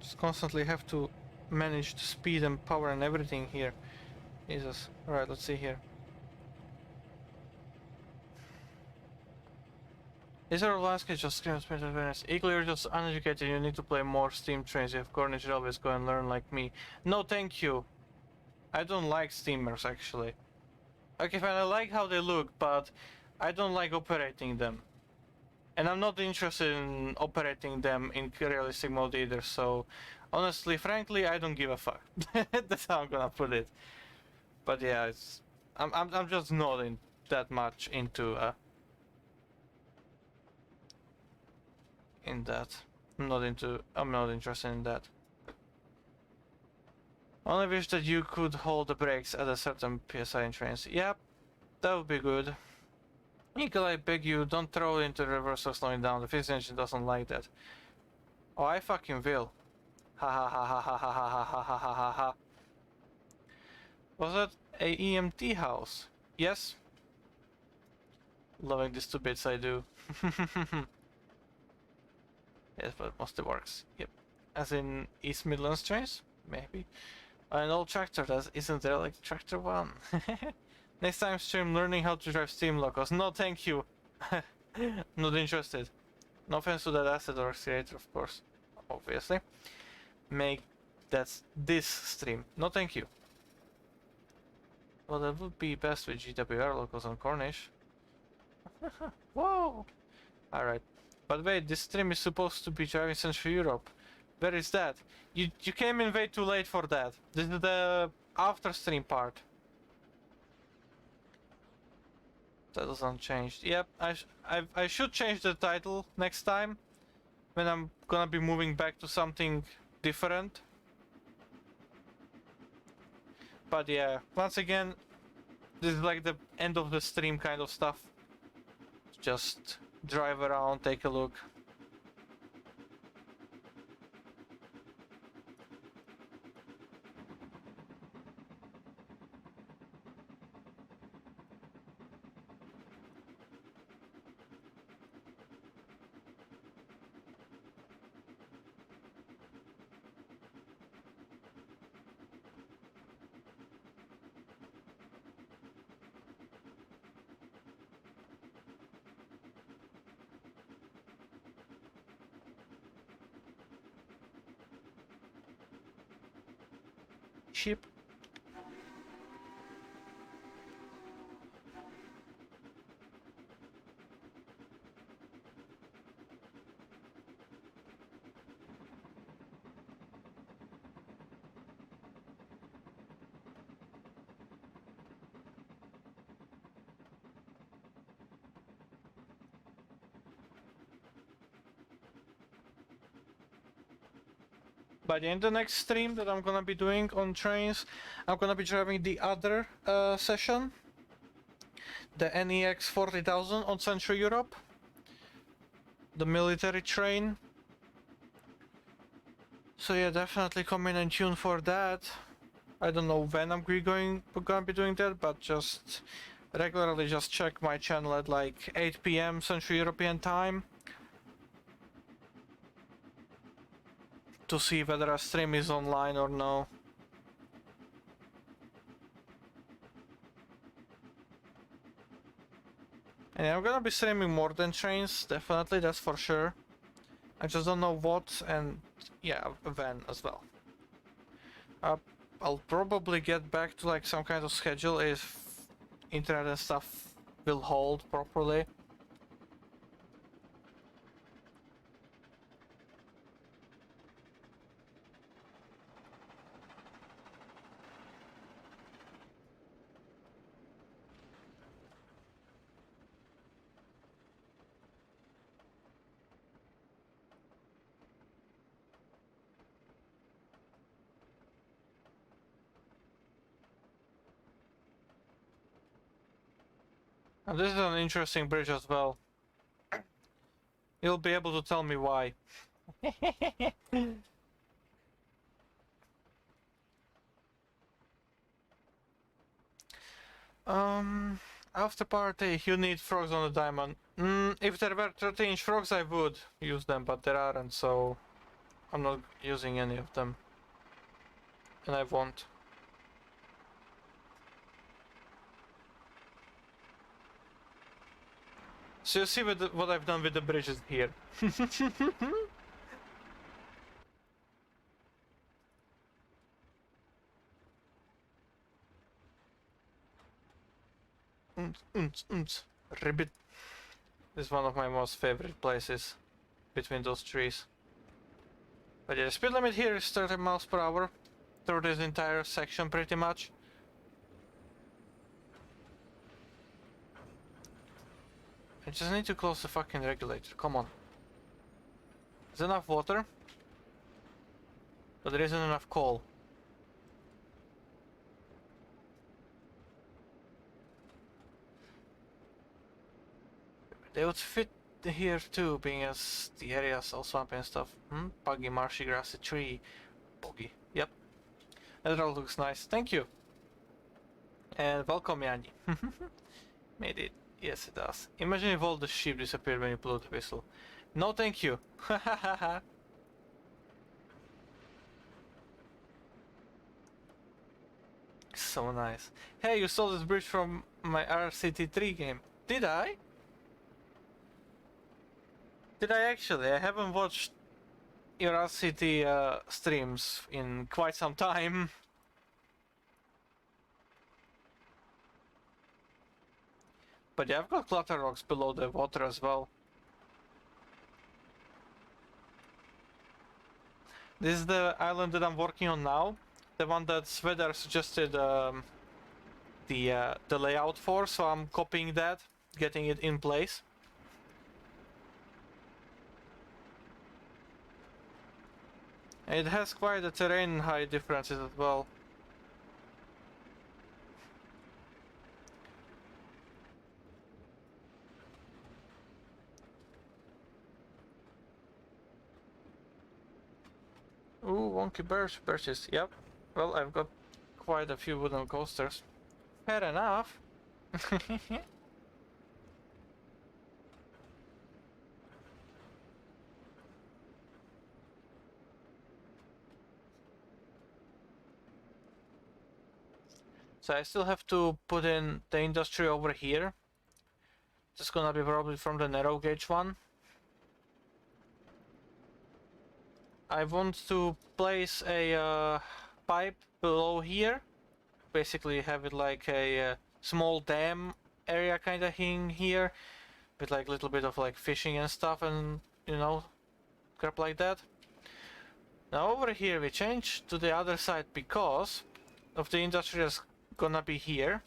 Just constantly have to manage the speed and power and everything here. Jesus. Alright, let's see here. Is there a landscape just screams mental awareness? Equally, you're just uneducated. You need to play more Steam trains. You have Cornish railways, go and learn like me. No, thank you. I don't like steamers actually. Okay, fine, I like how they look, but I don't like operating them. And I'm not interested in operating them in realistic mode either, so honestly, frankly, I don't give a fuck. That's how I'm gonna put it. But yeah, I'm just not in that much into in that. I'm not interested in that. Only wish that you could hold the brakes at a certain PSI in trains. Yep, that would be good. Eagle, I beg you, don't throw it into reverse or slowing down. The physics engine doesn't like that. Oh, I fucking will. Ha ha ha ha ha ha ha ha ha ha ha ha. Was that a EMT house? Yes. Loving these two bits I do. Yes, but it mostly works. Yep. As in East Midlands trains? Maybe. An old tractor, that isn't there like tractor one? Next time stream learning how to drive steam locos. No thank you. Not interested. No offense to that asset or creator, of course. Obviously. Make that's this stream. No thank you. Well, that would be best with GWR locals on Cornish. Whoa! Alright. But wait, this stream is supposed to be driving Central Europe. Where is that? You came in way too late for that. This is the after stream part. That was unchanged. Yep, I should change the title next time when I'm gonna be moving back to something different. But yeah, once again, this is like the end of the stream kind of stuff. Just drive around, take a look. Ship. But in the next stream that I'm gonna be doing on trains, I'm gonna be driving the other session, the NEX 40,000 on Central Europe, the military train. So yeah, definitely come in and tune for that. I don't know when we're gonna be doing that, but just regularly just check my channel at like 8 PM Central European time to see whether a stream is online or no. And I'm gonna be streaming more than trains, definitely, that's for sure. I just don't know what and yeah, when as well. I'll probably get back to like some kind of schedule if internet and stuff will hold properly. And this is an interesting bridge as well. You'll be able to tell me why. After party, you need frogs on the diamond. If there were 30-inch frogs, I would use them, but there aren't, so I'm not using any of them. And I won't. So you see what I've done with the bridges here. Ribbit. This is one of my most favorite places between those trees. But yeah, the speed limit here is 30 miles per hour through this entire section pretty much. I just need to close the fucking regulator, come on. There's enough water, but there isn't enough coal. They would fit here too, being as the area is all swampy and stuff. Buggy, marshy, grassy tree. Boggy. Yep. That all looks nice. Thank you. And welcome, Yanni. Made it. Yes, it does. Imagine if all the sheep disappeared when you blew the whistle. No, thank you. So nice. Hey, you stole this bridge from my RCT3 game. Did I? Did I actually? I haven't watched your RCT streams in quite some time. But yeah, I've got clutter rocks below the water as well. This is the island that I'm working on now. The one that Svedar suggested the layout for, so I'm copying that, getting it in place. It has quite a terrain height differences as well. Ooh, wonky birches, yep. Well, I've got quite a few wooden coasters. Fair enough. So I still have to put in the industry over here. It's gonna be probably from the narrow gauge one. I want to place a pipe below here. Basically have it like a small dam area kind of thing here. With like a little bit of like fishing and stuff and, you know, crap like that. Now over here we change to the other side because of the industry that's gonna be here.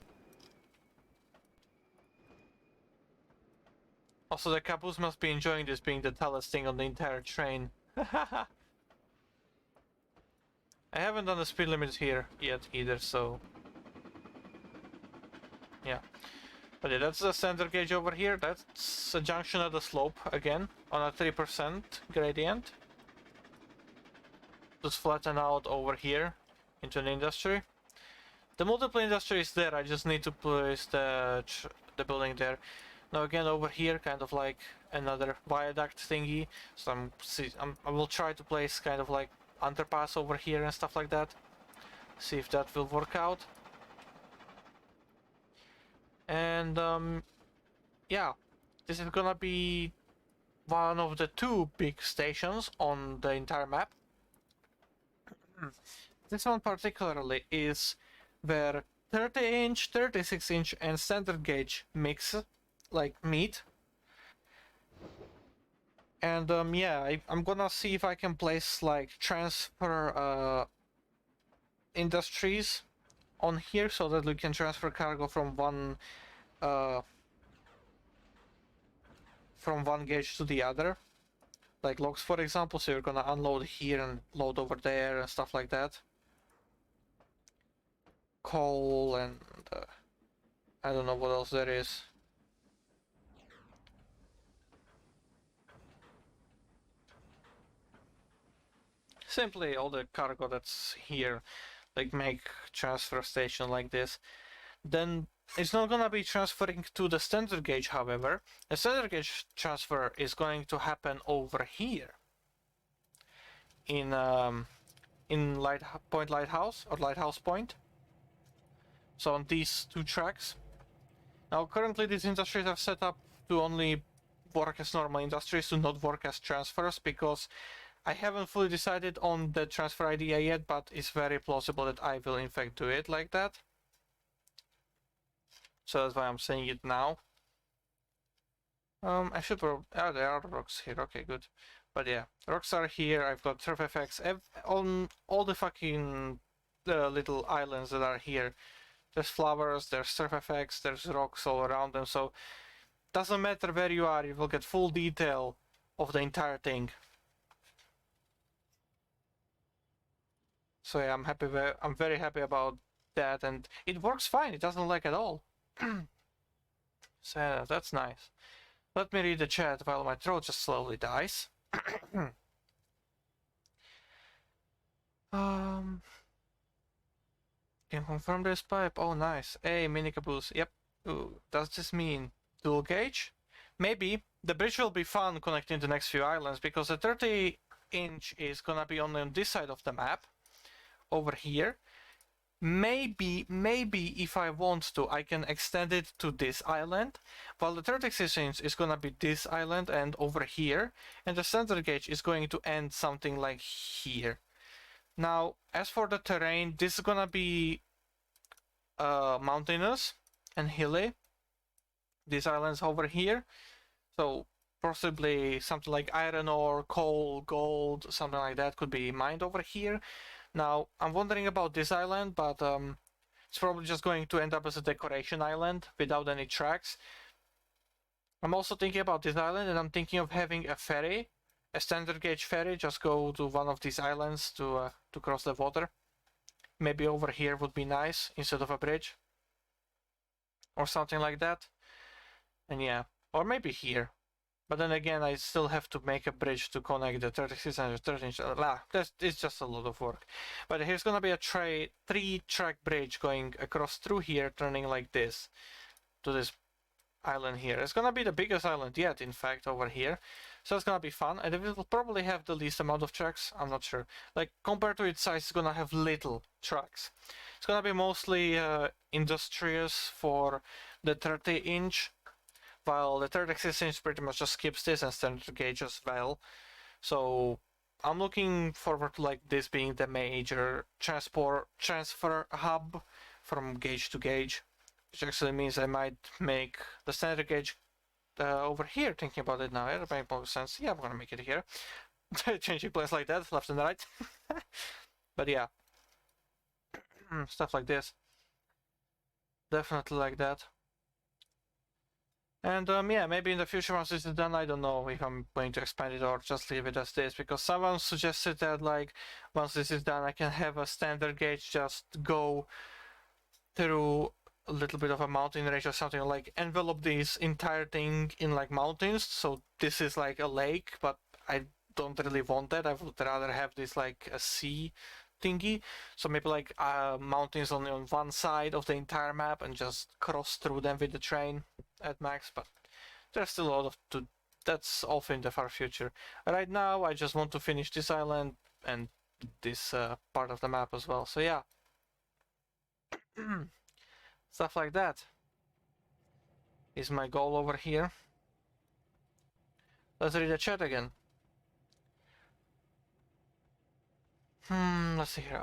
Also the caboose must be enjoying this being the tallest thing on the entire train. I haven't done the speed limits here yet either, so... yeah. But yeah, that's the standard gauge over here. That's a junction at the slope, again, on a 3% gradient. Just flatten out over here into the industry. The multiple industry is there, I just need to place the building there. Now again over here, kind of like another viaduct thingy. So I will try to place kind of like underpass over here and stuff like that. See if that will work out. And yeah, this is gonna be one of the two big stations on the entire map. This one particularly is where 30-inch, 36-inch and standard gauge mix, like meet. And yeah, I'm gonna see if I can place like transfer industries on here so that we can transfer cargo from one gauge to the other. Like logs, for example, so you're gonna unload here and load over there and stuff like that. Coal and I don't know what else there is. Simply all the cargo that's here, like make transfer station like this. Then it's not gonna be transferring to the standard gauge, however. The standard gauge transfer is going to happen over here in Lighthouse or Lighthouse Point. So on these two tracks. Now currently these industries are set up to only work as normal industries, to not work as transfers, because I haven't fully decided on the transfer idea yet, but it's very plausible that I will in fact do it like that. So that's why I'm saying it now. I should probably... Oh, there are rocks here. Okay, good. But yeah, rocks are here. I've got turf effects on all the fucking little islands that are here. There's flowers, there's turf effects, there's rocks all around them. So doesn't matter where you are, you will get full detail of the entire thing. So yeah, I'm very happy about that, and it works fine. It doesn't lag at all. So yeah, that's nice. Let me read the chat while my throat just slowly dies. Can confirm this pipe. Oh, nice. Hey, mini caboose. Yep. Ooh, does this mean dual gauge? Maybe. The bridge will be fun connecting the next few islands, because the 30-inch is gonna be only on this side of the map, over here. Maybe if I want to, I can extend it to this island, while the 36-inch is gonna be this island and over here, and the center gauge is going to end something like here. Now, as for the terrain, this is gonna be mountainous and hilly. These islands over here, so possibly something like iron ore, coal, gold, something like that could be mined over here. Now, I'm wondering about this island, but it's probably just going to end up as a decoration island without any tracks. I'm also thinking about this island, and I'm thinking of having a ferry, a standard gauge ferry, just go to one of these islands to cross the water. Maybe over here would be nice instead of a bridge, or something like that. And yeah, or maybe here. But then again, I still have to make a bridge to connect the 36 and the 30-inch. It's just a lot of work. But here's gonna be a 3-track bridge going across through here, turning like this to this island here. It's gonna be the biggest island yet, in fact, over here. So it's gonna be fun, and it will probably have the least amount of tracks. I'm not sure. Like, compared to its size, it's gonna have little tracks. It's gonna be mostly industrious for the 30-inch. While the 36-inch pretty much just skips this and standard gauge as well. So I'm looking forward to like this being the major transfer hub from gauge to gauge, which actually means I might make the standard gauge over here. Thinking about it now, it makes more sense. Yeah, I'm gonna make it here. Changing plans like that, left and right. But yeah, stuff like this. Definitely like that. And yeah, maybe in the future once this is done, I don't know if I'm going to expand it or just leave it as this, because someone suggested that like once this is done I can have a standard gauge just go through a little bit of a mountain range or something, like envelop this entire thing in like mountains, so this is like a lake, but I don't really want that. I would rather have this like a sea thingy, so maybe like mountains only on one side of the entire map and just cross through them with the train at max. But there's still a lot of that's off in the far future. Right now I just want to finish this island and this part of the map as well, so yeah. Stuff like that is my goal over here. Let's read the chat again. Let's see here.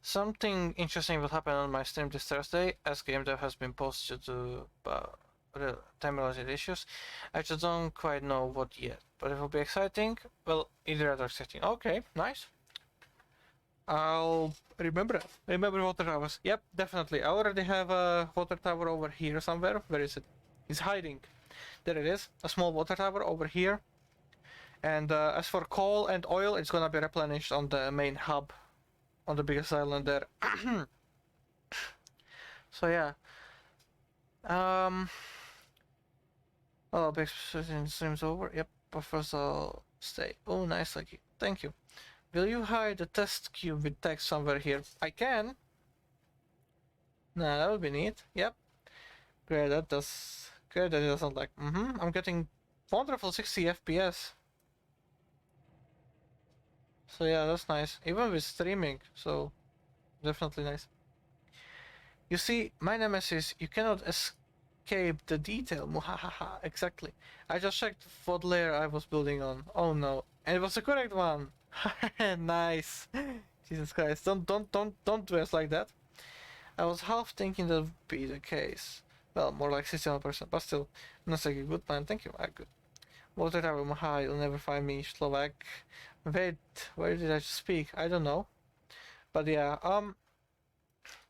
Something interesting will happen on my stream this Thursday, as game dev has been posted to time-related issues. I just don't quite know what yet, but it will be exciting. Well, either rather exciting. Okay, nice. I'll remember it. Remember water towers. Yep, definitely. I already have a water tower over here somewhere. Where is it? It's hiding. There it is. A small water tower over here. And as for coal and oil, it's gonna be replenished on the main hub, on the biggest island there. So yeah. Well, big stream's over. Yep, but first I'll stay. Oh, nice, like thank you. Will you hide the test cube with text somewhere here? I can. Nah, that would be neat. Yep. Great, that does. Great, that it doesn't like. I'm getting wonderful 60 FPS. So yeah, that's nice. Even with streaming, so definitely nice. You see, my nemesis, you cannot Cape the detail. Muhahaha. Exactly. I just checked what layer I was building on. Oh no. And it was the correct one. Nice. Jesus Christ. Don't dress like that. I was half thinking that would be the case. Well, more like 61%, but still. Not like a good plan. Thank you. I good. Water tower, Maha, you'll never find me, Slovak. Wait, where did I speak? I don't know. But yeah,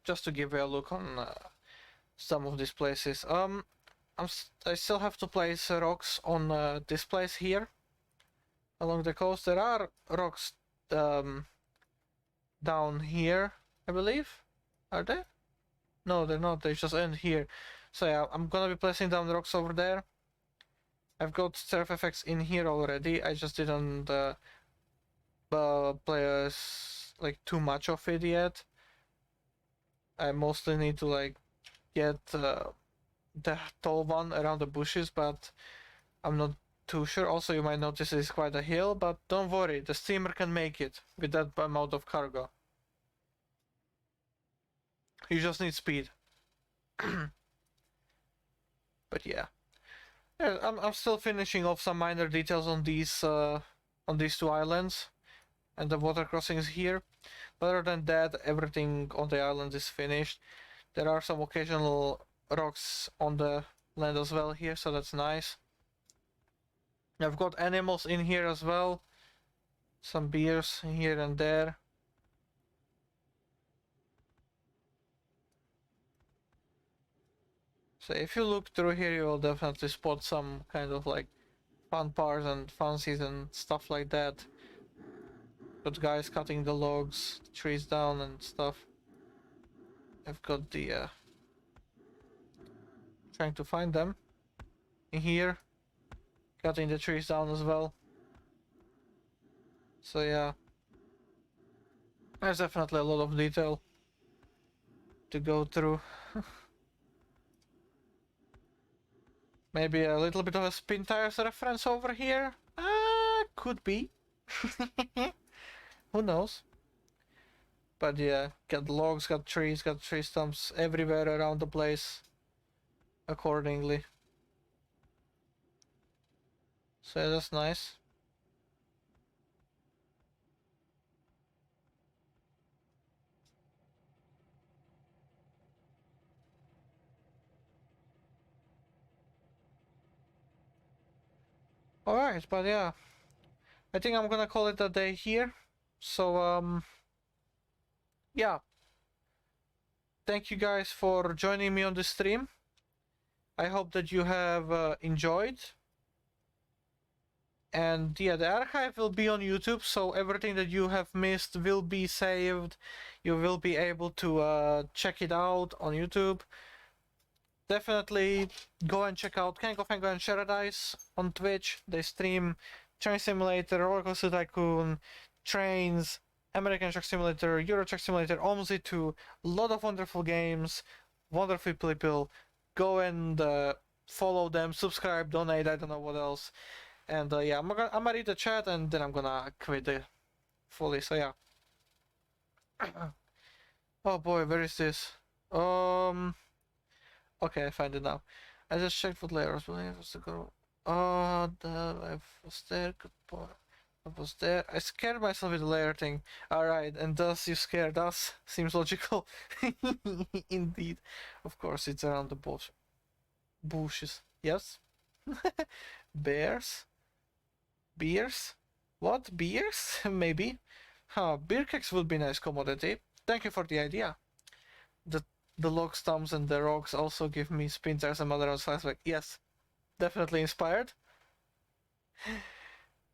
just to give you a look on some of these places. I still have to place rocks on this place here along the coast. There are rocks down here, I believe. Are there? No, they're not. They just end here. So yeah, I'm gonna be placing down the rocks over there. I've got surf effects in here already. I just didn't play like too much of it yet. I mostly need to like get the tall one around the bushes, but I'm not too sure. Also, you might notice it's quite a hill, but don't worry, the steamer can make it with that amount of cargo. You just need speed. But yeah, I'm still finishing off some minor details on these two islands and the water crossings here. But other than that, everything on the island is finished. There are some occasional rocks on the land as well here, so that's nice. I've got animals in here as well. Some beers here and there. So if you look through here, you will definitely spot some kind of like fun parts and fancies and stuff like that. Got guys cutting the logs, the trees down and stuff. I've got the trying to find them in here, cutting the trees down as well. So yeah, there's definitely a lot of detail to go through. Maybe a little bit of a spin tires reference over here? Could be. Who knows? But yeah, got logs, got tree stumps everywhere around the place accordingly. So yeah, that's nice. Alright, but yeah, I think I'm gonna call it a day here. So yeah, thank you guys for joining me on the stream. I hope that you have enjoyed. And yeah, the archive will be on YouTube, so everything that you have missed will be saved. You will be able to check it out on YouTube. Definitely go and check out King of Fango and Paradise on Twitch. They stream Train Simulator, Roller Coaster Tycoon, Trains, American Truck Simulator, Euro Truck Simulator, OMSI 2, a lot of wonderful games, wonderful people. Go and follow them, subscribe, donate, I don't know what else. And yeah, I'm gonna read the chat and then I'm gonna quit it fully, so yeah. Oh boy, where is this? Okay, I find it now. I just checked what layer was the girl. Oh, I was there. Good boy. I was there. I scared myself with the layer thing. Alright, and thus you scared us. Seems logical. Indeed. Of course, it's around the bush. Bushes. Yes? Bears? Beers? What? Beers? Maybe. Huh, beer kegs would be nice commodity. Thank you for the idea. The log stumps and the rocks also give me spin tires and other flashback. Yes, definitely inspired.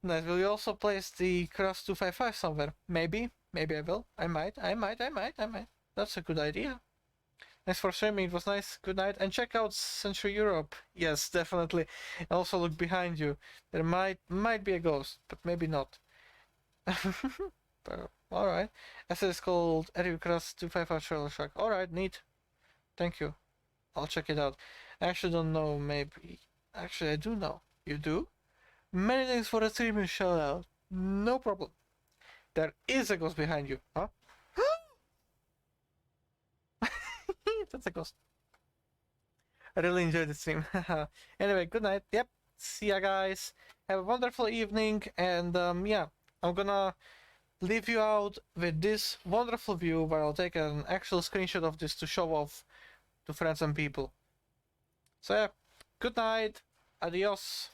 Nice. Will you also place the Cross 255 somewhere? Maybe. Maybe I will. I might. That's a good idea. Thanks for streaming. It was nice. Good night. And check out Central Europe. Yes, definitely. And also look behind you. There might be a ghost, but maybe not. Alright. I said it's called Eric Cross 255 Trailer Shark. Alright, neat. Thank you. I'll check it out. I actually don't know, maybe. Actually, I do know. You do? Many thanks for the streaming shout out. No problem. There is a ghost behind you, huh? That's a ghost. I really enjoyed the stream. Anyway, good night. Yep. See ya, guys. Have a wonderful evening. And yeah, I'm gonna leave you out with this wonderful view where I'll take an actual screenshot of this to show off to friends and people. So yeah, good night. Adios.